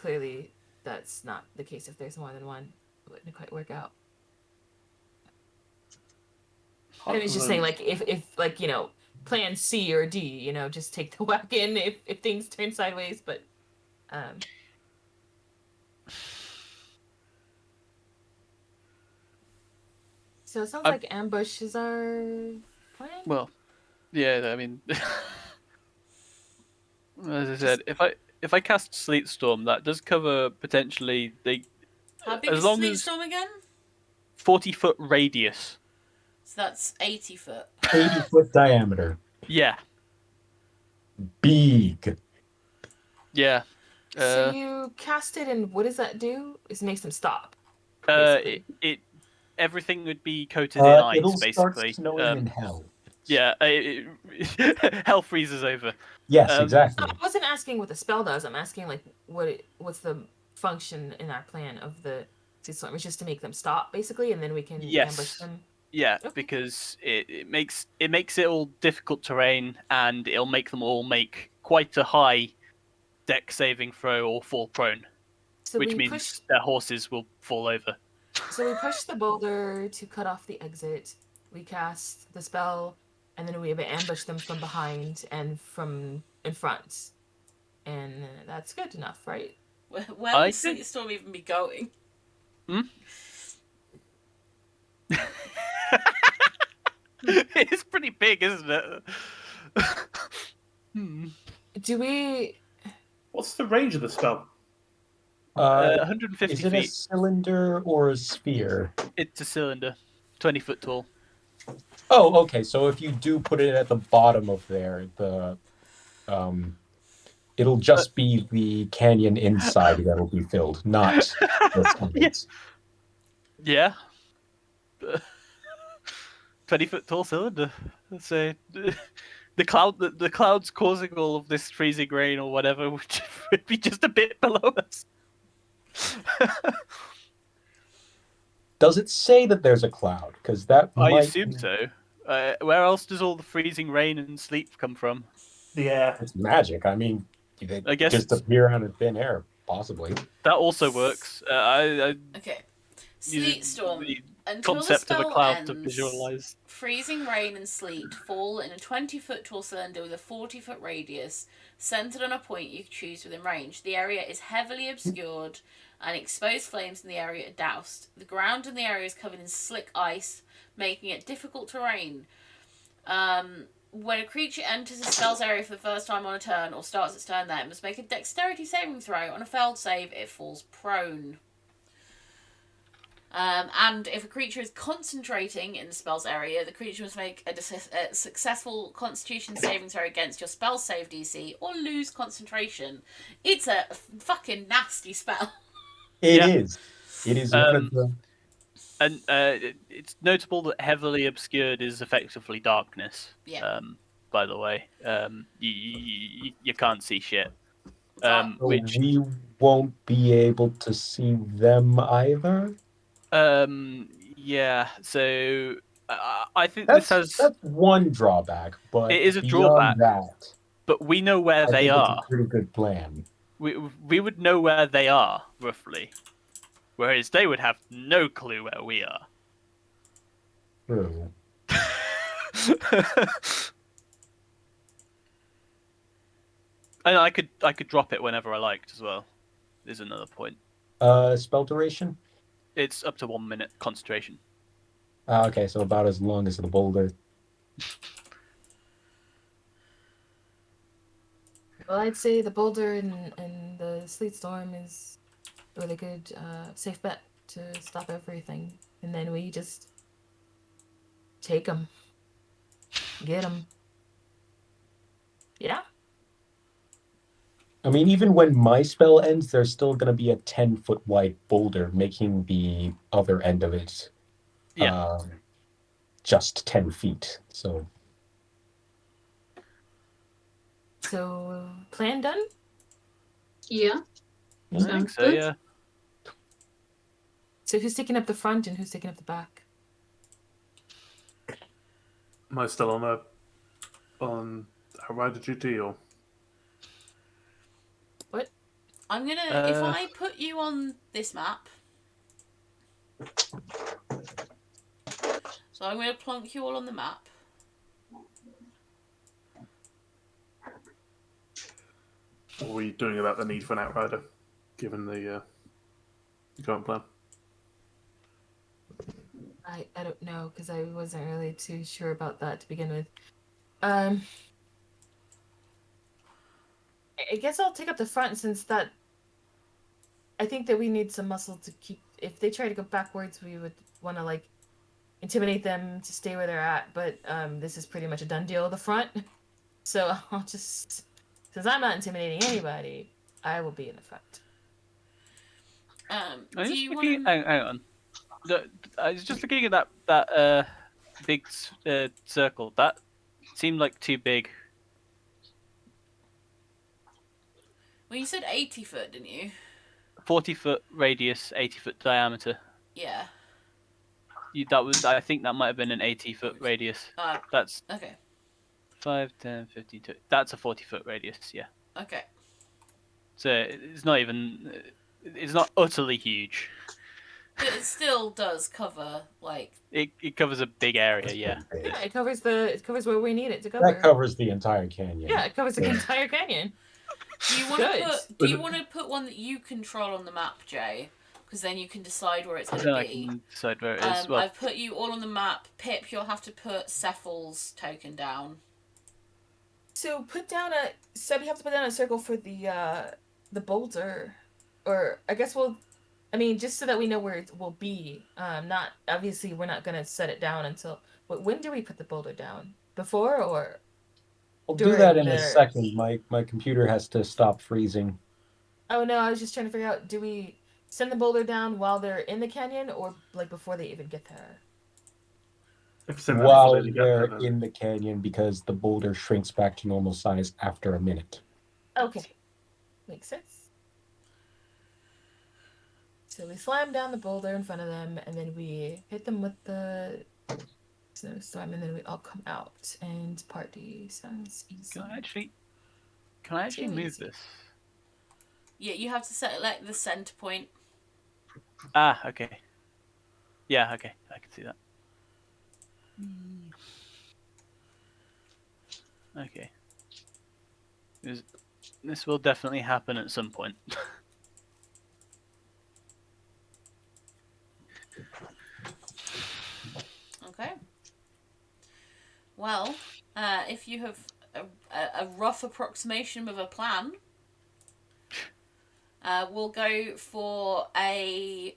clearly that's not the case. If there's more than one, it wouldn't quite work out. I was just saying, like, if like, you know, plan C or D, you know, just take the wagon if things turn sideways. But so it sounds like ambush is our plan. Well, yeah. I mean, as I said, if I cast Sleet Storm, that does cover potentially How big as is long Sleet as Storm again? 40-foot radius. So that's 80 foot. 80-foot diameter. Yeah. Big. Yeah. So you cast it, and what does that do? It makes them stop. It everything would be coated in ice, It'll basically. start snowing in hell. Yeah, hell freezes over. Yes, exactly. I wasn't asking what the spell does. I'm asking like what's the function in our plan of the Sea Storm? It's just to make them stop, basically, and then we can ambush them. Yeah, Okay. because it makes it all difficult terrain, and it'll make them all make quite a high deck saving throw or fall prone, So which we means push. their horses will fall over. So we push the boulder to cut off the exit. We cast the spell, and then we ambush them from behind and from in front. And that's good enough, right? Where I would think- Sleet Storm even be going? It's pretty big, isn't it? Do we? What's the range of the spell? 150 Is it a feet. cylinder or a sphere? It's a cylinder, 20 foot tall. Oh, okay. So if you do put it at the bottom of there, it'll just be the canyon inside that'll be filled, not the sides. Yeah. 20-foot tall cylinder. Let's say the clouds causing all of this freezing rain or whatever would be just a bit below us. Does it say that there's a cloud? Because that I might assume so. Where else does all the freezing rain and sleet come from? The air. It's magic. I mean, they I guess just appear out of thin air, possibly. that also works. I Okay. use Sleet Storm. the Until the concept of spell a cloud ends, to visualize. freezing rain and sleet fall in a 20-foot tall cylinder with a 40-foot radius, centered on a point you choose within range. The area is heavily obscured, and exposed flames in the area are doused. The ground in the area is covered in slick ice, making it difficult terrain. When a creature enters a spell's area for the first time on a turn, or starts its turn there, it must make a dexterity saving throw. On a failed save, it falls prone. And if a creature is concentrating in the spell's area, the creature must make a successful Constitution saving throw against your spell save DC or lose concentration. It's a fucking nasty spell. It is. It is one of the. And it's notable that heavily obscured is effectively darkness. Yeah. By the way, you can't see shit. That- So Which we won't be able to see them either. yeah. So I think That's, this has. that's one drawback, but It is a beyond drawback. That, But we know where I they think are. it's a pretty good plan. We would know where they are roughly, whereas they would have no clue where we are. True. And I could drop it whenever I liked as well. Is another point. Spell duration. It's up to 1 minute concentration. Okay, so about as long as the boulder. Well, I'd say the boulder and the sleet storm is a really good safe bet to stop everything, and then we just take them, get them. Yeah. I mean, even when my spell ends, there's still going to be a 10-foot wide boulder making the other end of it Yeah. just 10 feet. So, So plan done. Yeah. I think Sounds so. good. Yeah. So who's taking up the front and who's taking up the back? Am I still on Outrider duty or? What? I'm gonna if I put you on this map. So I'm gonna plonk you all on the map. What are we doing about the need for an Outrider, given the current plan? I don't know because I wasn't really too sure about that to begin with. I guess I'll take up the front since that. I think that we need some muscle to keep. If they try to go backwards, we would want to like intimidate them to stay where they're at. But this is pretty much a done deal at the front. So I'll just, since I'm not intimidating anybody, I will be in the front. Do you want hang on. I was just looking at that big circle. That seemed like too big. Well, you said 80 foot, didn't you? 40-foot radius, 80-foot diameter. Yeah. I think that might have been an 80-foot radius. That's Okay. 5, 10, 15. That's a 40-foot radius. Yeah. Okay. So it's not even. It's not utterly huge. But it still does cover like. It covers a big area. Yeah. Yeah, it covers where we need it to cover. That covers the entire canyon. Yeah, it covers the entire canyon. Do you want to put one that you control on the map, Jay? Because then you can decide where it's going Then to I be. can decide where it is. Well, I've put you all on the map. Pip, you'll have to put Cephal's token down. So we have to put down a circle for the boulder, or I guess just so that we know where it will be. Not obviously we're not gonna set it down until. When do we put the boulder down? Before or? We'll do that in a second. My computer has to stop freezing. Oh no, I was just trying to figure out. Do we send the boulder down while they're in the canyon, or like before they even get there? While they're in the canyon, because the boulder shrinks back to normal size after a minute. Okay, makes sense. So we slam down the boulder in front of them, and then we hit them with the snowstorm, and then we all come out and party. Sounds easy. Can I actually move this? Yeah, you have to set like the center point. Ah, okay. Yeah, okay, I can see that. Okay. This will definitely happen at some point. Okay. Well, if you have a rough approximation of a plan, we'll go for a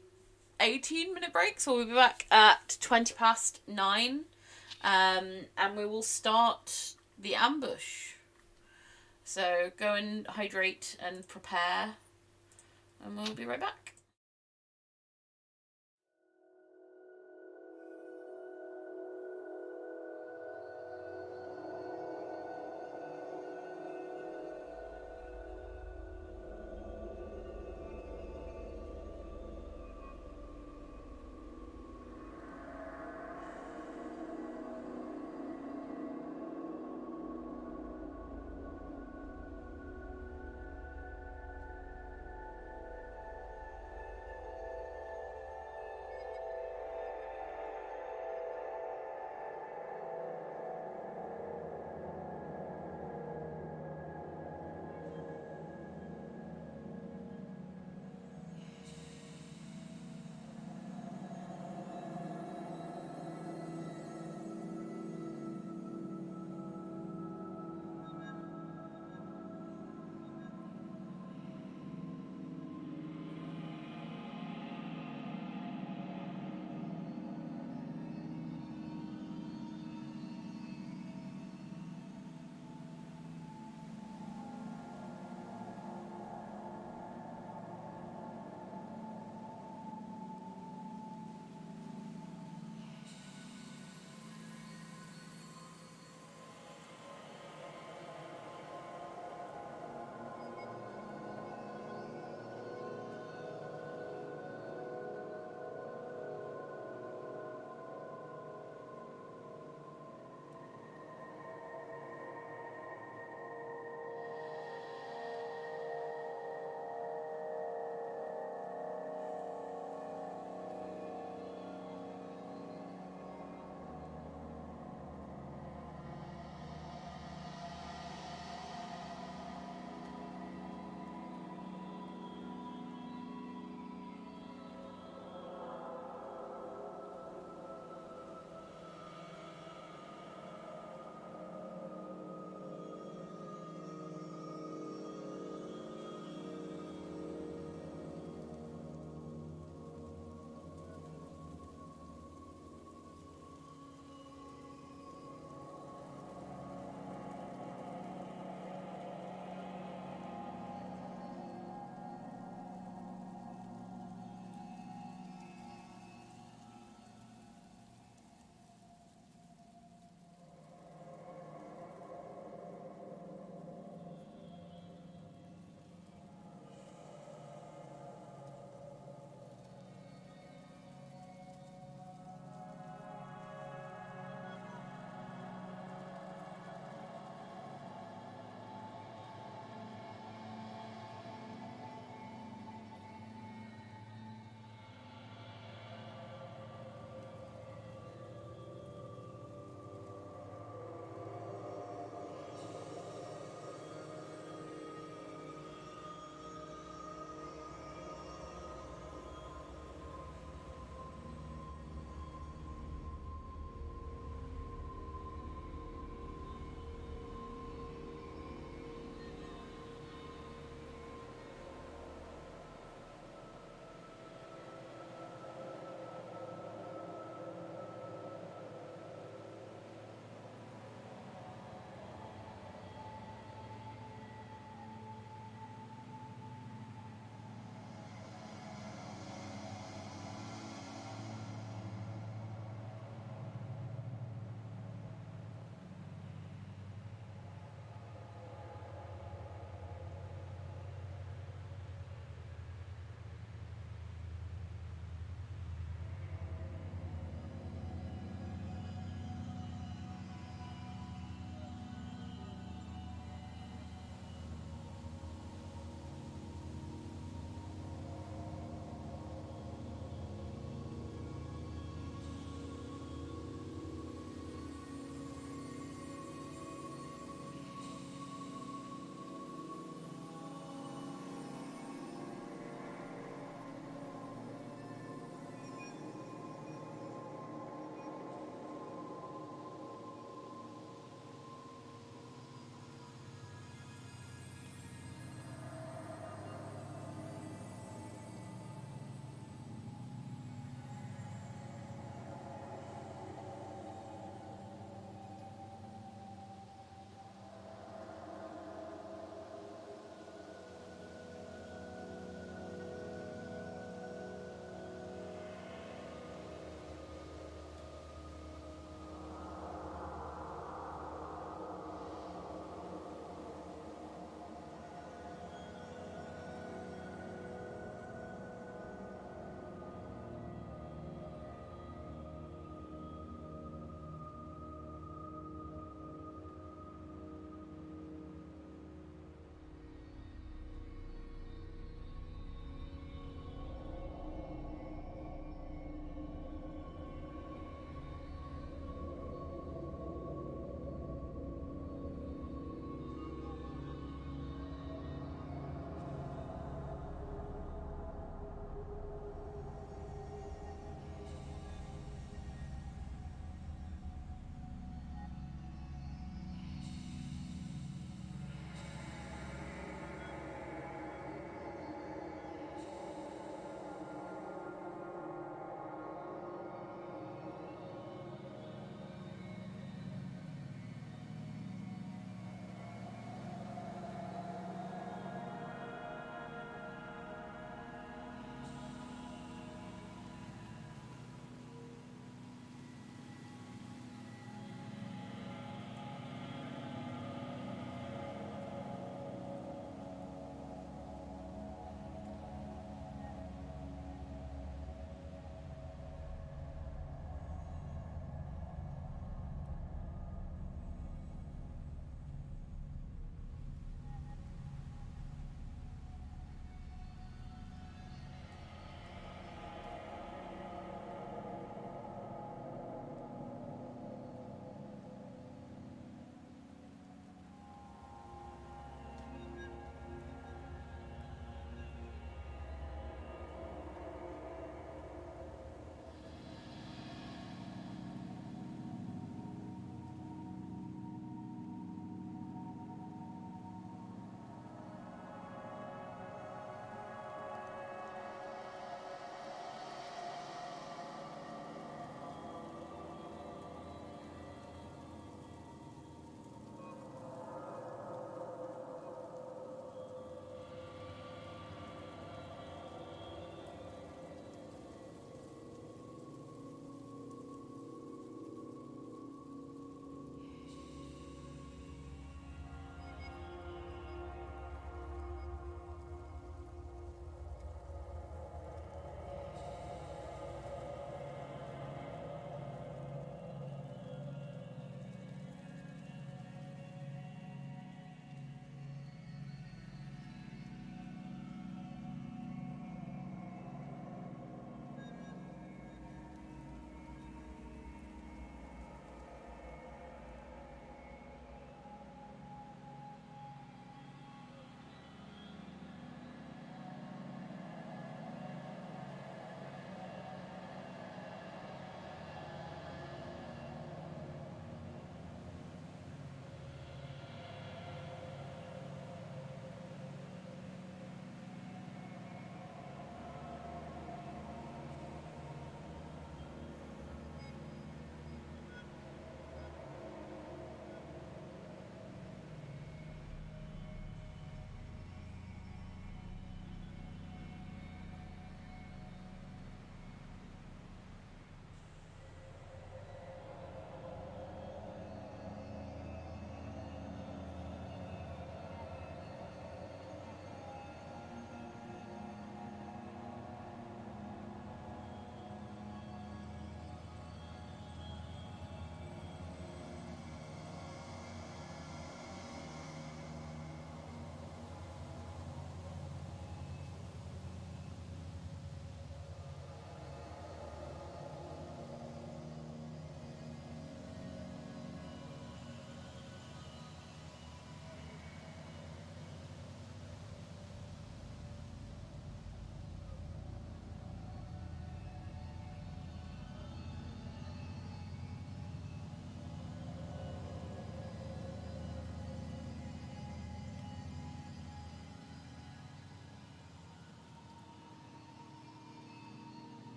18-minute break. So we'll be back at 9:20, and we will start the ambush. So go and hydrate and prepare, and we'll be right back.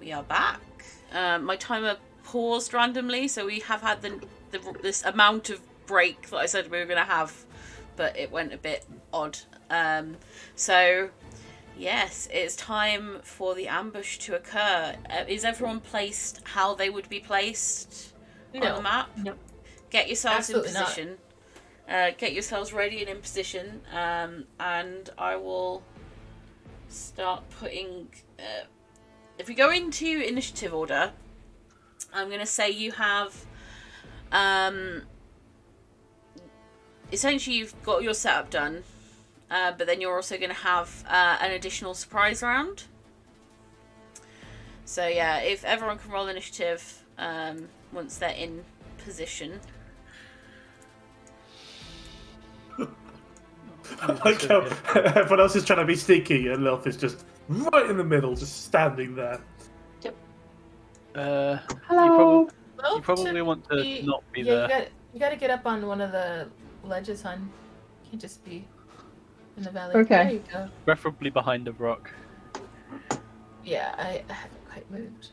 We are back. My timer paused randomly, so we have had this amount of break that I said we were going to have, but it went a bit odd. So, yes, it's time for the ambush to occur. Is everyone placed how they would be placed on the map? No. Get yourselves Absolutely in not. position. Get yourselves ready and in position, and I will start putting... if we go into initiative order, I'm going to say you have... essentially, you've got your setup done, but then you're also going to have an additional surprise round. So yeah, if everyone can roll initiative once they're in position. I like how everyone else is trying to be sneaky and Lilf is just right in the middle, just standing there. Hello. Oh, You probably want to not be there. You gotta get up on one of the ledges, hon. You can't just be in the valley. Okay. There you go. Preferably behind a rock. Yeah, I haven't quite moved.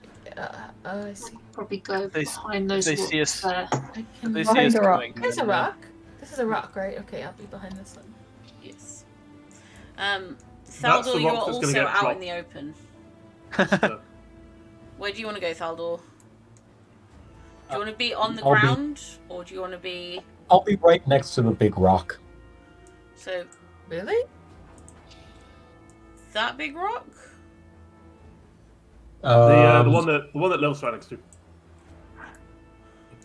I see. Probably go They- behind those they see rocks us- there. I can. They see Behind us the rock. coming. There's a then, rock. This is a rock, right? Okay, I'll be behind this one. Yes. That's Thaldor, the you're rock that's gonna also get out dropped. in the open. So, Where do you want to go, Thaldor? Do you want to be on the I'll be- ground, or do you want to be... I'll be right next to the big rock. So, Really? that big rock? the one that Lilf's right next to.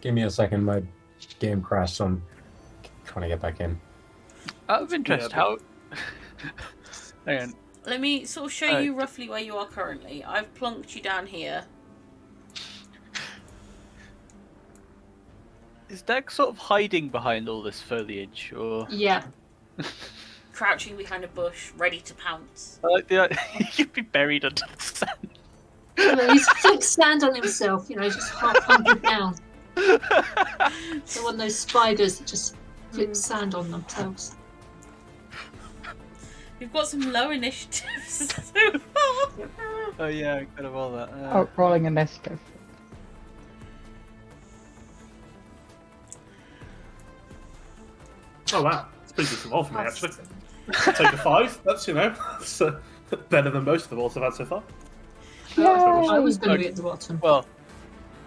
Give me a second. My game crashed, so I'm trying to get back in. Out of interest, Yeah, how... Hang on. Let me sort of show you roughly where you are currently. I've plunked you down here. Is Dag sort of hiding behind all this foliage, or... Yeah. Crouching behind a bush, ready to pounce. I like the... he could be buried under the sand. He's flicked sand on himself, just half hunkered down. So one of those spiders that just flick sand on themselves. We've got some low initiatives so far. Oh yeah, I could have all that. Oh, rolling initiative. Oh wow, it's pretty decent roll for me actually. Take a 5. That's that's better than most of the rolls I've had so far. I was going to be at the bottom. Well,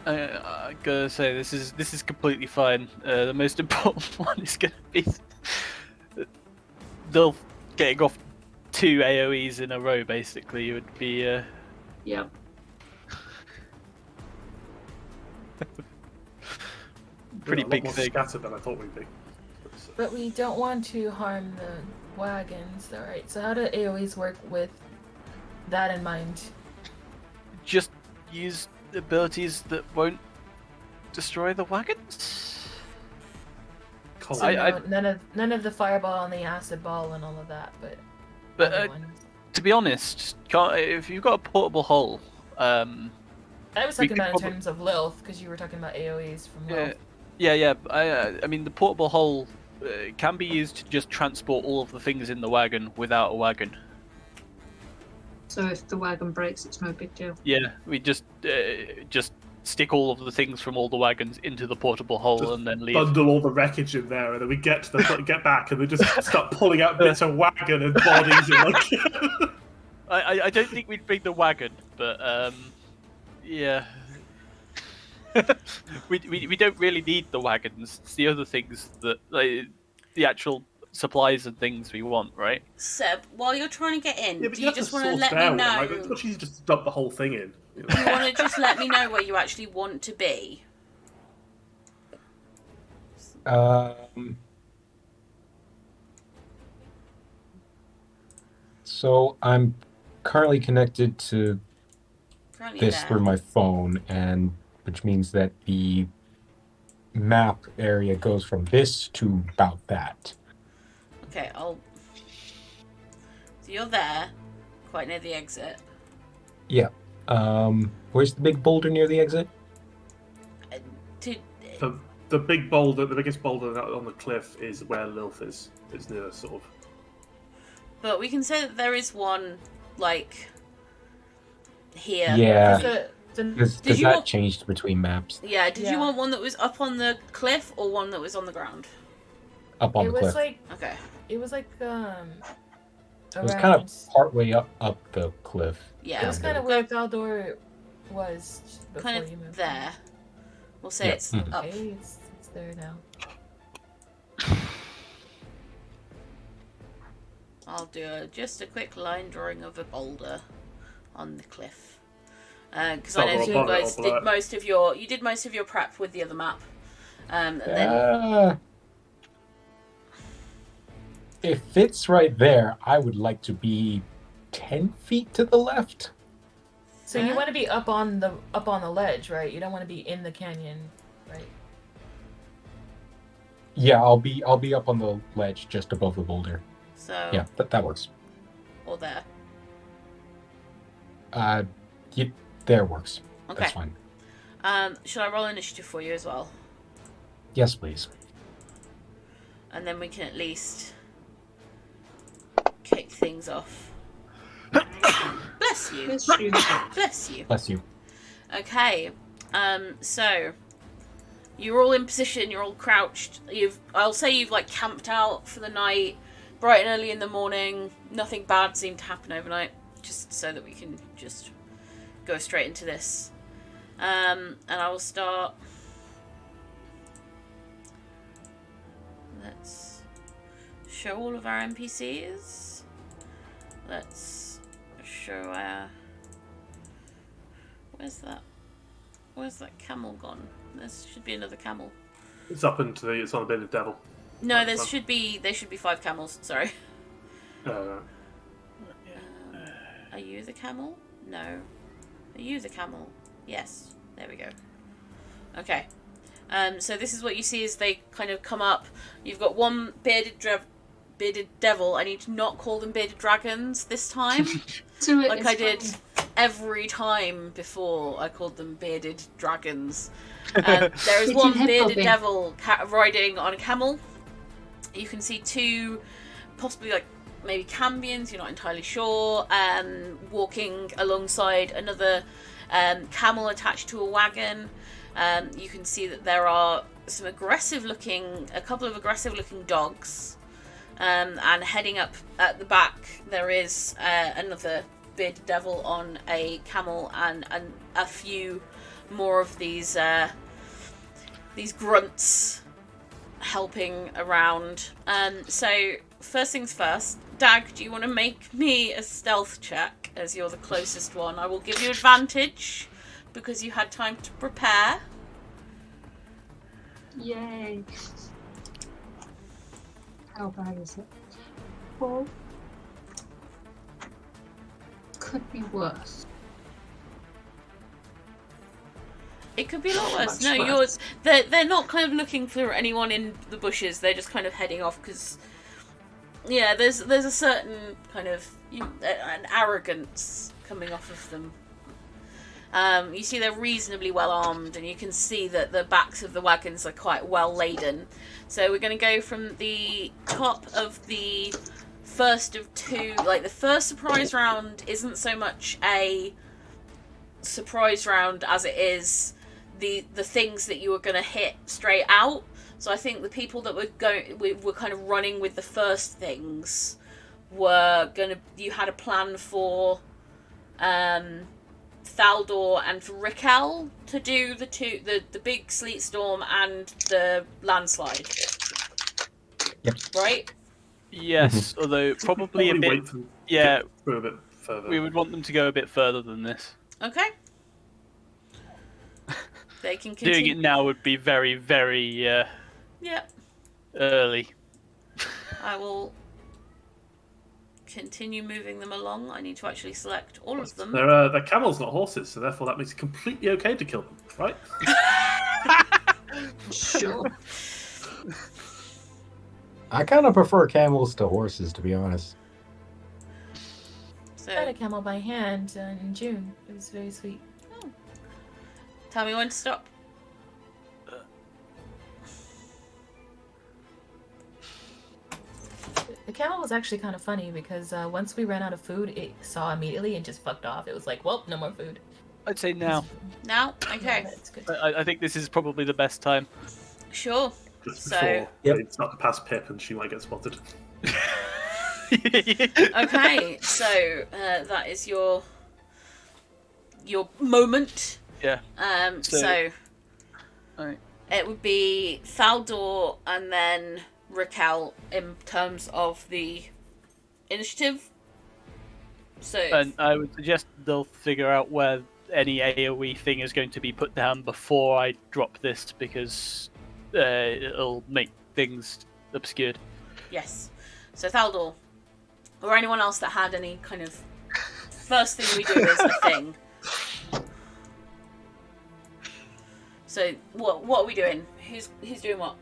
I gotta say this is completely fine. The most important one is gonna be they'll getting off 2 AOE's in a row. Basically, it would be Yeah. pretty A lot big more thing. scattered than I thought we'd be. But we don't want to harm the wagons, though, right? So how do AoEs work with that in mind? Just use abilities that won't destroy the wagons. Cold. So I- none of the fireball and the acid ball and all of that, but But other ones. to be honest, if you've got a portable hull, I was we talking could about in probably- terms of Lilith, because you were talking about AoEs from Lilith. yeah. I mean, the portable hull can be used to just transport all of the things in the wagon without a wagon. So if the wagon breaks, it's no big deal. Yeah, we just stick all of the things from all the wagons into the portable hull Just and then leave. Bundle all the wreckage in there, and then we get get back, and they just start pulling out bits of wagon and bodies. And I don't think we'd bring the wagon, but yeah. we don't really need the wagons. It's the other things that the actual supplies and things we want, right? Seb, while you're trying to get in, yeah, but do you have just to want to source let me down, know? Like, it's much easier just to dump the whole thing in. Do you want to just let me know where you actually want to be? So I'm currently connected to Currently this there. through my phone, and which means that the map area goes from this to about that. Okay, So you're there, quite near the exit. Yeah. Where's the big boulder near the exit? The big boulder, the biggest boulder on the cliff is where Lilith is. It's near sort of. But we can say that there is one, like, here. Yeah, Did because Did you that want- changed between maps. Yeah, did you Yeah. want one that was up on the cliff or one that was on the ground? Up on it the was cliff. like Okay. it was like It was kind of partway up the cliff. Yeah. It was kind of where Valdor was before Kind you moved. of there. We'll say Yeah. it's Mhm. up. Okay, it's there now. I'll do just a quick line drawing of a boulder on the cliff. Because I know Not that you above it or guys below did it. most of your prep with the other map. And then If it's right there, I would like to be 10 feet to the left. So you want to be up on the ledge, right? You don't want to be in the canyon, right? Yeah, I'll be up on the ledge just above the boulder. so Yeah, that works. or there. There works. Okay. That's fine. Should I roll initiative for you as well? Yes, please. And then we can at least kick things off. Bless you. Bless you. Bless you. Bless you. Okay. So you're all in position, you're all crouched. I'll say you've like camped out for the night, bright and early in the morning. Nothing bad seemed to happen overnight, just so that we can just go straight into this. And I will start. Let's show all of our NPCs. Let's show our. Where's that camel gone? There should be another camel. It's up into it's on a bit of devil. No, That's there should be 5 camels. Sorry. Uh, Are you the camel? No. Are you the camel? Yes. There we go. Okay. So this is what you see as they kind of come up. You've got one bearded devil. I need to not call them bearded dragons this time. Do it, Like it's I did fine. every time before. I called them bearded dragons. There is Did one you head bearded bobbing? devil riding on a camel. You can see 2, possibly like maybe Cambions, you're not entirely sure, walking alongside another camel attached to a wagon. You can see that there are a couple of aggressive looking dogs. And heading up at the back, there is another bearded devil on a camel and a few more of these grunts helping around. So first things first, Dag, do you want to make me a stealth check as you're the closest one? I will give you advantage because you had time to prepare. Yay. How bad is it? 4. Could be worse. It could be a lot worse. Much No, worse. yours. They're not kind of looking for anyone in the bushes. They're just kind of heading off because, yeah, there's a certain kind of an arrogance coming off of them. You see they're reasonably well armed, and you can see that the backs of the wagons are quite well laden. So we're going to go from the top of the first of 2. Like the first surprise round isn't so much a surprise round as it is the things that you were going to hit straight out. So I think the people that were kind of running with the first things you had a plan for Thaldor and for Raquel to do the big sleet storm and the landslide. Yep. Right? Yes, although probably a bit. wait for them to Yeah, get through a bit further. we would want them to go a bit further than this. Okay. They can Doing continue. it now would be very, very Yeah. early. I will continue moving them along. I need to actually select all of them. They're camels, not horses, so therefore that makes it completely okay to kill them, right? Sure. I kind of prefer camels to horses, to be honest. I had a So camel by hand in June. It was very sweet. tell me when to stop. camel was actually kind of funny because once we ran out of food, it saw immediately and just fucked off. It was like, well, no more food. I'd say now. Now? Yeah, Okay. that's good. I think this is probably the best time. Sure. Just So- before Yep. they start to pass Pip and she might get spotted. Okay, so that is your moment. Yeah. So Alright. it would be Thaldor and then Raquel in terms of the initiative. So And I would suggest they'll figure out where any AoE thing is going to be put down before I drop this, because it'll make things obscured. yes. So Thaldor, or anyone else that had any kind of first thing we do is a thing. So what are we doing? Who's doing what?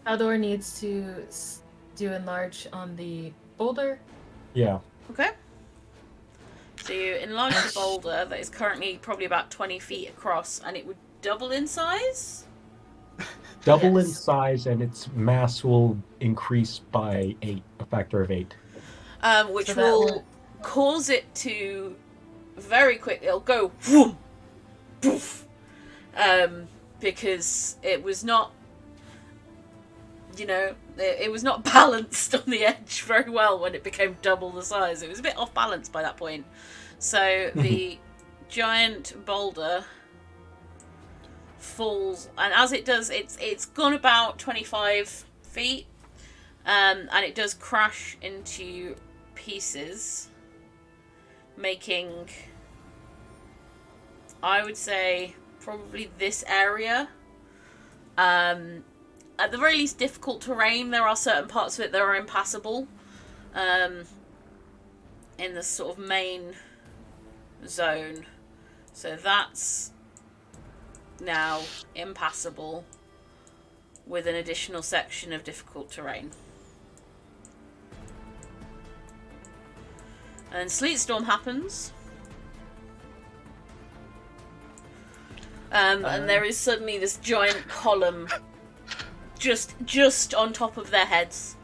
Aldor needs to do enlarge on the boulder. Yeah. Okay. So you enlarge the boulder that is currently probably about 20 feet across, and it would double in size? Double in Yes. size, and its mass will increase by 8, a factor of 8. Which So that will cause it to very quick. It'll go whoom, poof, because it was not, it was not balanced on the edge very well when it became double the size. It was a bit off balance by that point. So the giant boulder falls, and as it does, it's gone about 25 feet, and it does crash into pieces, making, I would say, probably this area at the very least difficult terrain. There are certain parts of it that are impassable in the sort of main zone, so that's now impassable with an additional section of difficult terrain. And then Sleet Storm happens. And there is suddenly this giant column just on top of their heads.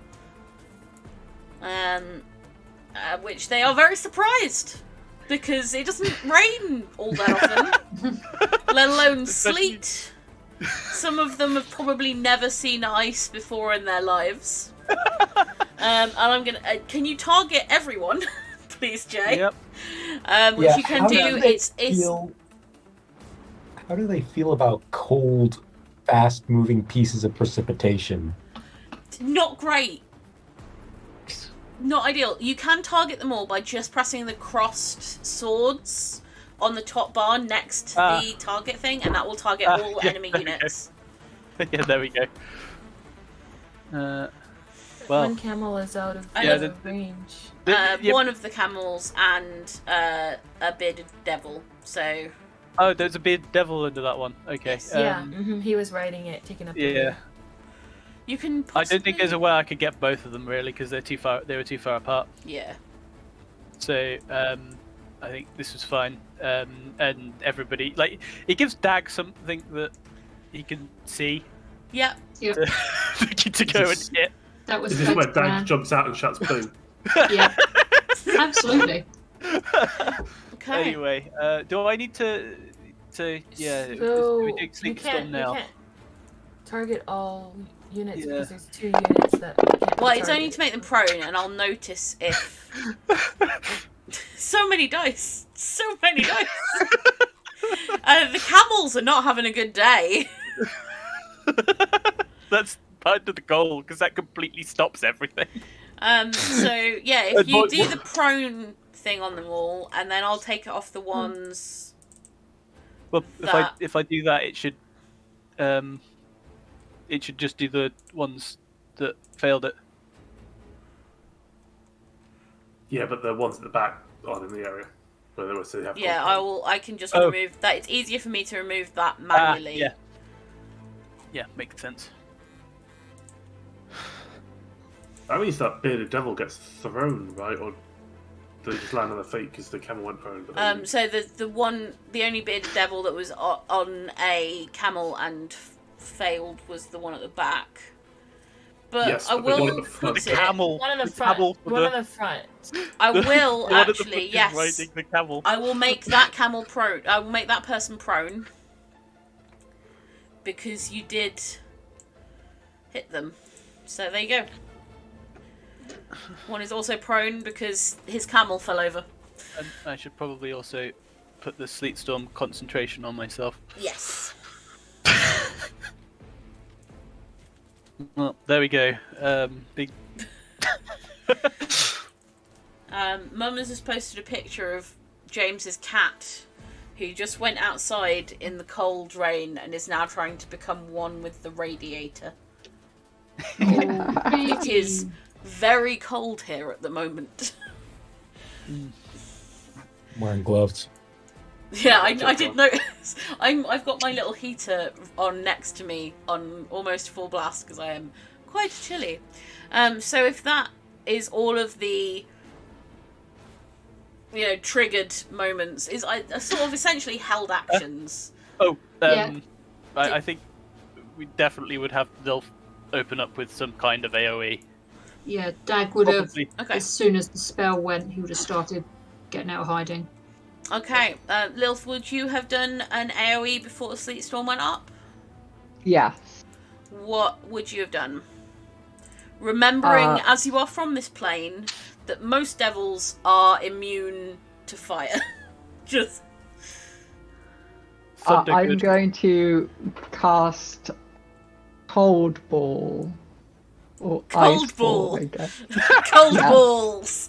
Which they are very surprised, because it doesn't rain all that often, let alone sleet. Some of them have probably never seen ice before in their lives. And I'm gonna. Can you target everyone, please, Jay? Yep. Which you can how do. they It's How do they feel about cold, fast-moving pieces of precipitation? not great. Not ideal. You can target them all by just pressing the crossed swords on the top bar next to the target thing, and that will target all yeah, enemy there we go. units. Yeah, there we go. Well, One camel is out of Yeah, range. yep. One of the camels and a bearded devil. So Oh, there's a big devil under that one. Okay. Yes. Yeah, he was riding it, taking up the Yeah. rear. you can. I don't think there's a possibly- way I could get both of them really, because they're too far. They were too far apart. Yeah. So I think this was fine. And everybody, like, it gives Dag something that he can see Yeah. to go and hit. That was Is this where Dag's Dag plan. jumps out and shouts boom? Yeah, absolutely. Okay. Anyway, do I need to? Yeah. So we do you Sleep can't, Storm now. you can't target all units Yeah. because there's 2 units that can't be Well, it's only targeted. to make them prone, and I'll notice if. So many dice. So many dice. The camels are not having a good day. That's part of the goal, because that completely stops everything. So yeah, if you But- do the prone thing on them all, and then I'll take it off the ones. Well, That- if I do that, it should just do the ones that failed it. Yeah, but the ones at the back aren't in the area where they were. So they have Yeah, control. I can just Oh. remove that. It's easier for me to remove that manually. Yeah. Yeah, makes sense. That means that bearded devil gets thrown, right? Or do they just land on their feet because the camel went prone? But then- So the only bearded devil that was on a camel and failed was the one at the back. but Yes, I but the one will at the front. put The it. camel. One in the The front. camel for One the- in the front. I will The one at the actually, front is yes. riding the camel. I will make that camel prone. I will make that person prone. Because you did hit them. So there you go. One is also prone because his camel fell over. And I should probably also put the Sleet Storm concentration on myself. Yes. Well, there we go. Big. Mum has just posted a picture of James's cat, who just went outside in the cold rain and is now trying to become one with the radiator. It is very cold here at the moment. Wearing gloves. Yeah, I did notice. I've got my little heater on next to me on almost full blast because I am quite chilly. So if that is all of the triggered moments, is I sort of essentially held actions. Yeah. I think we definitely would have Dilf open up with some kind of AoE. Yeah, Dag would have, Probably. Okay. as soon as the spell went, he would have started getting out of hiding. Okay, Lilth, would you have done an AoE before the Sleet Storm went up? Yes. What would you have done? Remembering, Uh, as you are from this plane, that most devils are immune to fire. Just Thunder I'm good. going to cast Cold Ball. Or Cold Ice Ball, Ball. I guess. cold Yeah. balls.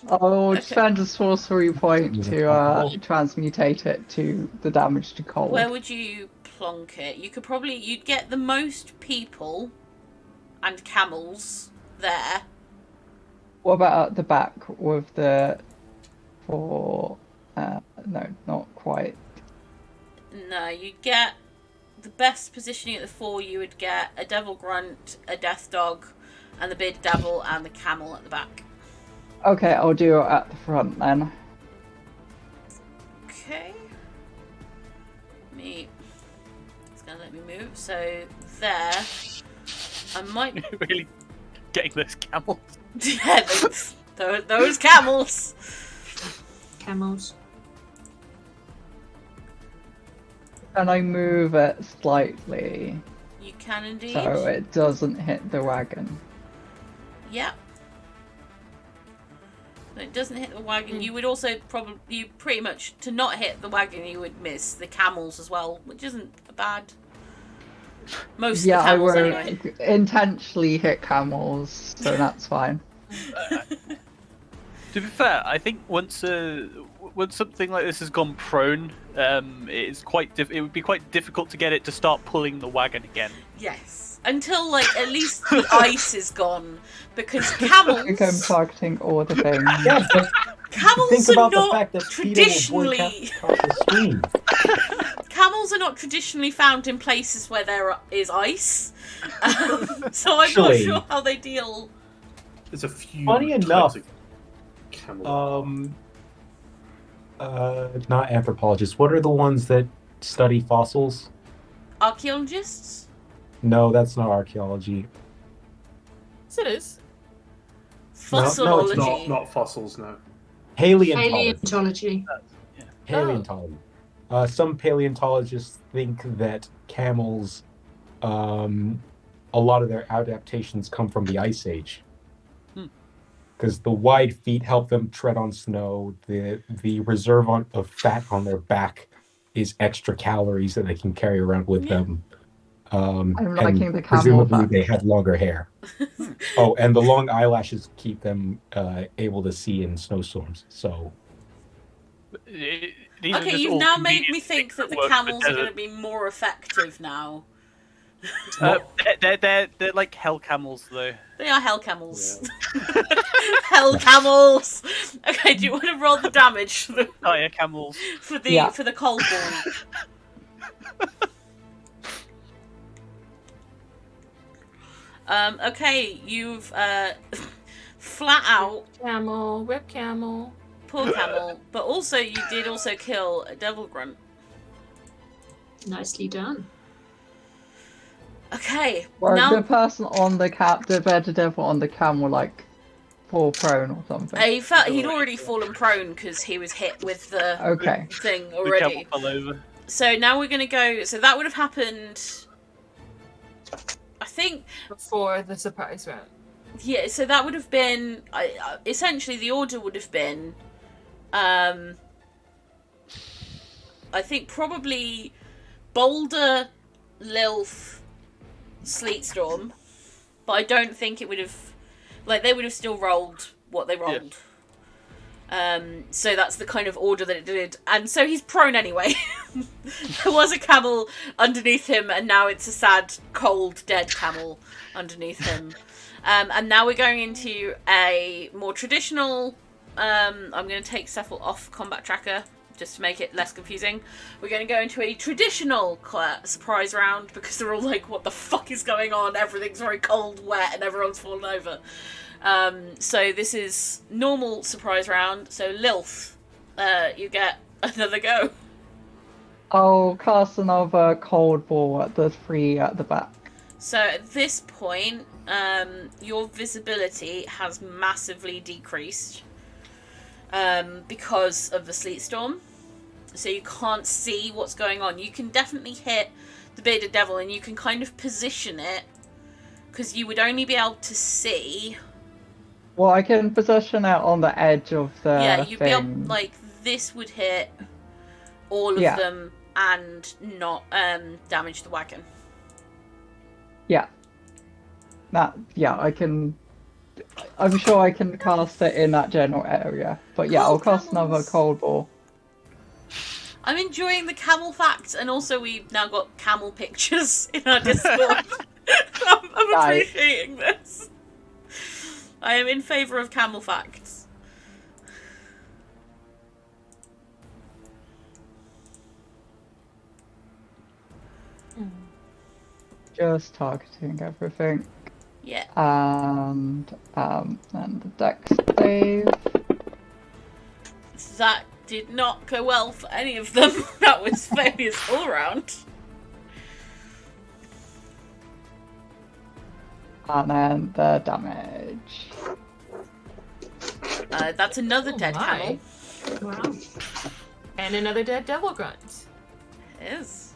I'll Okay. spend a sorcery point to transmutate it to the damage to cold. Where would you plonk it? You'd get the most people and camels there. What about at the back with the four? No, not quite. No, you'd get the best positioning at the 4. You would get a devil grunt, a death dog, and the big devil and the camel at the back. Okay, I'll do it at the front then. Okay. It's gonna let me move. So there, I might. Really getting those camels. Yeah, those camels. Camels. And I move it slightly You can indeed. so it doesn't hit the wagon. Yep. But it doesn't hit the wagon. You would also pretty much, to not hit the wagon, you would miss the camels as well, which isn't a bad. Most Yeah, of the I camels won't anyway. intentionally hit camels, so that's fine. To be fair, I think once something like this has gone prone, it would be quite difficult to get it to start pulling the wagon again. Yes. Until at least the ice is gone, because I think I'm camels targeting all the things. Yeah, but camels think are about the not fact that Peter will traditionally boycott the screen. camels are not traditionally found in places where there is ice. So I'm Actually- not sure how they deal. There's a few. Funny types enough, of camel. Not anthropologists. What are the ones that study fossils? Archaeologists? No, that's not archaeology. Yes, it is. No, Fossilology. it's not fossils, no. Paleontology. Paleontology. Paleontology. Some paleontologists think that camels, a lot of their adaptations come from the Ice Age. Because the wide feet help them tread on snow. The reserve of fat on their back is extra calories that they can carry around with them. I'm and liking the camel presumably fact. they had longer hair. Oh, and the long eyelashes keep them able to see in snowstorms. So These are Okay, just you've all now made convenient me think things that the work for camels are desert. going to be more effective now. They're like hell camels though. They are hell camels. Hell camels. Okay, do you want to roll the damage for the Dire camels. Yeah. for the cold ball? Okay, you've flat out Camel, rip camel. poor camel, but also you did also kill a devil grunt. Nicely done. Okay, Well, now the person on the the bearded devil on the cam will like fall prone or something. he'd already fallen prone because he was hit with the Okay. thing The camel already. fell over. So now we're gonna go. So that would have happened. I think. Before the surprise round. Yeah. So that would have been. Essentially, the order would have been. I think probably Boulder, Lilth, Sleetstorm, but I don't think it would have. Like, they would have still rolled what they rolled. So that's the kind of order that it did. And so he's prone anyway. There was a camel underneath him, and now it's a sad, cold, dead camel underneath him. And now we're going into a more traditional... I'm going to take Cephal off Combat Tracker, just to make it less confusing. We're going to go into a traditional surprise round, because they're all like, what the fuck is going on? Everything's very cold, wet, and everyone's fallen over. So this is normal surprise round. So Lilth, you get another go. I'll cast another cold ball at the 3 at the back. So at this point, your visibility has massively decreased because of the sleet storm. So you can't see what's going on. You can definitely hit the bearded devil, and you can kind of position it, because you would only be able to see. Well, I can position it on the edge of the Yeah, you'd be able, thing. like, this would hit all of Yeah. them and not damage the wagon. Yeah. I can... I'm sure I can cast it in that general area. But yeah, I'll Cool, cast another camels. cold ball. I'm enjoying the camel facts, and also we've now got camel pictures in our Discord. I'm Nice. appreciating this. I am in favour of camel facts. Just targeting everything. Yeah. And the dex save. That did not go well for any of them. That was failures all around. And then the damage. That's another Oh dead my. camel. Wow. And another dead devil grunt. It is.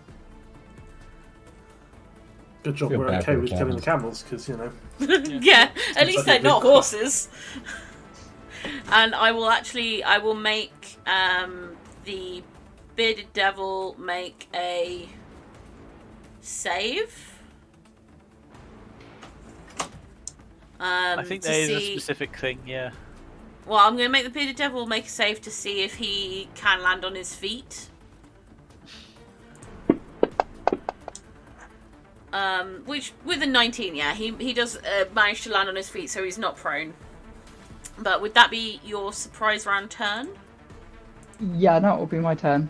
Good job Feel we're bad okay for with the killing the camels, because, you know. Yeah, at least they're not Something horses. And I will make the bearded devil make a save. I think to there is a see- specific thing, yeah. Well, I'm going to make the bearded devil make a save to see if he can land on his feet. Which, with a 19, yeah, he does manage to land on his feet, so he's not prone. But would that be your surprise round turn? Yeah, that will be my turn.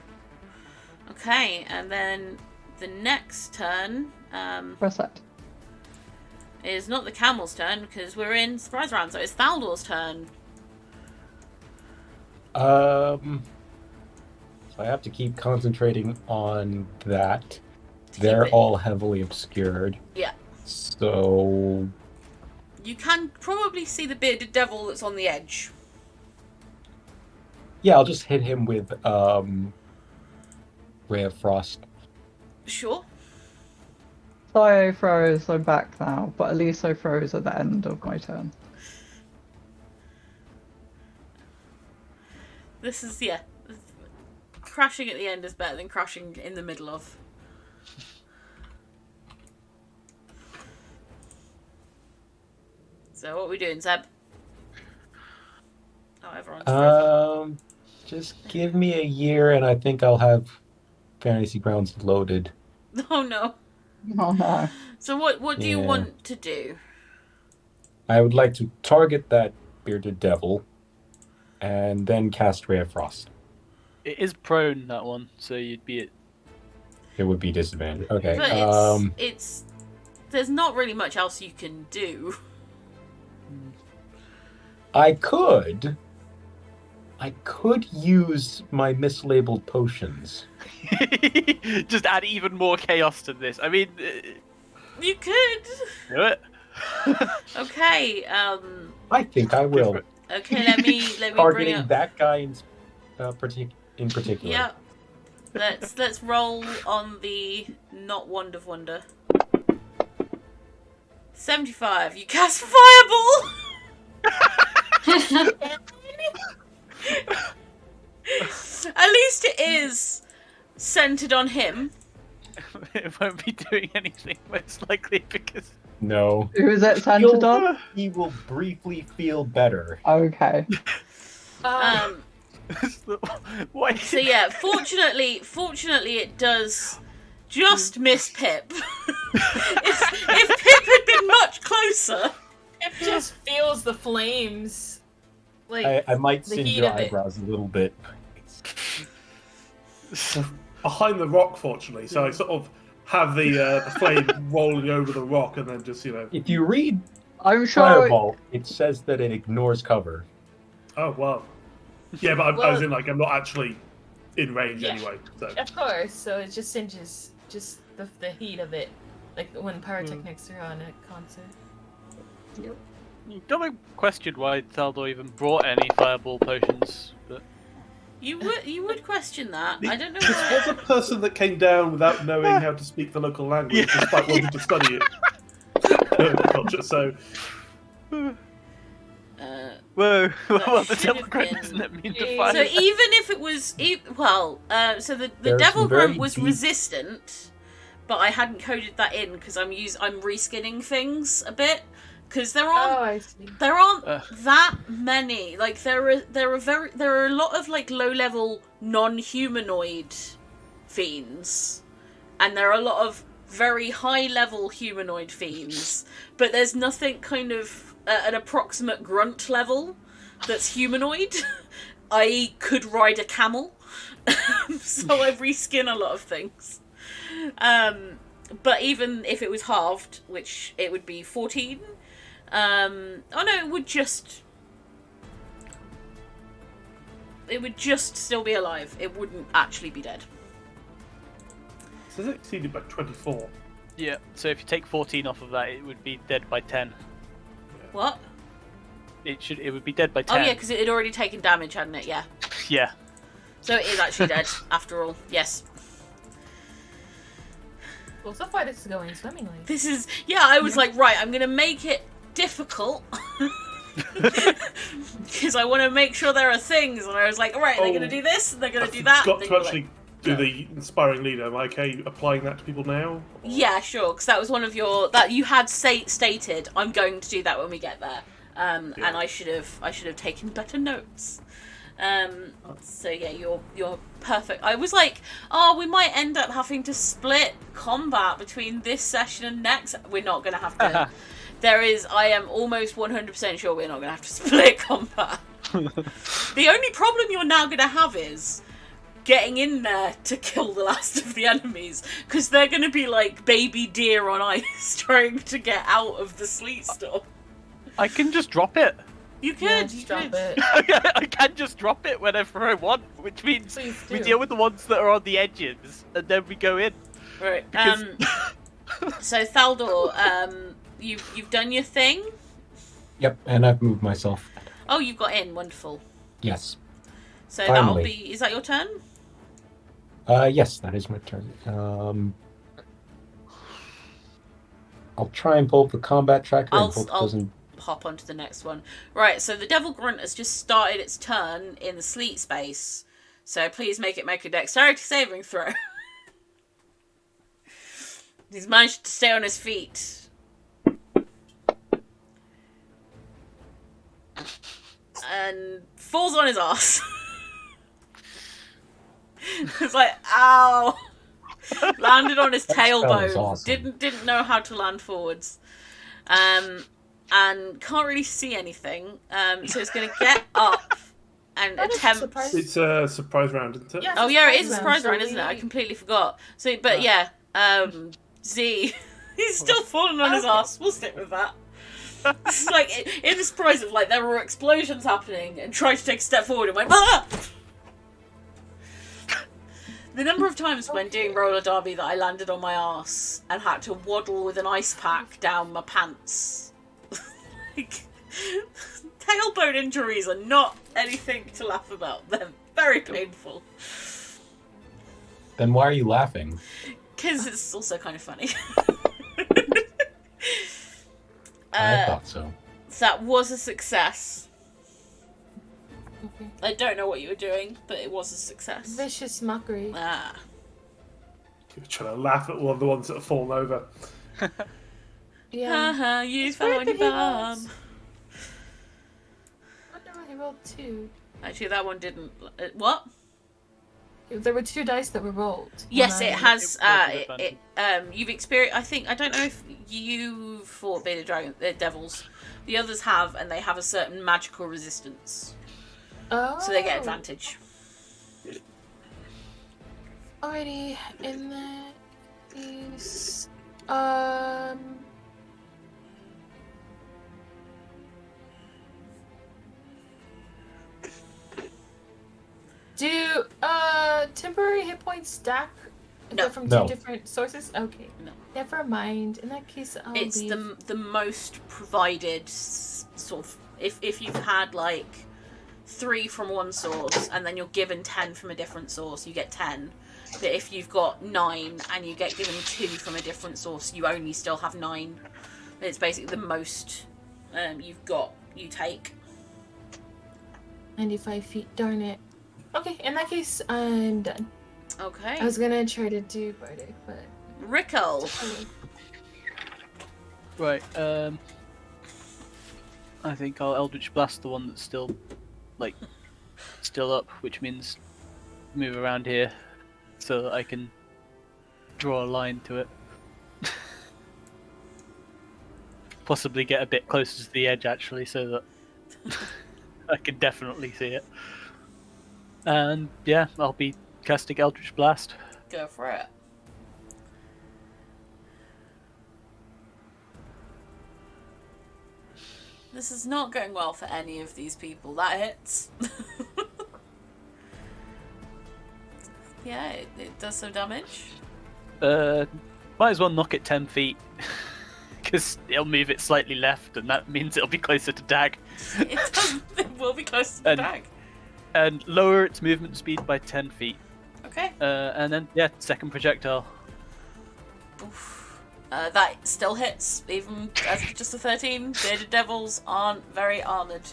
Okay, and then the next turn Press that. is not the camel's turn, because we're in surprise round, so it's Thaldor's turn. So I have to keep concentrating on that. To They're keep it- all heavily obscured. Yeah. So You can probably see the bearded devil that's on the edge. yeah, I'll just hit him with Ray of Frost. Sure. So throws, I'm back now, but at least I throws at the end of my turn. This is, yeah. Crashing at the end is better than crashing in the middle of. So what are we doing, Zeb? Oh, everyone's frozen. Just give me a year and I think I'll have Fantasy Grounds loaded. Oh no. Oh no. So what do you Yeah. want to do? I would like to target that bearded devil and then cast Ray of Frost. It is prone, that one, so you'd be at... It would be disadvantage. Okay. But it's there's not really much else you can do. I could use my mislabeled potions. Just add even more chaos to this. I mean, You could. Do it. Okay. I think I will. Okay. Let me bring Targeting up. that guy in particular. Yeah. Let's roll on the not wand of wonder. 75. You cast fireball. At least it is centered on him. It won't be doing anything, most likely, because... No. Who is it centered on? He will briefly feel better. Okay. Why? So yeah, fortunately it does just miss Pip. if Pip had been much closer, It just feels the flames. Like I might the singe heat your of it. eyebrows a little bit. Behind the rock, fortunately, so I sort of have the flame rolling over the rock, and then just If you read I'm sure. Fireball, it says that it ignores cover. Oh wow. Yeah, but I was in like I'm not actually in range Yeah. anyway. So Of course, so it just singes just the heat of it, like when pyrotechnics are on a concert. You gotta question why Thaldor even brought any fireball potions, but... you would question that. I don't know. this was a person that came down without knowing how to speak the local language, despite wanting to study it. Culture, so Whoa, well, the should devil have grunt been- doesn't it mean to So fire? So even if it was, so the There are devil some very grunt was deep- resistant, but I hadn't coded that in because I'm reskinning things a bit because there aren't I see. that many. Like there are a lot of like low level non-humanoid fiends, and there are a lot of very high level humanoid fiends, but there's nothing kind of an approximate grunt level that's humanoid. I could ride a camel. So I reskin a lot of things. But even if it was halved, which it would be 14, it would just still be alive. It wouldn't actually be dead. says it exceeded by 24. Yeah, so if you take 14 off of that, it would be dead by 10. What? It would be dead by 10. Oh yeah, because it had already taken damage, hadn't it? Yeah. Yeah. So it is actually dead, after all. Yes. Well, so far this is going swimmingly. This is... Yeah, I was like, right, I'm going to make it difficult. Because I want to make sure there are things. And I was like, alright, they're going to do this, and they're going to do that. Got they're to gonna, actually like... do the inspiring leader. Am I okay applying that to people now? Yeah, sure, because that was one of your... That you had stated, I'm going to do that when we get there. And I should have taken better notes. So yeah, you're perfect. I was like, oh, we might end up having to split combat between this session and next. We're not going to have to. I am almost 100% sure we're not going to have to split combat. The only problem you're now going to have is getting in there to kill the last of the enemies, because they're going to be like baby deer on ice trying to get out of the sleet storm. I can just drop it. You could, Yeah, you just drop could. it. I can just drop it whenever I want, which means Please we do. deal with the ones that are on the edges, and then we go in. Right. Because- So Thaldor, you've done your thing. Yep, and I've moved myself. Oh, you've got in. Wonderful. Yes. So that'll Finally. be. Is that your turn? Yes, that is my turn. I'll try and pull up the combat tracker and hope it doesn't... Hop onto the next one. Right. So the Devil Grunt has just started its turn in the sleet space. So please make it make a dexterity saving throw. He's managed to stay on his feet. And falls on his ass. It's like, ow. Landed on his That spell is tailbone. awesome. Didn't know how to land forwards. And can't really see anything. So it's gonna get up and That is attempt. surprising. It's a surprise round, isn't it? Yeah. Oh yeah, it is a Surprise surprise round, round, so isn't it? I we- completely forgot. So, but yeah, Z, he's still falling on his Okay. ass. We'll stick with that. This is like in the surprise of like there were explosions happening, and tried to take a step forward and went ah! The number of times when doing roller derby that I landed on my arse and had to waddle with an ice pack down my pants. Like, tailbone injuries are not anything to laugh about. They're very painful. Then why are you laughing? Because it's also kind of funny. I thought so. That was a success. Okay. I don't know what you were doing, but it was a success. Vicious mockery. Ah. You're trying to laugh at one of the ones that have fallen over. Yeah. Haha, you It's fell weird on your that he bum. rolls. I wonder why he rolled 2. Actually, that one didn't. What? There were 2 dice that were rolled. Yes, when it I- has. It was advantage. You've experienced. I don't know if you fought the devils. The others have, and they have a certain magical resistance, Oh. so they get advantage. Alrighty, in that case, do temporary hit points stack if No. they're from No. 2 different sources? Okay. No. Never mind. In that case, I'll It's leave. the most provided sort of. If you've had like 3 from one source and then you're given 10 from a different source, you get 10. But if you've got 9 and you get given 2 from a different source, you only still have 9. It's basically the most you've got, you take. 95 feet. Darn it. Okay, in that case, I'm done. Okay. I was gonna try to do Bardic, but. Rickle. Okay. Right, I think I'll Eldritch Blast the one that's still, like, still up, which means move around here so that I can draw a line to it. Possibly get a bit closer to the edge, actually, so that I can definitely see it. And, yeah, I'll be casting Eldritch Blast. Go for it. This is not going well for any of these people. That hits. Yeah, it does some damage. Might as well knock it 10 feet. Because it'll move it slightly left, and that means it'll be closer to Dag. It will be close to the And- bag. And lower its movement speed by 10 feet. Okay. And then, yeah, second projectile. Oof. That still hits, even as just a 13. Bearded devils aren't very armored.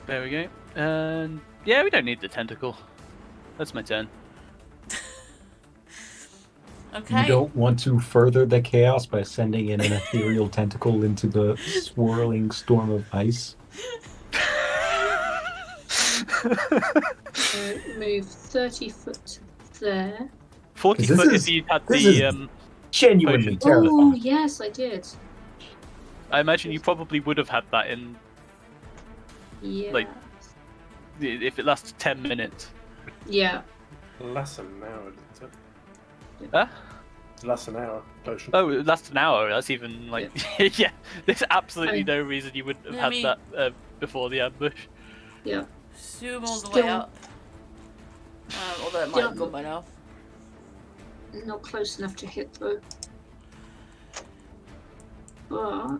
There we go. And yeah, we don't need the tentacle. That's my turn. Okay. You don't want to further the chaos by sending in an ethereal tentacle into the swirling storm of ice. So move 30 foot there. 40 This foot is- if you had this the. is- Genuinely Oh, terrifying. yes, I did. I imagine you probably would have had that in Yeah. Like- if it lasts 10 minutes. Yeah. Less than an hour, isn't it? Huh? Less than an hour potion. Oh, it lasts an hour. That's even like. Yeah, there's absolutely I- no reason you wouldn't have I had mean- that before the ambush. Yeah. Zoom all the way Still- up. Although it might have Still- gone by now. Not close enough to hit though. But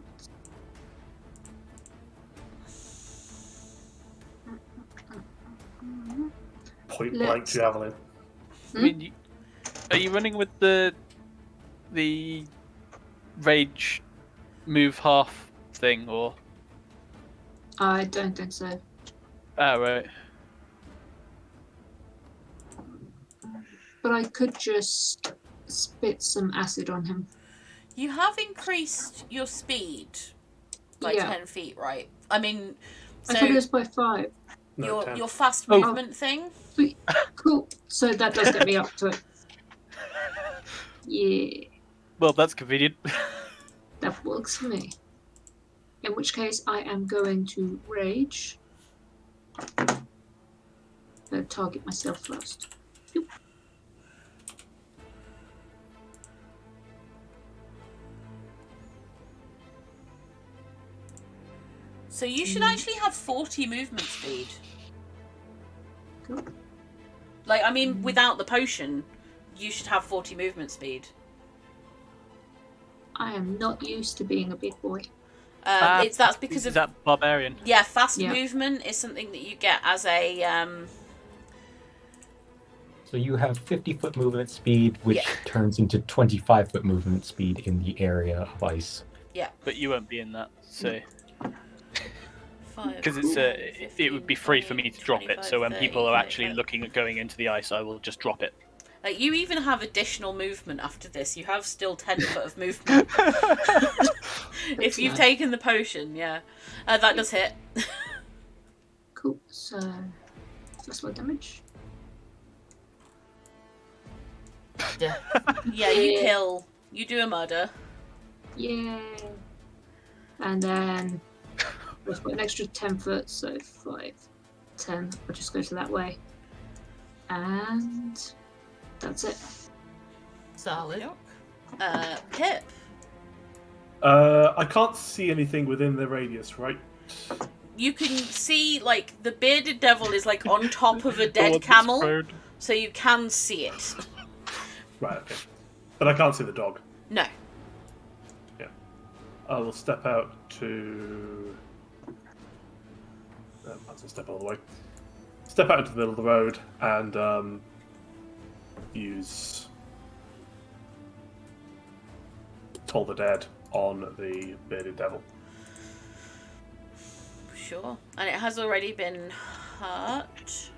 Point blank let's- javelin. I mean, are you running with the rage move half thing or? I don't think so. Ah, right. But I could just spit some acid on him. You have increased your speed by Yeah. 10 feet, right? I mean, I thought it so was by 5. No, 10. your fast Oh. movement thing. Sweet. Cool. So that does get me up to it. Yeah. Well, that's convenient. That works for me. In which case, I am going to rage. Target myself first. Yoop. So you should actually have 40 movement speed. Cool. Like, I mean, without the potion, you should have 40 movement speed. I am not used to being a big boy. That's because Is of that barbarian? yeah, fast Yeah. movement is something that you get as a So you have 50-foot movement speed, which Yeah. turns into 25-foot movement speed in the area of ice. But you won't be in that, so because 5, it would be free for me to drop it. So when 25, people are 30, actually 35. looking at going into the ice, I will just drop it. Like, you even have additional movement after this. You have still 10 foot of movement. If you've taken the potion, yeah. That does hit. Cool. So first blood damage. Yeah. Yeah, you Yeah. kill. You do a murder. Yay! And then we've got an extra 10 foot, so 5, 10. I'll just go to that way. And that's it. Solid. Pip. I can't see anything within the radius, right? You can see, like, the bearded devil is, like, on top of a The one dead that's camel, prone. so you can see it. Right, okay. But I can't see the dog. No. I will step out to... I might as well step all the way. Step out into the middle of the road and use Toll the Dead on the bearded devil. Sure. And it has already been hurt.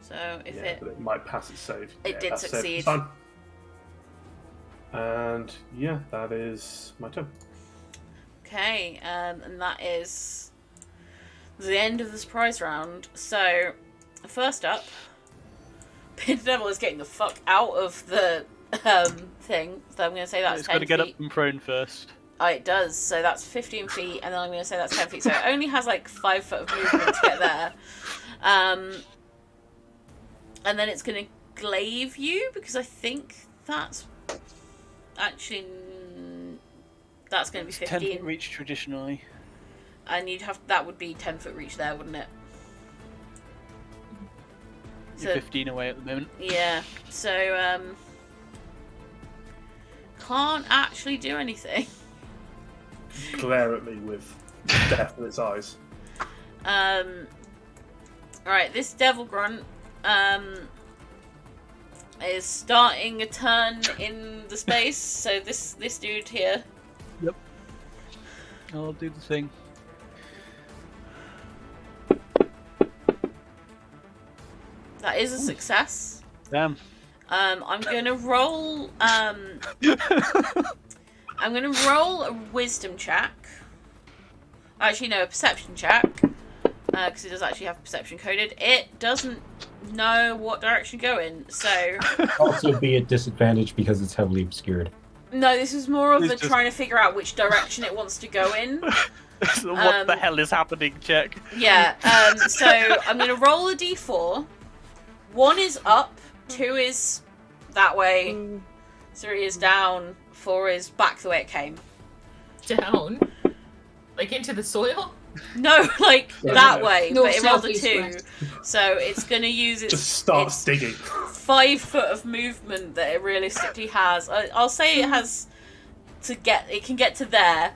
So if Yeah, but it might pass its save. It Yeah, did that's saved succeed. this time. And yeah, that is my turn. Okay, and that is the end of the surprise round. So, first up, Bearded Devil is getting the fuck out of the thing. So I'm going to say that's It's 10 got to get up feet. and prone first. Oh, it does. So that's 15 feet, and then I'm going to say that's 10 feet. So it only has like 5 foot of movement to get there. And then it's going to glaive you, because I think that's actually... That's going to be It's 10 15. foot reach traditionally. And you'd have... That would be 10 foot reach there, wouldn't it? You're 15 away at the moment. Yeah. So, can't actually do anything. Glare at me with death in its eyes. Alright, this devil grunt is starting a turn in the space. So this dude here. I'll do the thing. That is a success. Damn. I'm gonna roll I'm gonna roll a wisdom check. Actually no, a perception check. Because it does actually have perception coded. It doesn't know what direction to go in, so Also be at disadvantage because it's heavily obscured. no, this was more of It's a just- trying to figure out which direction it wants to go in. So what the Um, hell is happening, check? Yeah, so I'm going to roll a d4. 1 is up, 2 is that way, 3 is down, 4 is back the way it came. Down. Like into the soil? No, like Yeah. that way, North, but it rolled a south, east, 2. west. So it's going to use its, Just starts its digging. 5 foot of movement that it realistically has. I'll say it has it can get to there.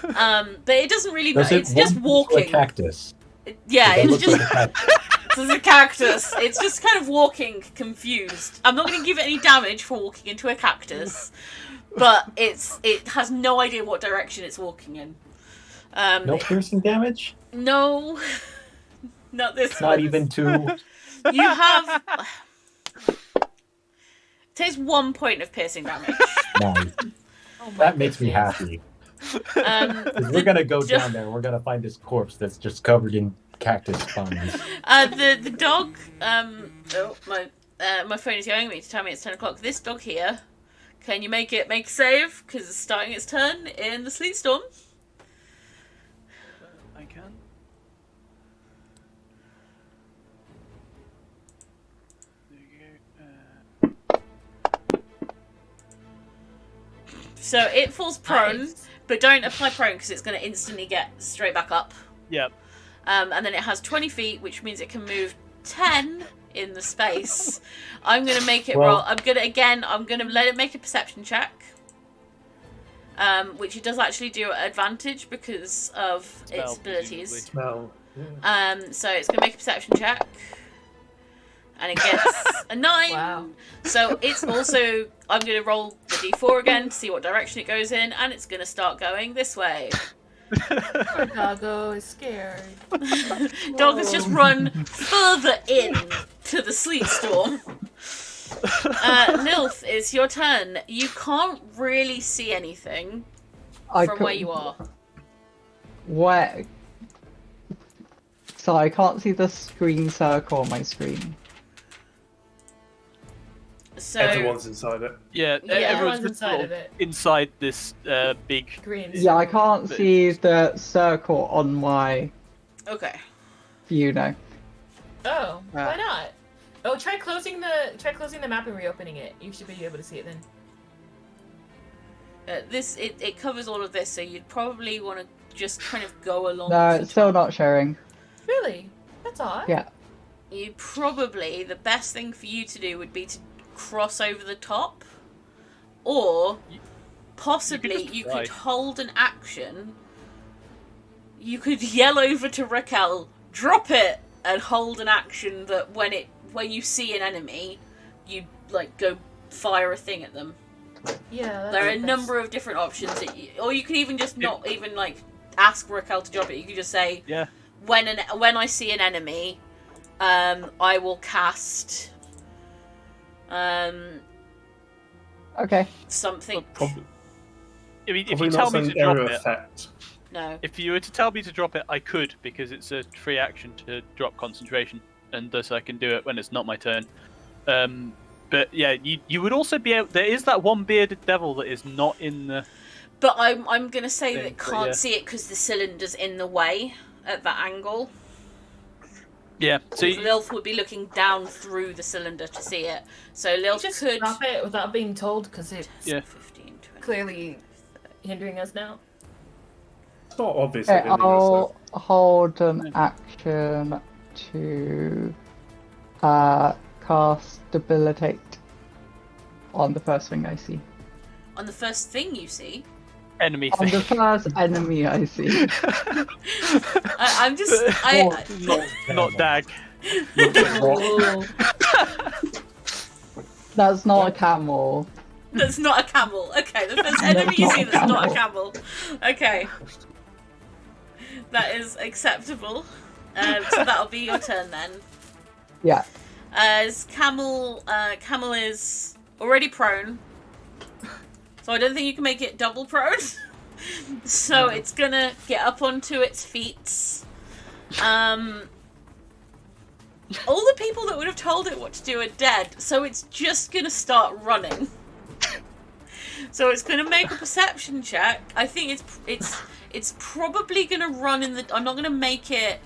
But it doesn't really know. Does it It's just walk into a walking. cactus? Yeah, Does it it's look just like a cactus? there's a cactus. It's just kind of walking confused. I'm not going to give it any damage for walking into a cactus, but it has no idea what direction it's walking in. No piercing damage? No, not this Not one. even 2. You have. It takes 1 point of piercing damage. Nice. Oh my That makes me goodness. happy. 'Cause we're gonna go down there and we're gonna find this corpse that's just covered in cactus spines. The dog. My phone is yelling at me to tell me it's 10 o'clock. This dog here. Can you make a save? Because it's starting its turn in the sleet storm. I can. There you go. So it falls prone, Nice. but don't apply prone because it's going to instantly get straight back up. Yep. And then it has 20 feet, which means it can move 10 in the space. I'm going to make it roll. I'm going to let it make a perception check. Which it does actually do at advantage because of its abilities. Smell. So it's going to make a perception check. And it gets a 9. Wow. So it's also, I'm going to roll the d4 again to see what direction it goes in, and it's going to start going this way. Poor doggo is scared. Dog has just run further in to the sleet storm. Nilf, it's your turn. You can't really see anything from where you are. Where? So I can't see the screen circle on my screen. So Everyone's inside it. Yeah, everyone's just inside sort of it. inside this big. Green. Yeah, I can't see the circle on my okay. view now. Oh, why not? Oh, try closing the map and reopening it. You should be able to see it then. It covers all of this, so you'd probably want to just kind of go along. No, the it's still top. not showing. Really? That's odd. Yeah. You probably, the best thing for you to do would be to cross over the top, or possibly you could hold an action. You could yell over to Raquel, drop it, and hold an action that when you see an enemy, you like go fire a thing at them. Yeah. There are a number of different options, or you could even just not even like ask Raquel to drop it. You could just say, Yeah. when I see an enemy, I will cast Okay. something. Probably, I mean, if probably you tell not me to something drop area it, effect. No. if you were to tell me to drop it, I could, because it's a free action to drop concentration, and thus I can do it when it's not my turn. But yeah, you would also be able. There is that one bearded devil that is not in the. But I'm gonna say that it But can't yeah. see it because the cylinder's in the way at that angle. Yeah. So Lilith would be looking down through the cylinder to see it. So Lilith Just could. drop it without being told because it's Yeah. 15, 20. clearly hindering us now. It's not obvious. Okay, anything else, I'll hold an action to cast Debilitate on the first thing I see. On the first thing you see, enemy On the thing. first enemy I see. I'm just. I Not Dag. Oh, That's not a camel. That's not a camel. Okay, the first enemy you see that's not a camel. Okay. That is acceptable. So that'll be your turn then. Yeah. As Camel is already prone. So I don't think you can make it double prone. So it's gonna get up onto its feet. All the people that would have told it what to do are dead, so it's just gonna start running. So it's gonna make a perception check. I think it's probably gonna run in the. I'm not gonna make it.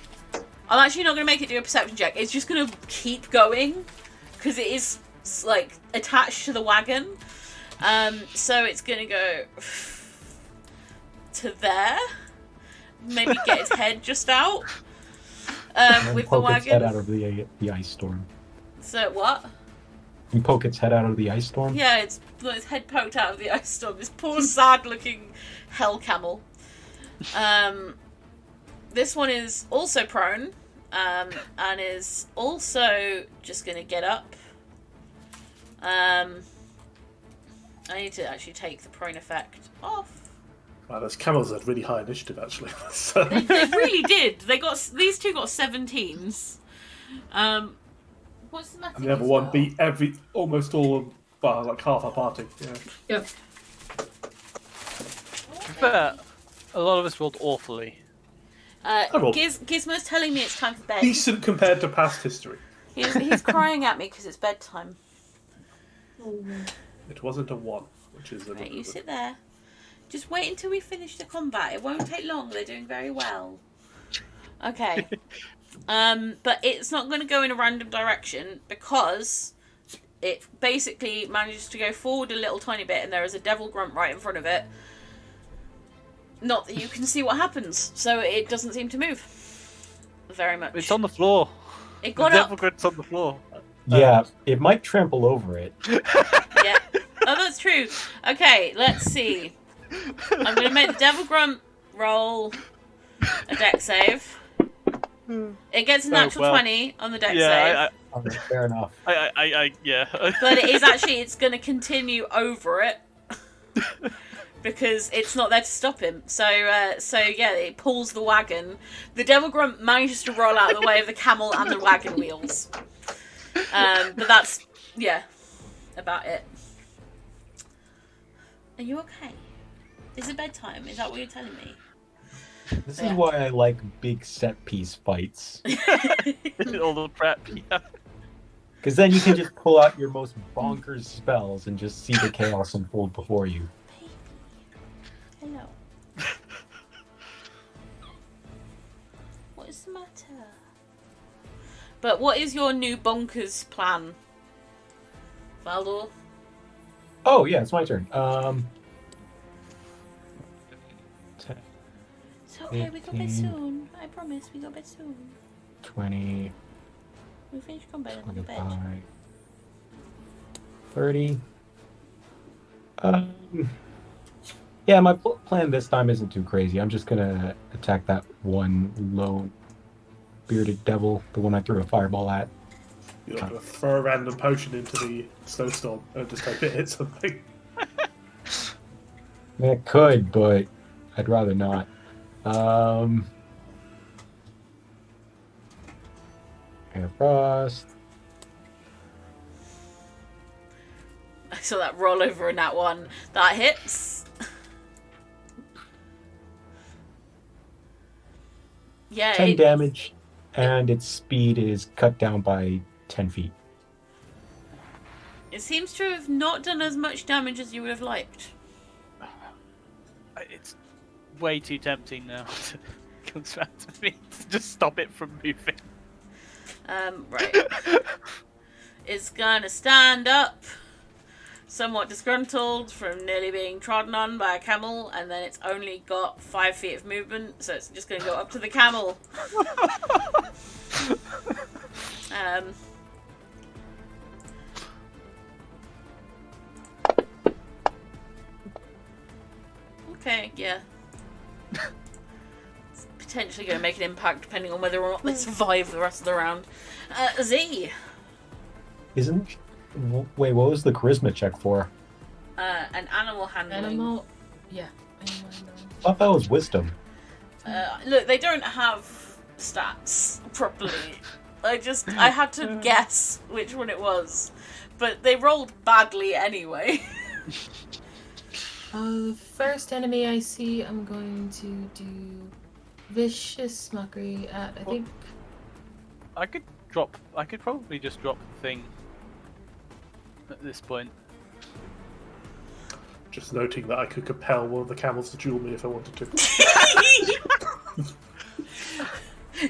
I'm actually not gonna make it do a perception check. It's just gonna keep going because it is like attached to the wagon. So it's gonna go to there. Maybe get its head just out. And With the poke its head wagon. out of the ice storm. So what? You poke its head out of the ice storm? Yeah, its head poked out of the ice storm. This poor, sad-looking hell camel. This one is also prone, and is also just going to get up. I need to actually take the prone effect off. Wow, those camels had really high initiative, actually. So- They really did. These two got 17s. What's the matter? and the other one beat almost all of, well, like half our party. Yeah. yep. But a lot of us rolled awfully. rolled- Gizmo's telling me it's time for bed. Decent compared to past history. He's crying at me because it's bedtime. It wasn't a 1, which is Right, you sit there. Just wait until we finish the combat. It won't take long. They're doing very well. Okay. But it's not going to go in a random direction because it basically manages to go forward a little tiny bit and there is a devil grunt right in front of it. Not that you can see what happens, so it doesn't seem to move. very much. It's on the floor. It The got devil up. grip's on the floor. Yeah, it might trample over it. Yeah. Oh, that's true. Okay, let's see. I'm gonna make the devil grunt roll a dex save. It gets a natural 20 on the dex save. Yeah, Okay, fair enough. yeah. But it is actually, it's going to continue over it because it's not there to stop him. So yeah, it pulls the wagon. The devil grunt manages to roll out of the way of the camel and the wagon wheels. But that's, yeah, about it. Are you okay? Is it bedtime? Is that what you're telling me? This is why I like big set piece fights. All the prep, yeah. Because then you can just pull out your most bonkers spells and just see the chaos unfold before you. Baby. Hello. What is the matter? But what is your new bonkers plan, Valdor? Oh yeah, it's my turn. 10, It's okay, we go bed 15. soon. I promise, we go bed soon. 20, We finish combat and we go bed. 25, 30. Yeah, my plan this time isn't too crazy. I'm just gonna attack that one lone bearded devil, the one I threw a fireball at. You're not going to throw a random potion into the snowstorm and just hope it hits something. It could, but I'd rather not. Air Frost. I saw that roll over in that one. That hits. Yeah, 10 damage, and its speed is cut down by 10 feet. it seems to have not done as much damage as you would have liked. It's way too tempting now. Comes back to me to just stop it from moving. Right. It's gonna stand up, somewhat disgruntled from nearly being trodden on by a camel, and then it's only got 5 feet of movement, so it's just gonna go up to the camel. Okay, yeah. It's potentially going to make an impact depending on whether or not they survive the rest of the round. Z. Isn't... Wait, what was the charisma check for? An animal handling. Animal. Yeah. Animal handling. I thought that was wisdom. Look, they don't have stats properly. I had to guess which one it was. But they rolled badly anyway. The first enemy I see, I'm going to do vicious mockery at, I think. I could probably just drop the thing at this point. Just noting that I could compel one of the camels to duel me if I wanted to.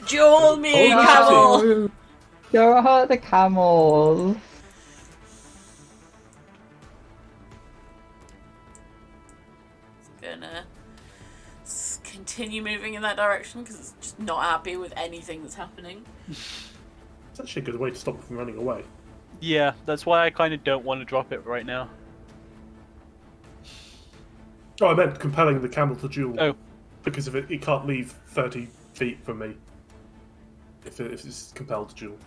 Duel me, Oh, camel! Don't hurt the camels. Gonna continue moving in that direction because it's just not happy with anything that's happening. It's actually a good way to stop it from running away. Yeah, that's why I kind of don't want to drop it right now. Oh, I meant compelling the camel to duel. Oh. Because of it can't leave 30 feet from me if it's compelled to duel.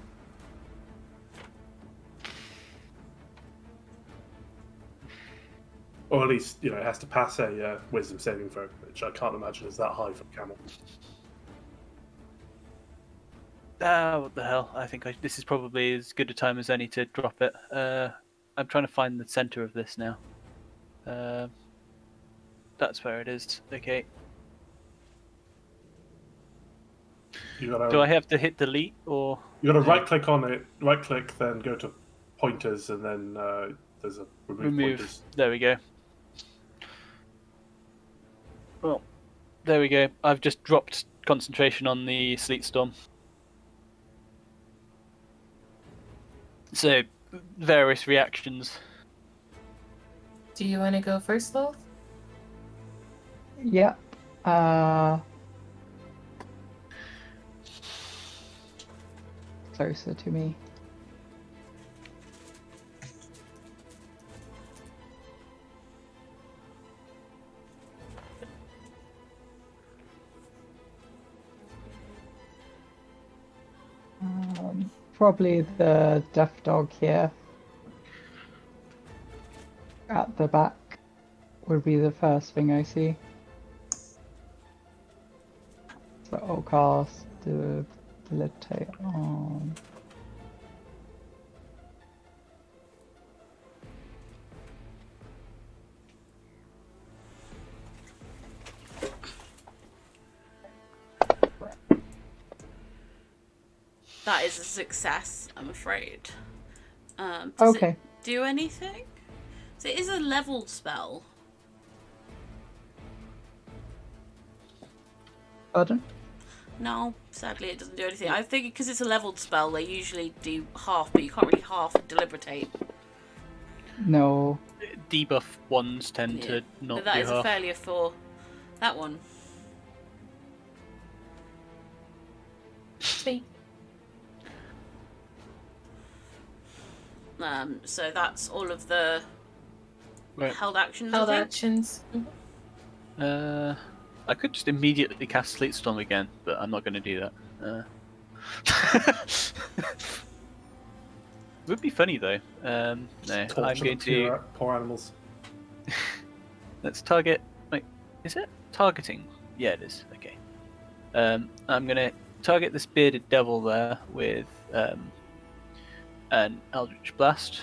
Or at least, it has to pass a wisdom saving throw, which I can't imagine is that high for a camel. What the hell? I think this is probably as good a time as any to drop it. I'm trying to find the center of this now. That's where it is. Okay. Do I have to hit delete or? You got to right click on it, right click, then go to pointers, and then there's a remove pointers. There we go. Well, there we go. I've just dropped concentration on the sleet storm. So, various reactions. Do you want to go first, Lolth? Yep. closer to me. Probably the deaf dog here at the back would be the first thing I see. So I'll cast Debilitate on. That is a success, I'm afraid. Does Okay. it do anything? So it is a leveled spell. Pardon? No, sadly it doesn't do anything. I think because it's a leveled spell, they usually do half, but you can't really half Deliberate. No. Debuff ones tend Yeah. to not But that do is a half. failure for that one. Sweet. So that's all of the Right. held actions. Held I think. actions. I could just immediately cast Sleet Storm again, but I'm not going to do that. Would be funny though. No, I'm Torture going the to. poor animals. Let's target. Wait, is it targeting? Yeah, it is. Okay. I'm going to target this bearded devil there with an Eldritch Blast.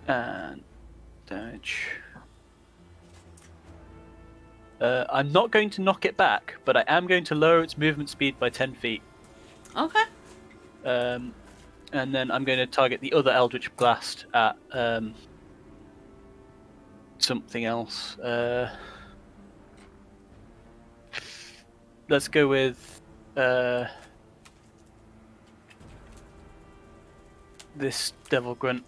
And damage. I'm not going to knock it back, but I am going to lower its movement speed by 10 feet. Okay. And then I'm going to target the other Eldritch Blast at something else. Let's go with this Devil Grunt.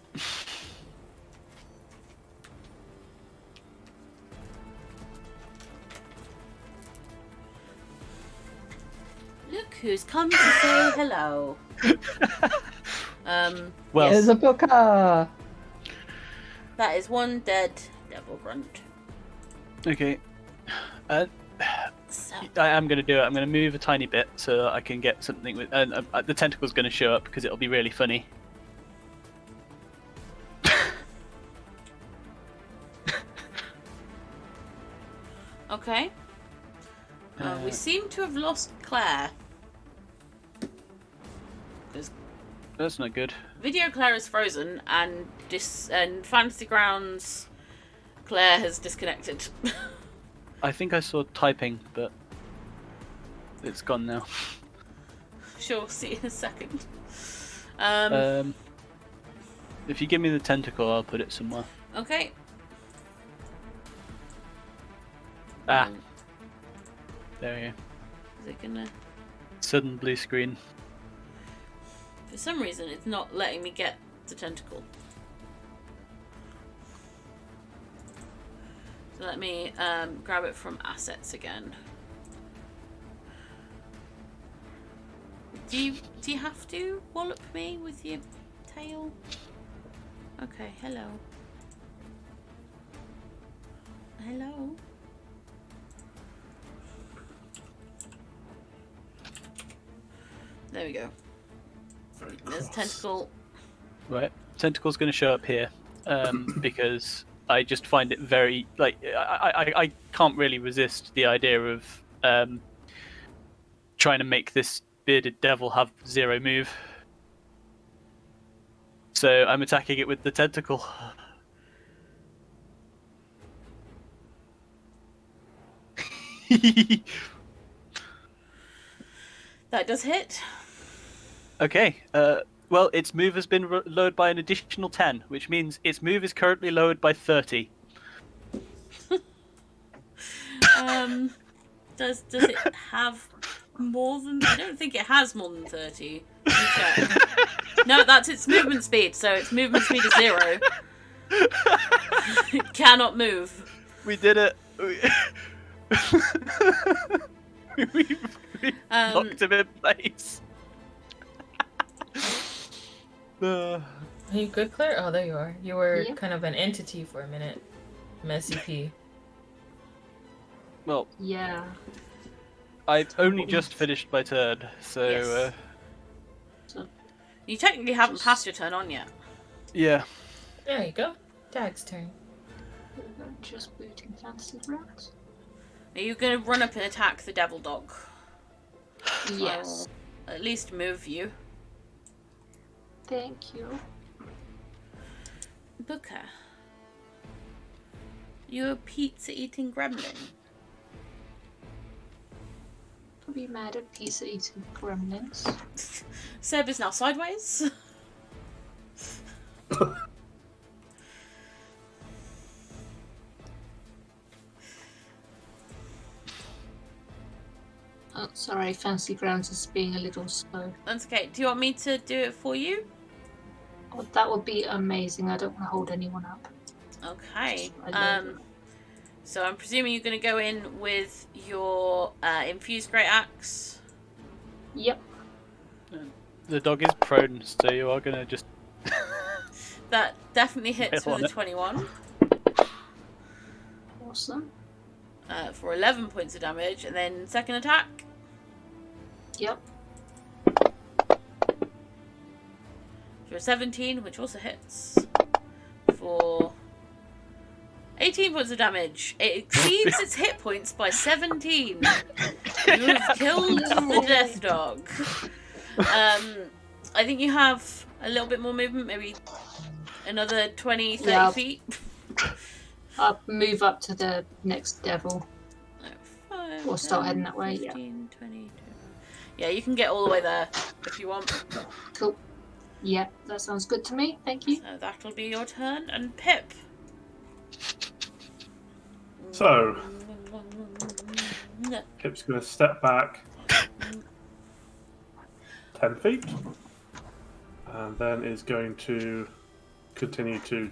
Look who's come to say hello. Well, There's a booker! That is one dead devil grunt. okay. So, I am going to do it. I'm going to move a tiny bit so I can get something with. And the tentacle's going to show up because it'll be really funny. okay. We seem to have lost Claire. Because That's not good. Video Claire is frozen, and Fantasy Grounds Claire has disconnected. I think I saw typing, but it's gone now. Sure, see in a second. If you give me the tentacle, I'll put it somewhere. Okay. Ah, there we go. Is it gonna? Sudden blue screen. For some reason, it's not letting me get the tentacle. So let me grab it from assets again. Do you have to wallop me with your tail? Okay, hello. Hello. There we go. There's a tentacle. Right, tentacle's going to show up here because I just find it very I can't really resist the idea of trying to make this bearded devil have 0 move. So I'm attacking it with the tentacle. That does hit. Okay. Well, its move has been lowered by an additional 10, which means its move is currently lowered by 30. Does it have more than? I don't think it has more than 30. Let me check. No, that's its movement speed. So its movement speed is 0. It cannot move. We did it. we locked him in place. Are you good, Claire? Oh, there you are. You were Yeah. kind of an entity for a minute. Messy P. Well, Yeah. I've only just finished my turn, so Yes. You technically haven't passed your turn on yet. yeah. There you go. Dag's turn. Just booting fancy grounds. Are you going to run up and attack the devil dog? Yes. I'll at least move you. Thank you. Booker. You're a pizza-eating gremlin. Don't be mad at pizza eating gremlins. Seb is now sideways. Oh, sorry, fancy grounds is being a little slow. That's okay. Do you want me to do it for you? Oh, that would be amazing. I don't want to hold anyone up. Okay. I love it. So I'm presuming you're going to go in with your infused great axe. Yep. The dog is prone, so you are gonna just. That definitely hits Hit on with a it. 21 Awesome. for 11 points of damage, and then second attack Yep. for a 17, which also hits for 18 points of damage. It exceeds its hit points by 17. You have killed the death dog. I think you have a little bit more movement, maybe another 20, 30 Yeah. feet. I'll move up to the next devil. 5, We'll start 10, heading that way, yeah. 15, 20. Yeah, you can get all the way there if you want. Cool. Yep, that sounds good to me. Thank you. So that'll be your turn. And Pip. So, Pip's going to step back 10 feet. And then is going to continue to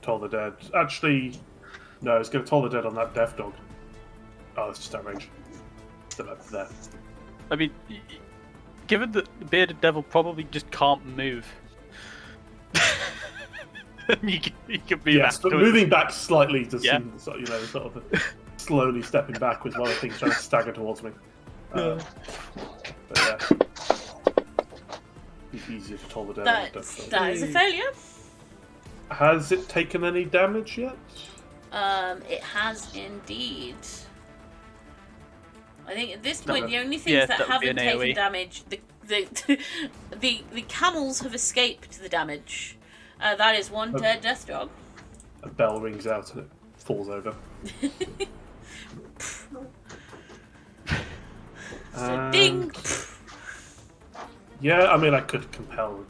toll the dead. Actually, no, it's going to toll the dead on that death dog. Oh, it's just that range. Still up there. I mean, given that the bearded devil probably just can't move. you can be Yes, but moving back slightly to Yeah. seem, sort of slowly stepping backwards while I think trying to stagger towards me. But yeah. It's easier to toll the dead on the death dog. That is a failure. Has it taken any damage yet? It has indeed. I think at this No, point the only things yeah, that that would be haven't an taken AoE. damage, the camels have escaped the damage. That is one Oh. dead death dog. A bell rings out and it falls over. So ding, Yeah, I mean, I could compel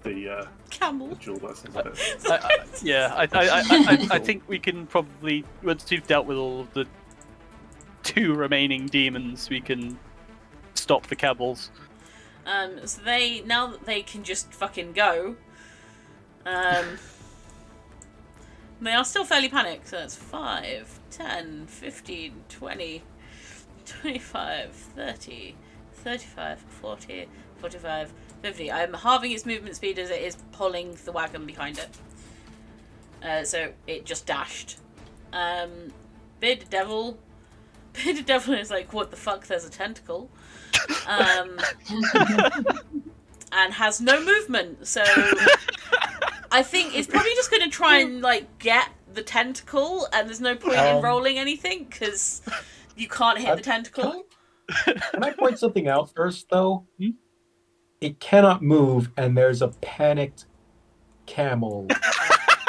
the camel. dual lessons of it. I think we can probably, once we've dealt with all of the 2 remaining demons, we can stop the cabals. So now that they can just fucking go, they are still fairly panicked. So that's 5, 10, 15, 20, 25, 30, 35, 40, 45, 50. I'm halving its movement speed as it is pulling the wagon behind it. So it just dashed. Bearded Devil is like, what the fuck, there's a tentacle. And has no movement, so I think it's probably just going to try and like get the tentacle, and there's no point in rolling anything because you can't hit the tentacle. Can I point something out first, though? It cannot move, and there's a panicked camel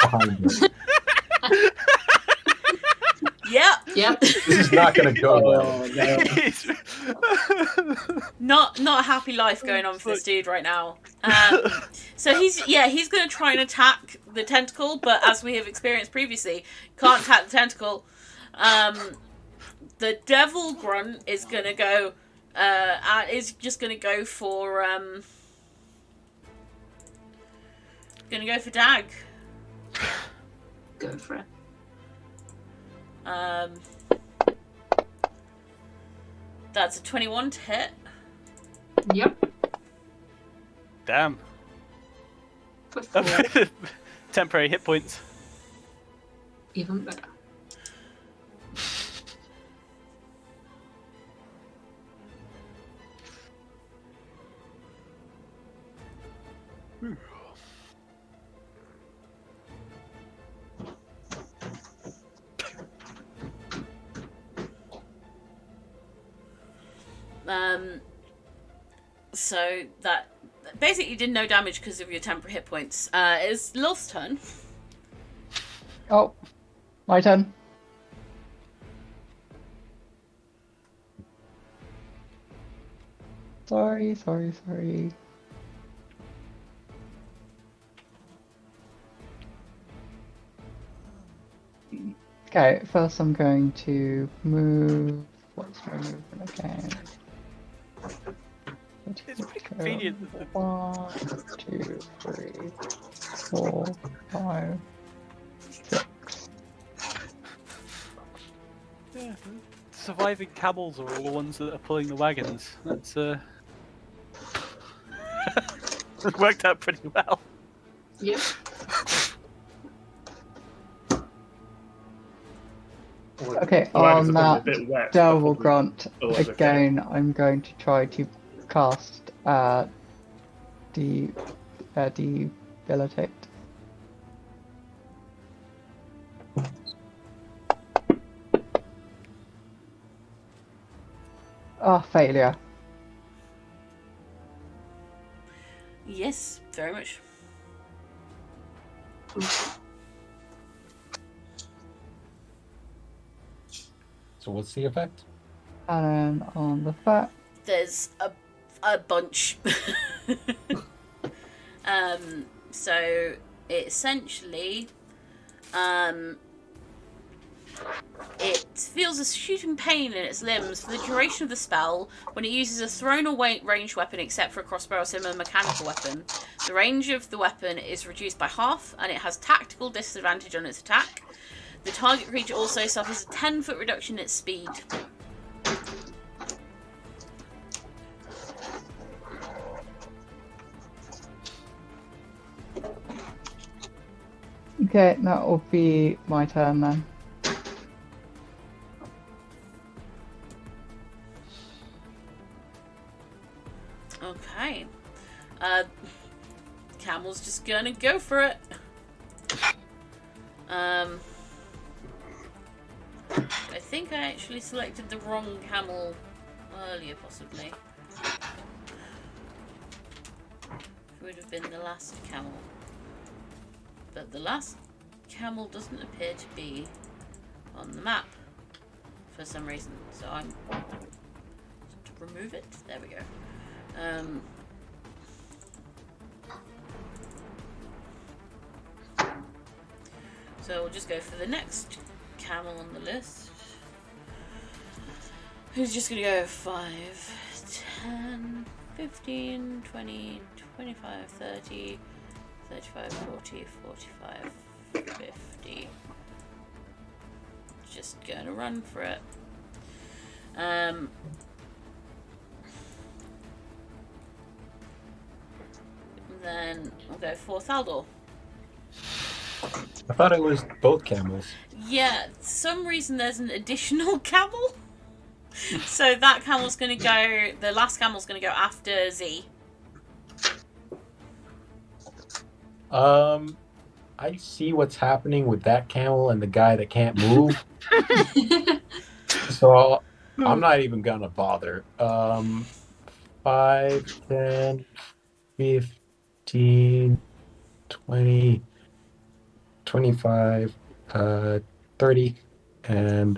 behind it. Yep, Yep. This is not going to go well. not a happy life going on for this dude right now. So he's going to try and attack the tentacle, but as we have experienced previously, can't attack the tentacle. The devil grunt is going to go. Is just going to go for Dag. Go for it. That's a 21 to hit. Yep. Damn. For 4. Temporary hit points. Even better. So that basically did no damage because of your temporary hit points. It's Lil's turn. Oh, my turn. Sorry. Okay, first I'm going to move. What's my movement again? It's pretty convenient that the 1, 2, 3, 4, 5, 6. Yeah, surviving camels are all the ones that are pulling the wagons. That's it worked out pretty well. Yep. Okay, The wagons on are probably that a bit wet. double but probably- grunt, otherwise okay. again, I'm going to try to cast debilitate. Oh, failure. Yes, very much. So what's the effect? And then on the fact, There's a bunch. So it essentially, it feels a shooting pain in its limbs for the duration of the spell. When it uses a thrown or ranged weapon, except for a crossbow or similar mechanical weapon, the range of the weapon is reduced by half, and it has tactical disadvantage on its attack. The target creature also suffers a 10-foot reduction in its speed. okay, that will be my turn then. Okay. Camel's just gonna go for it. I think I actually selected the wrong camel earlier, possibly. It would have been the last camel. But the last camel doesn't appear to be on the map for some reason. So I'm to remove it. There we go. So we'll just go for the next camel on the list. Who's just gonna go 5, 10, 15, 20, 25, 30, 35, 40, 45, 50. Just gonna run for it. Then I'll go for Thaldor. I thought it was both camels. Yeah, for some reason there's an additional camel. So that camel's gonna go, the last camel's gonna go after Z. I see what's happening with that camel and the guy that can't move. So I'm not even gonna bother. 5, 10, 15, 20, 25, 30, and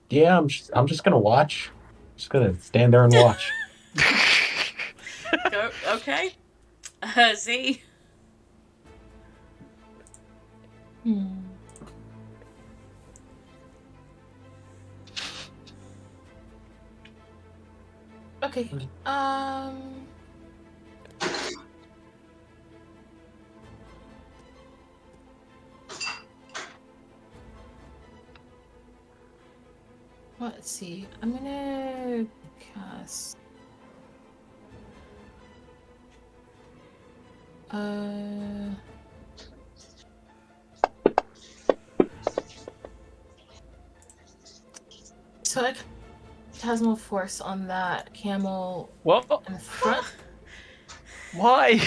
yeah, I'm just gonna watch. Just gonna stand there and watch. Go, okay. Z. Okay. Let's see. I'm gonna cast. So I Plasmal Force on that camel What? in the front Why?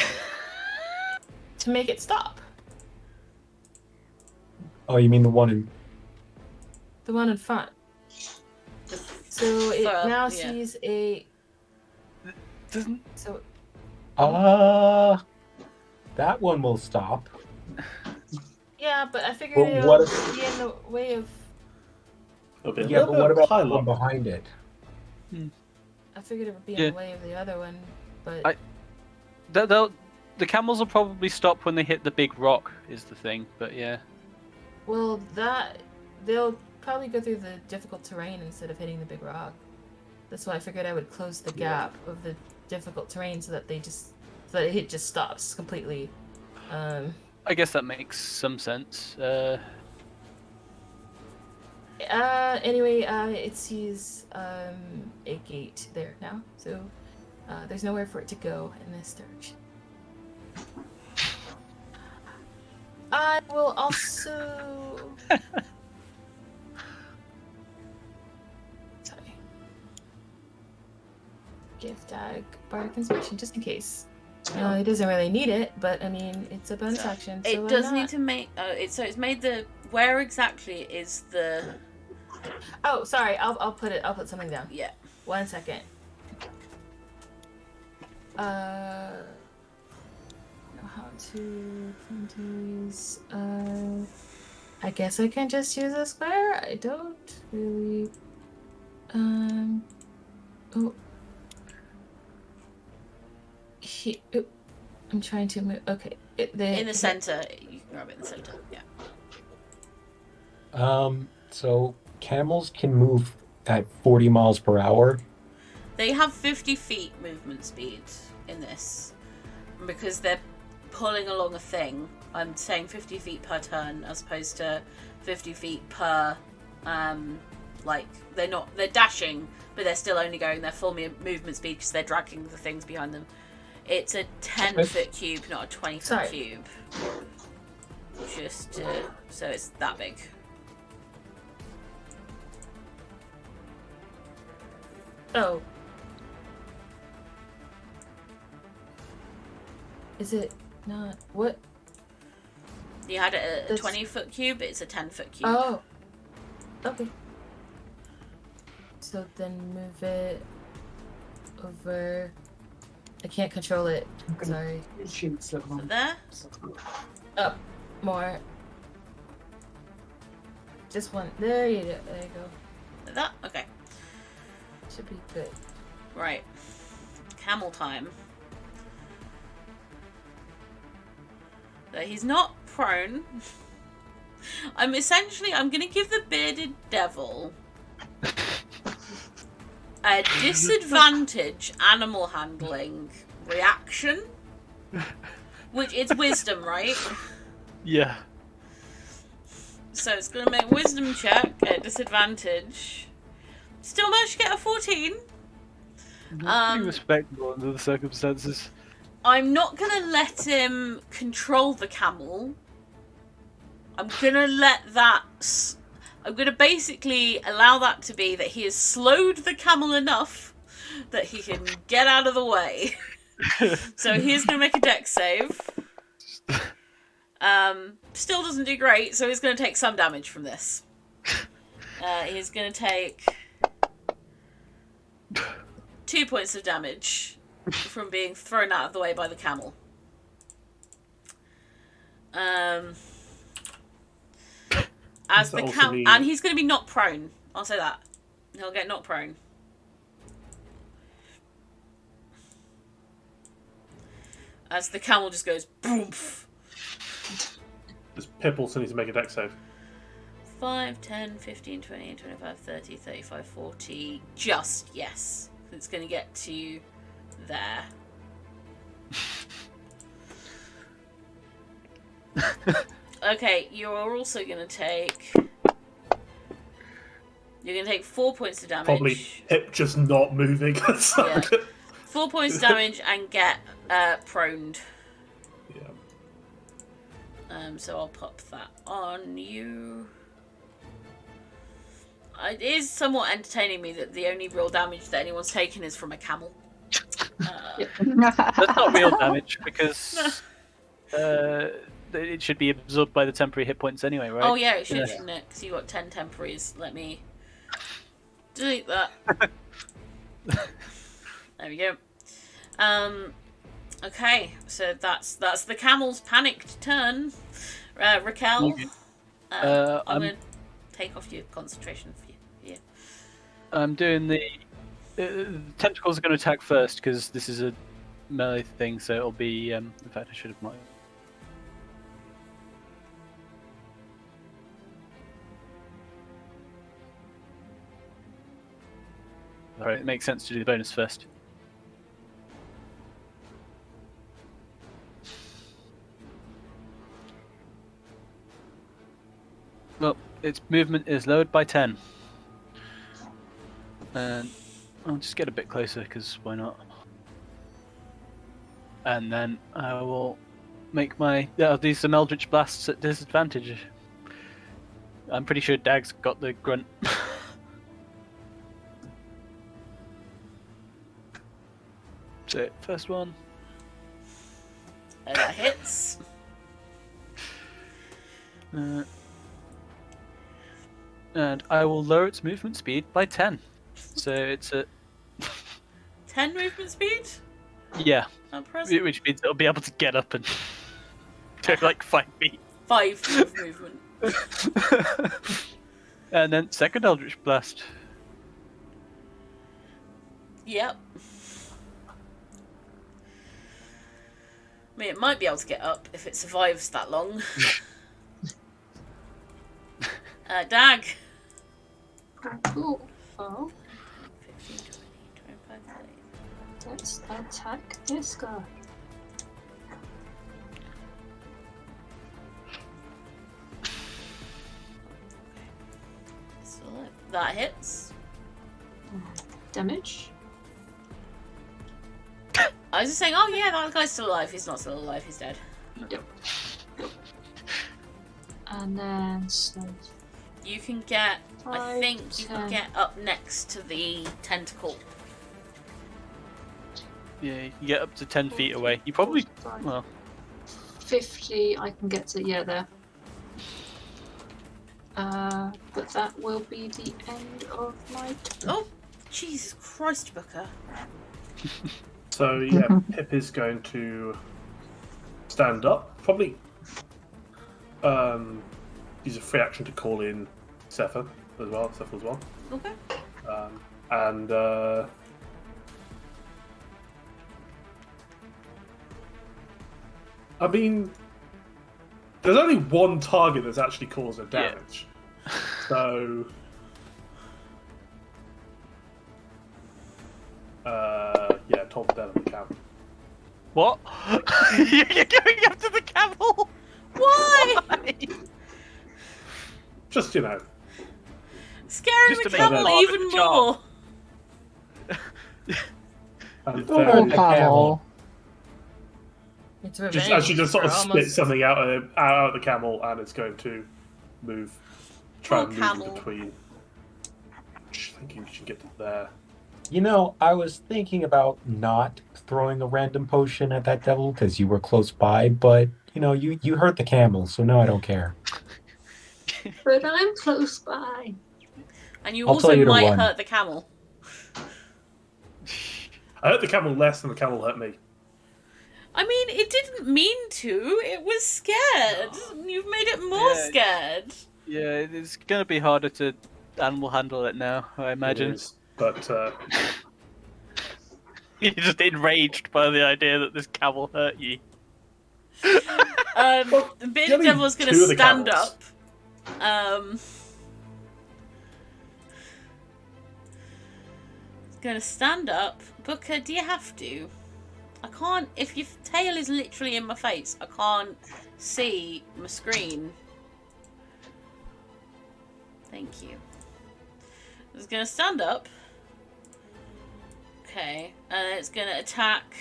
to make it stop. Oh, you mean the one in? The one in front. So it now yeah. sees a. Doesn't. So That one will stop. yeah, but I figured Well, it what would if- be in the way of. It'll be a Yeah, little but bit what of about the pile one up. behind it? I figured it would be Yeah. in the way of the other one, but The camels will probably stop when they hit the big rock, is the thing. But yeah. well, that they'll probably go through the difficult terrain instead of hitting the big rock. That's why I figured I would close the gap of the difficult terrain so that it just stops completely. I guess that makes some sense. Anyway, it sees a gate there now, so there's nowhere for it to go in this direction. I will also. Sorry. Gift Dag Bardic Inspiration, just in case. It doesn't really need it, but I mean, it's a bonus action. So It why does not? need to make. It's made the. Where exactly is the? Oh, sorry. I'll put something down. Yeah. 1 second. Know how to these. I guess I can just use a square. I don't really. Oh. Oh, I'm trying to move. Okay. In the center. You can grab it in the center. Yeah. So camels can move at 40 miles per hour. They have 50 feet movement speed in this. And because they're pulling along a thing, I'm saying 50 feet per turn as opposed to 50 feet per. They're dashing, but they're still only going their full movement speed because they're dragging the things behind them. It's a 10-foot cube, not a 20-foot cube. Just so it's that big. Oh. Is it not? What? You had it a That's- 20-foot cube, it's a 10-foot cube. Oh. Okay. So then move it over. I can't control it. Sorry. So there. Up more. Just one. There you go. There you go. Like that? Okay. Should be good. Right. Camel time. So he's not prone. I'm going to give the bearded devil a disadvantage animal handling reaction. Which it's wisdom, right? Yeah. So it's going to make a wisdom check at disadvantage. Still managed to get a 14. Pretty respectable under the circumstances. I'm not going to let him control the camel. I'm going to basically allow that to be that he has slowed the camel enough that he can get out of the way. So he's going to make a dex save. Still doesn't do great, so he's going to take some damage from this. He's going to take 2 points of damage from being thrown out of the way by the camel. As the camel, and he's going to be knocked prone. I'll say that. He'll get knocked prone. As the camel just goes boom. This Pip also needs to make a dex save. 5, 10, 15, 20, 25, 30, 35, 40. Just, yes. It's going to get to there. Okay, you're also going to take... You're going to take 4 points of damage. Probably Hip just not moving. So- Yeah. 4 points of damage and get proned. Yeah. So I'll pop that on you. It is somewhat entertaining me that the only real damage that anyone's taken is from a camel. That's not real damage because it should be absorbed by the temporary hit points anyway, right? Oh yeah, it should, Yeah. shouldn't it? Because you got 10 temporaries. Let me delete that. There we go. Okay, so that's the camel's panicked turn. Raquel, Okay. I'm I'm- gonna take off your concentration for you. Yeah. I'm doing the tentacles are going to attack first because this is a melee thing, so it'll be. In fact, I should have marked. Alright, it makes sense to do the bonus first. Well, its movement is lowered by 10. And I'll just get a bit closer, because why not? And then I will make my... Yeah, I'll do some Eldritch Blasts at disadvantage. I'm pretty sure Dag's got the grunt. So, first one. That hits. And I will lower its movement speed by 10. So it's a... 10 movement speed? Yeah, At present? which means it'll be able to get up and go like 5 feet. 5 of movement. And then second Eldritch Blast. Yep. I mean, it might be able to get up if it survives that long. Dag. Cool. Oh, 15, 20, 25, 30. let's attack this guy. So that hits. Damage. I was just saying, oh yeah, that guy's still alive. He's not still alive, he's dead. Yep. And then so You can get, I 5, think you can 10. get up next to the tentacle. Yeah, you can get up to 10 feet away. You probably... 45, Well, 50. I can get to there. But that will be the end of my turn. Oh, Jesus Christ, Booker. So yeah, Pip is going to stand up. Probably use a free action to call in Sepha as well. Okay. And I mean, there's only one target that's actually caused a damage. So yeah, Tom down on the camel. what? You're going up to the camel? Why? Just Scaring Just the to make camel that part of even the charm. more. and Poor then camel. It's just revenge. actually just sort of We're spit almost- something out of the camel, and it's going to try Poor and move camel. in between. Just thinking we should get to there. You know, I was thinking about not throwing a random potion at that devil because you were close by, but you know, you hurt the camel, so now I don't care. But I'm close by. And you I'll also tell you to might run. hurt the camel. I hurt the camel less than the camel hurt me. I mean, it didn't mean to. It was scared. You've made it more Yeah. scared. Yeah, it's going to be harder to animal handle it now, I imagine. It is, but You're just enraged by the idea that this camel hurt you. The bearded only devil's going two to of the stand camels. up. Gonna stand up. Booker, do you have to? I can't. If your tail is literally in my face, I can't see my screen. Thank you. It's gonna stand up. Okay, and it's gonna attack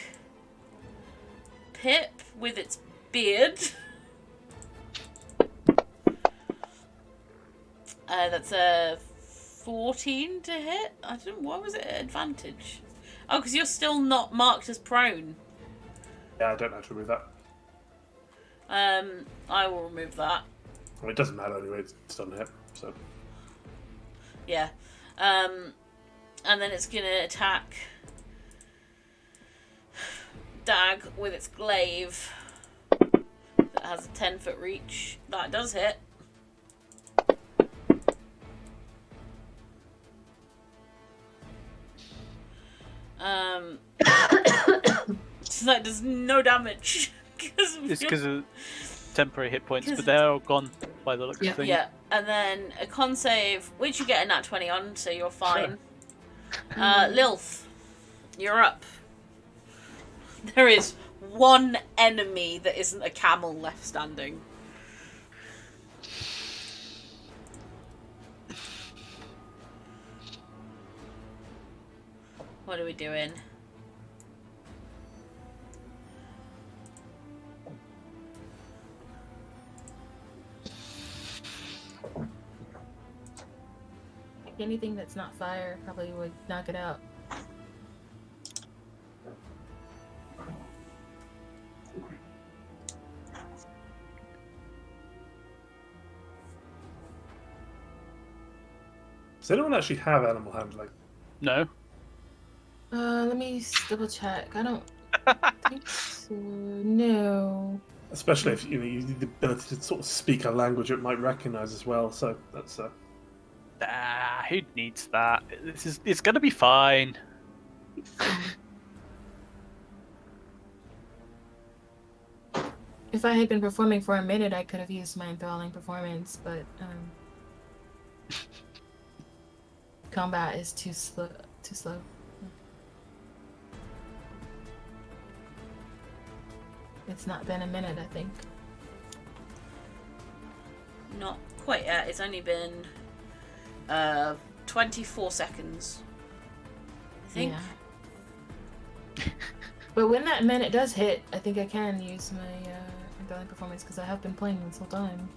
Pip with its beard. That's a 14 to hit. I don't. Why was it an advantage? Oh, because you're still not marked as prone. Yeah, I don't know how to remove that. I will remove that. Well, it doesn't matter anyway. It's done hit. So Yeah. And then it's gonna attack Dag with its glaive. That has a 10-foot reach. That does hit. So that does no damage. It's because of temporary hit points, but they're all gone by the looks of things. Yeah, and then a con save, which you get a nat 20 on, so you're fine. Lilth, you're up. There is one enemy that isn't a camel left standing. What are we doing? Anything that's not fire probably would knock it out. does anyone actually have animal handling? No. Let me double check. I don't think so. No. Especially if you need the ability to sort of speak a language it might recognise as well. So that's Who needs that? It's gonna be fine. If I had been performing for a minute, I could have used my enthralling performance, but combat is too slow. It's not been a minute, I think. Not quite yet. It's only been 24 seconds. I think. Yeah. But when that minute does hit, I think I can use my enthralling performance because I have been playing this whole time.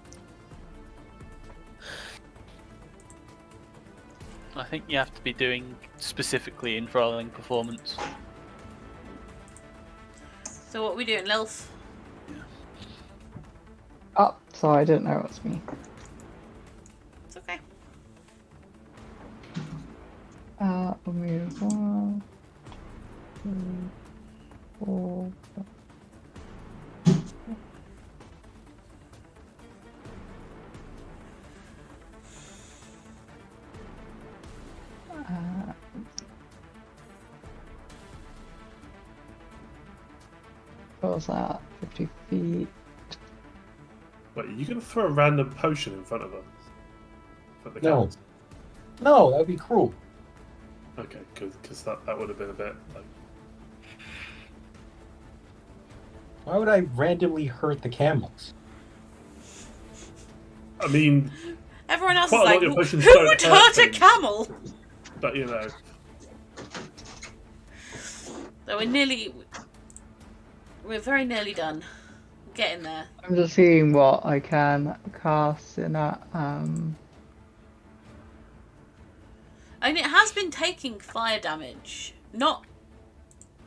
I think you have to be doing specifically enthralling performance. So what are we doing, Lilth? Oh, sorry, I didn't know it was me. It's okay. I'll move 1, 2, 4. What was that? 50 feet. Wait, are you going to throw a random potion in front of us? For the No. camels? No, that'd be cruel. Okay, because that would have been a bit like. Why would I randomly hurt the camels? I mean, Everyone else is quite a lot like, of your who potions would don't hurt a things, camel? But you know, So we're very nearly done. We're getting there. I'm just seeing what I can cast in that. I mean, it has been taking fire damage. Not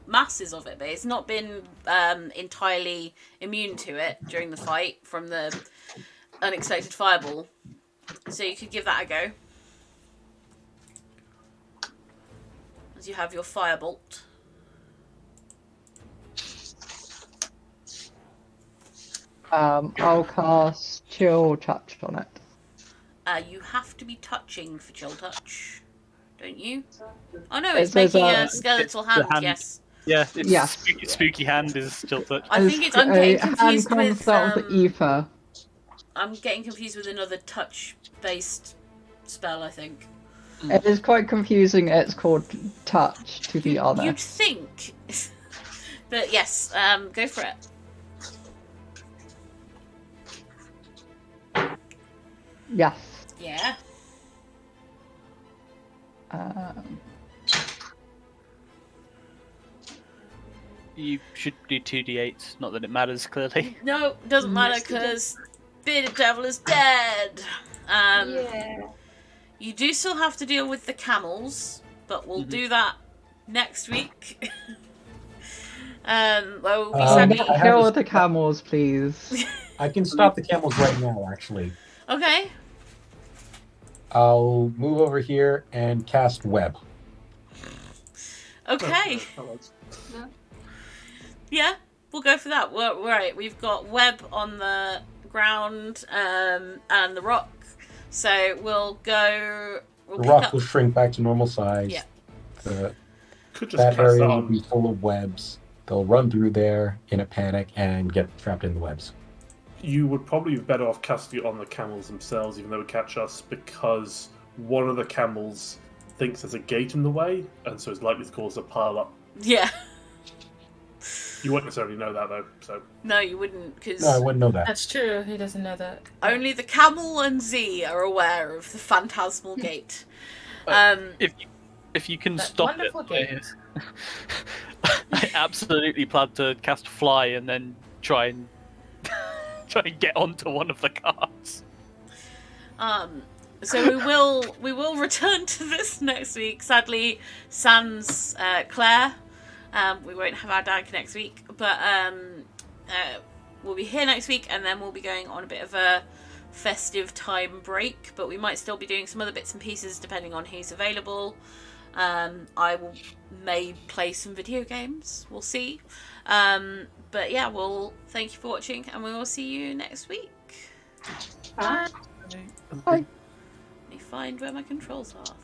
masses of it, but it's not been entirely immune to it during the fight from the unexpected fireball. So you could give that a go. As you have your firebolt. I'll cast Chill Touch on it. You have to be touching for chill touch, don't you? Oh no, It it's says, making a it's skeletal the hand. hand. Yes, Yeah, it's Yes. spooky hand is still touch. I think it's. I'm getting confused hand with. comes out of the ether. I'm getting confused with another touch-based spell. I think. It is quite confusing. It's called touch, to be You'd honest. think. But yes, go for it. Yes. Yeah. Um, You should do 2d8s, not that it matters, clearly. No, doesn't matter Yes, it because Bearded Devil is dead. Yeah. You do still have to deal with the camels, but we'll do that next week. Well, we sadly... I have kill a- the camels, please. I can stop the camels right now, actually. Okay. I'll move over here and cast web. Okay. Yeah, we'll go for that. Well, right, we've got web on the ground and the rock. So we'll go... We'll The pick rock up... will shrink back to normal size. Yeah. Could just That cast area that will on. be full of webs. They'll run through there in a panic and get trapped in the webs. You would probably be better off casting it on the camels themselves, even though it would catch us, because one of the camels thinks there's a gate in the way, and so it's likely to cause a pile up. Yeah. You wouldn't necessarily know that though, so No, you wouldn't, because No, I wouldn't know that. That's true. He doesn't know that. only the camel and Z are aware of the phantasmal gate. If you can That stop it, wonderful gate. I absolutely plan to cast fly and then try and get onto one of the carts. So we will return to this next week. Sadly, sans Claire. We won't have our dag next week, but we'll be here next week, and then we'll be going on a bit of a festive time break. But we might still be doing some other bits and pieces depending on who's available. May play some video games. We'll see. But yeah, we'll thank you for watching, and we will see you next week. Bye. Let me find where my controls are.